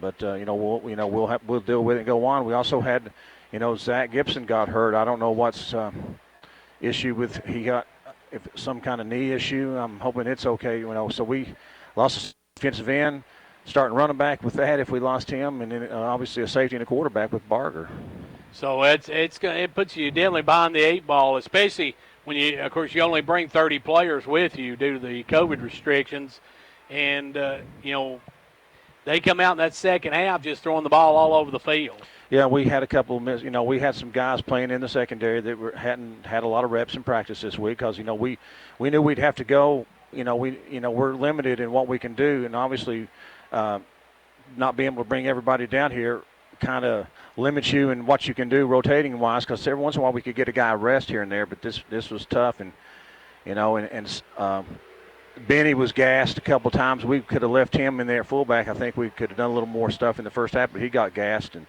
But you know, we'll deal with it and go on. We also had, you know, Zach Gibson got hurt. I don't know what's issue with if some kind of knee issue. I'm hoping it's okay. You know, so we lost a defensive end. Starting running back with that if we lost him, and then obviously a safety and a quarterback with Barger. So it puts you definitely behind the 8 ball, especially when you only bring 30 players with you due to the COVID restrictions, and you know, they come out in that second half just throwing the ball all over the field. Yeah, we had a couple of you know, we had some guys playing in the secondary that hadn't had a lot of reps in practice this week because, you know, we knew we'd have to go. You know, we're limited in what we can do, and obviously. Not being able to bring everybody down here kind of limits you in what you can do rotating wise, because every once in a while we could get a guy a rest here and there, but this was tough, and you know, and Benny was gassed a couple times. We could have left him in there at fullback. I think we could have done a little more stuff in the first half, but he got gassed, and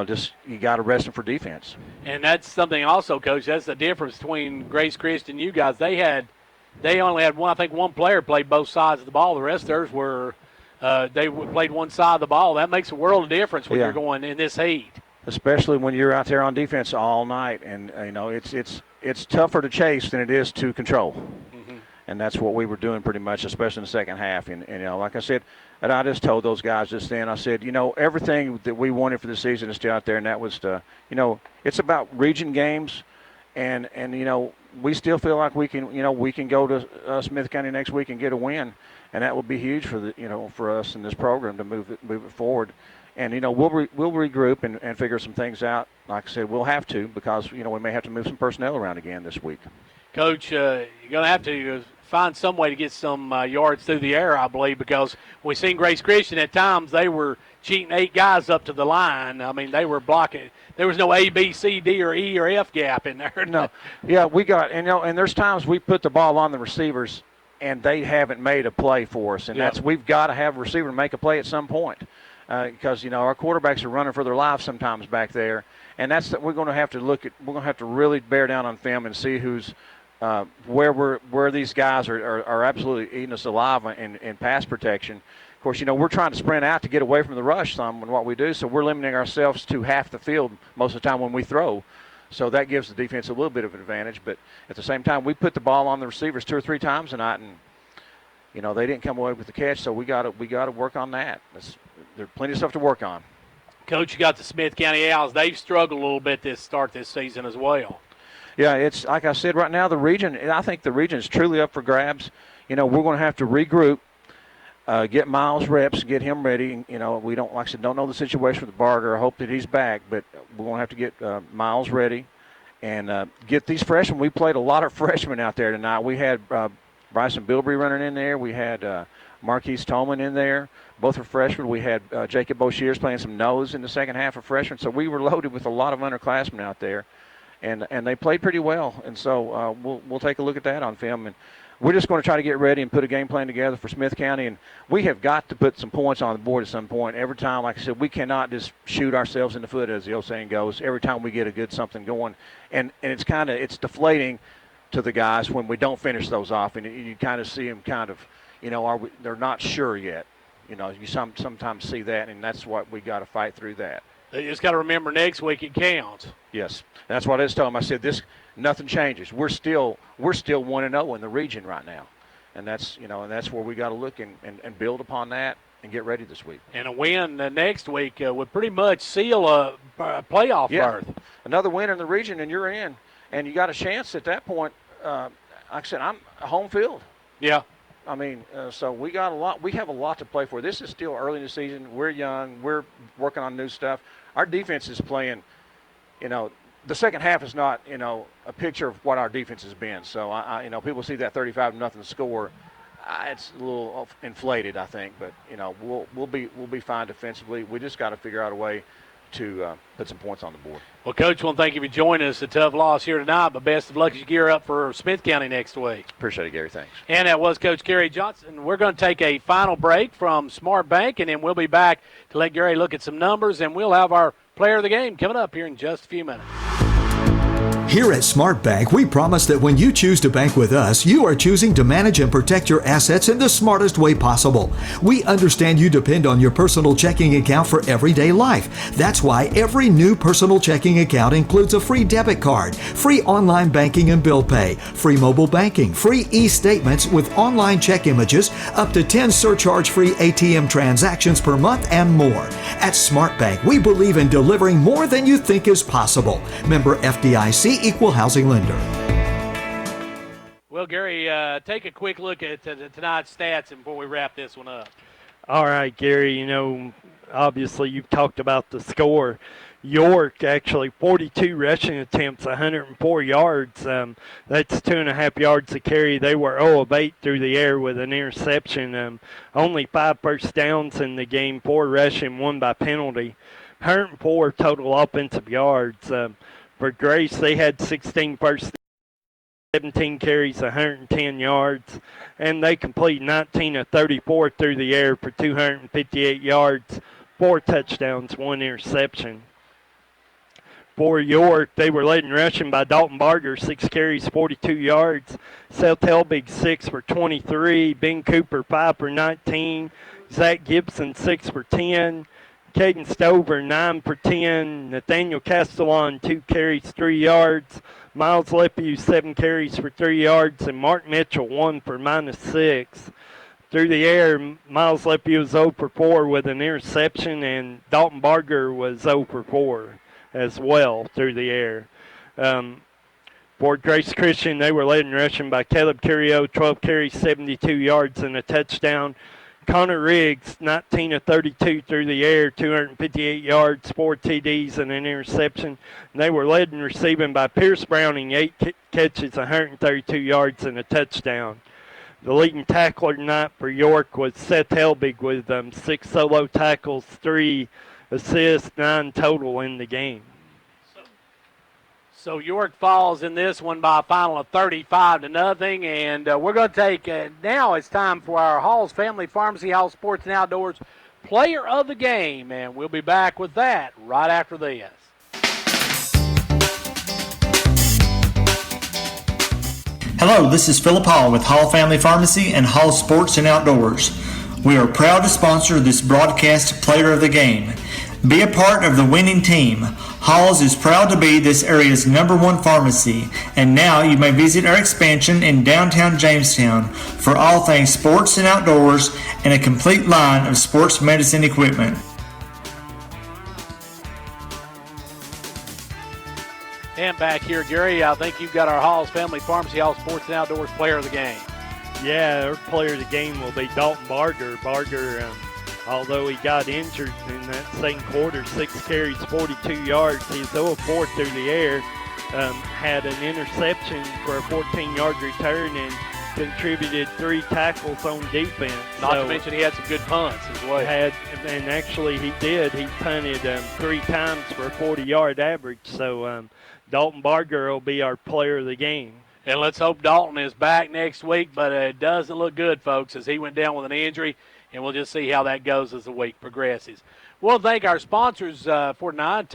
just you got to rest him for defense. And that's something also, Coach. That's the difference between Grace Christian and you guys. They only had one player played both sides of the ball. The rest of theirs were they played one side of the ball. That makes a world of difference when you're going in this heat. Especially when you're out there on defense all night, and it's tougher to chase than it is to control. Mm-hmm. And that's what we were doing pretty much, especially in the second half. And like I said, and I just told those guys just then, I said, everything that we wanted for the season is still out there, and that was it's about region games, and we still feel like we can go to Smith County next week and get a win, and that would be huge for for us in this program to move it forward. And we'll regroup and figure some things out. Like I said, we'll have to, because we may have to move some personnel around again this week. Coach, you're going to have to find some way to get some yards through the air, I believe, because we've seen Grace Christian at times they were cheating 8 guys up to the line. I mean, they were blocking. There was no A, B, C, D, or E, or F gap in there. No. Yeah, we got, and there's times we put the ball on the receivers and they haven't made a play for us. And we've got to have a receiver make a play at some point. Because our quarterbacks are running for their lives sometimes back there, and we're going to have to we're going to have to really bear down on film and see who's where these guys are absolutely eating us alive in pass protection. Of course, we're trying to sprint out to get away from the rush some in what we do, so we're limiting ourselves to half the field most of the time when we throw. So that gives the defense a little bit of an advantage, but at the same time, we put the ball on the receivers 2 or 3 times tonight, and they didn't come away with the catch, so we got to work on that. There's plenty of stuff to work on. Coach, you got the Smith County Owls. They've struggled a little bit this season as well. Yeah, it's like I said, right now I think the region is truly up for grabs. We're going to have to regroup, get Miles reps, get him ready. We don't, like I said, don't know the situation with Barger. I hope that he's back, but we're going to have to get Miles ready and get these freshmen. We played a lot of freshmen out there tonight. We had Bryson Bilbrey running in there. We had Marquise Tolman in there. Both are freshmen. We had Jacob Boshears playing some nose in the second half of freshmen. So we were loaded with a lot of underclassmen out there, and they played pretty well. And so we'll take a look at that on film. And we're just going to try to get ready and put a game plan together for Smith County. And we have got to put some points on the board at some point. Every time, like I said, we cannot just shoot ourselves in the foot, as the old saying goes, every time we get a good something going. And it's deflating to the guys when we don't finish those off. And you kind of see them they're not sure yet. You sometimes see that, and that's what we got to fight through that. You just got to remember next week it counts. Yes, that's what I just told them. I said nothing changes. We're still 1-0 in the region right now, and that's where we got to look and build upon that and get ready this week. And a win next week would pretty much seal a playoff berth. Another win in the region, and you're in, and you got a chance at that point. Like I said, I'm home field. Yeah. I mean, so we got a lot. We have a lot to play for. This is still early in the season. We're young. We're working on new stuff. Our defense is playing. The second half is not a picture of what our defense has been. So people see that 35-0 score. It's a little inflated, I think. But we'll be fine defensively. We just got to figure out a way to put some points on the board. Well, Coach, I want to thank you for joining us. A tough loss here tonight, but best of luck as you gear up for Smith County next week. Appreciate it, Gary. Thanks. And that was Coach Gary Johnson. We're going to take a final break from Smart Bank, and then we'll be back to let Gary look at some numbers, and we'll have our player of the game coming up here in just a few minutes. Here at Smart Bank, we promise that when you choose to bank with us, you are choosing to manage and protect your assets in the smartest way possible. We understand you depend on your personal checking account for everyday life. That's why every new personal checking account includes a free debit card, free online banking and bill pay, free mobile banking, free e-statements with online check images, up to 10 surcharge-free ATM transactions per month, and more. At Smart Bank, we believe in delivering more than you think is possible. Member FDIC, Equal Housing Lender. Well, Gary, take a quick look at tonight's stats before we wrap this one up. All right, Gary, obviously you've talked about the score. York actually 42 rushing attempts, 104 yards. That's 2.5 yards a carry. They were 0 of 8 through the air with an interception. Only 5 first downs in the game, 4 rushing, 1 by penalty. 104 total offensive yards. For Grace, they had 16 first 17 carries, 110 yards, and they completed 19 of 34 through the air for 258 yards, 4 touchdowns, 1 interception. For York, they were led in rushing by Dalton Barger, 6 carries, 42 yards. Seth Helbig, 6 for 23. Ben Cooper, 5 for 19. Zach Gibson, 6 for 10. Caden Stover, 9 for 10. Nathaniel Castellon, 2 carries, 3 yards. Miles Lepew, 7 carries for 3 yards. And Mark Mitchell, 1 for -6. Through the air, Miles Lepew was 0 for 4 with an interception, and Dalton Barger was 0 for 4 as well through the air. For Grace Christian, they were led in rushing by Caleb Curio, 12 carries, 72 yards, and a touchdown. Connor Riggs, 19 of 32 through the air, 258 yards, 4 TDs, and an interception. And they were led in receiving by Pierce Browning, 8 catches, 132 yards, and a touchdown. The leading tackler tonight for York was Seth Helbig with 6 solo tackles, 3 assists, 9 total in the game. So York falls in this one by a final of 35-0, and we're going to take, now it's time for our Hall's Family Pharmacy, Hall Sports and Outdoors Player of the Game, and we'll be back with that right after this. Hello, this is Philip Hall with Hall Family Pharmacy and Hall Sports and Outdoors. We are proud to sponsor this broadcast Player of the Game. Be a part of the winning team. Hall's is proud to be this area's #1 pharmacy, and now you may visit our expansion in downtown Jamestown for all things sports and outdoors and a complete line of sports medicine equipment. And back here, Gary, I think you've got our Hall's Family Pharmacy, Hall Sports and Outdoors Player of the Game. Yeah, our player of the game will be Dalton Barger. Barger, although he got injured in that second quarter, 6 carries, 42 yards. He was 0 of 4 through the air, had an interception for a 14-yard return, and contributed 3 tackles on defense. Not to mention he had some good punts as well. And actually he did. He punted 3 times for a 40-yard average. So Dalton Barger will be our player of the game. And let's hope Dalton is back next week, but it doesn't look good, folks, as he went down with an injury. And we'll just see how that goes as the week progresses. We'll thank our sponsors for tonight.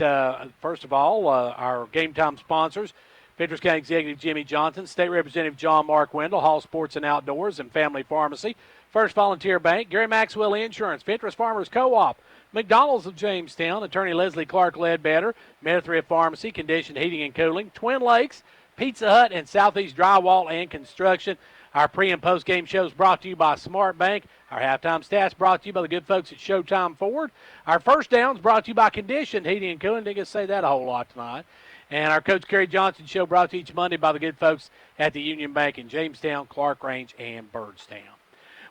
First of all, our game time sponsors, Fentress County Executive Jimmy Johnson, State Representative John Mark Wendell, Hall Sports and Outdoors and Family Pharmacy, First Volunteer Bank, Gary Maxwell Insurance, Fentress Farmers Co-op, McDonald's of Jamestown, Attorney Leslie Clark Ledbetter, Methrift Pharmacy, Conditioned Heating and Cooling, Twin Lakes, Pizza Hut, and Southeast Drywall and Construction. Our pre- and post-game shows brought to you by Smart Bank. Our halftime stats brought to you by the good folks at Showtime Ford. Our first downs brought to you by Conditioned Heating and Cooling. Didn't get to say that a whole lot tonight. And our Coach Kerry Johnson show brought to you each Monday by the good folks at the Union Bank in Jamestown, Clark Range, and Byrdstown.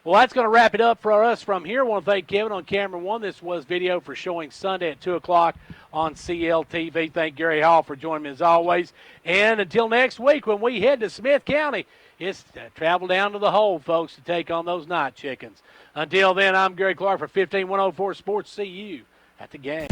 Well, that's going to wrap it up for us from here. I want to thank Kevin on camera 1. This was video for showing Sunday at 2 o'clock on CLTV. Thank Gary Hall for joining me as always. And until next week when we head to Smith County, it's travel down to the hole, folks, to take on those night chickens. Until then, I'm Gary Clark for 15104 Sports. See you at the game.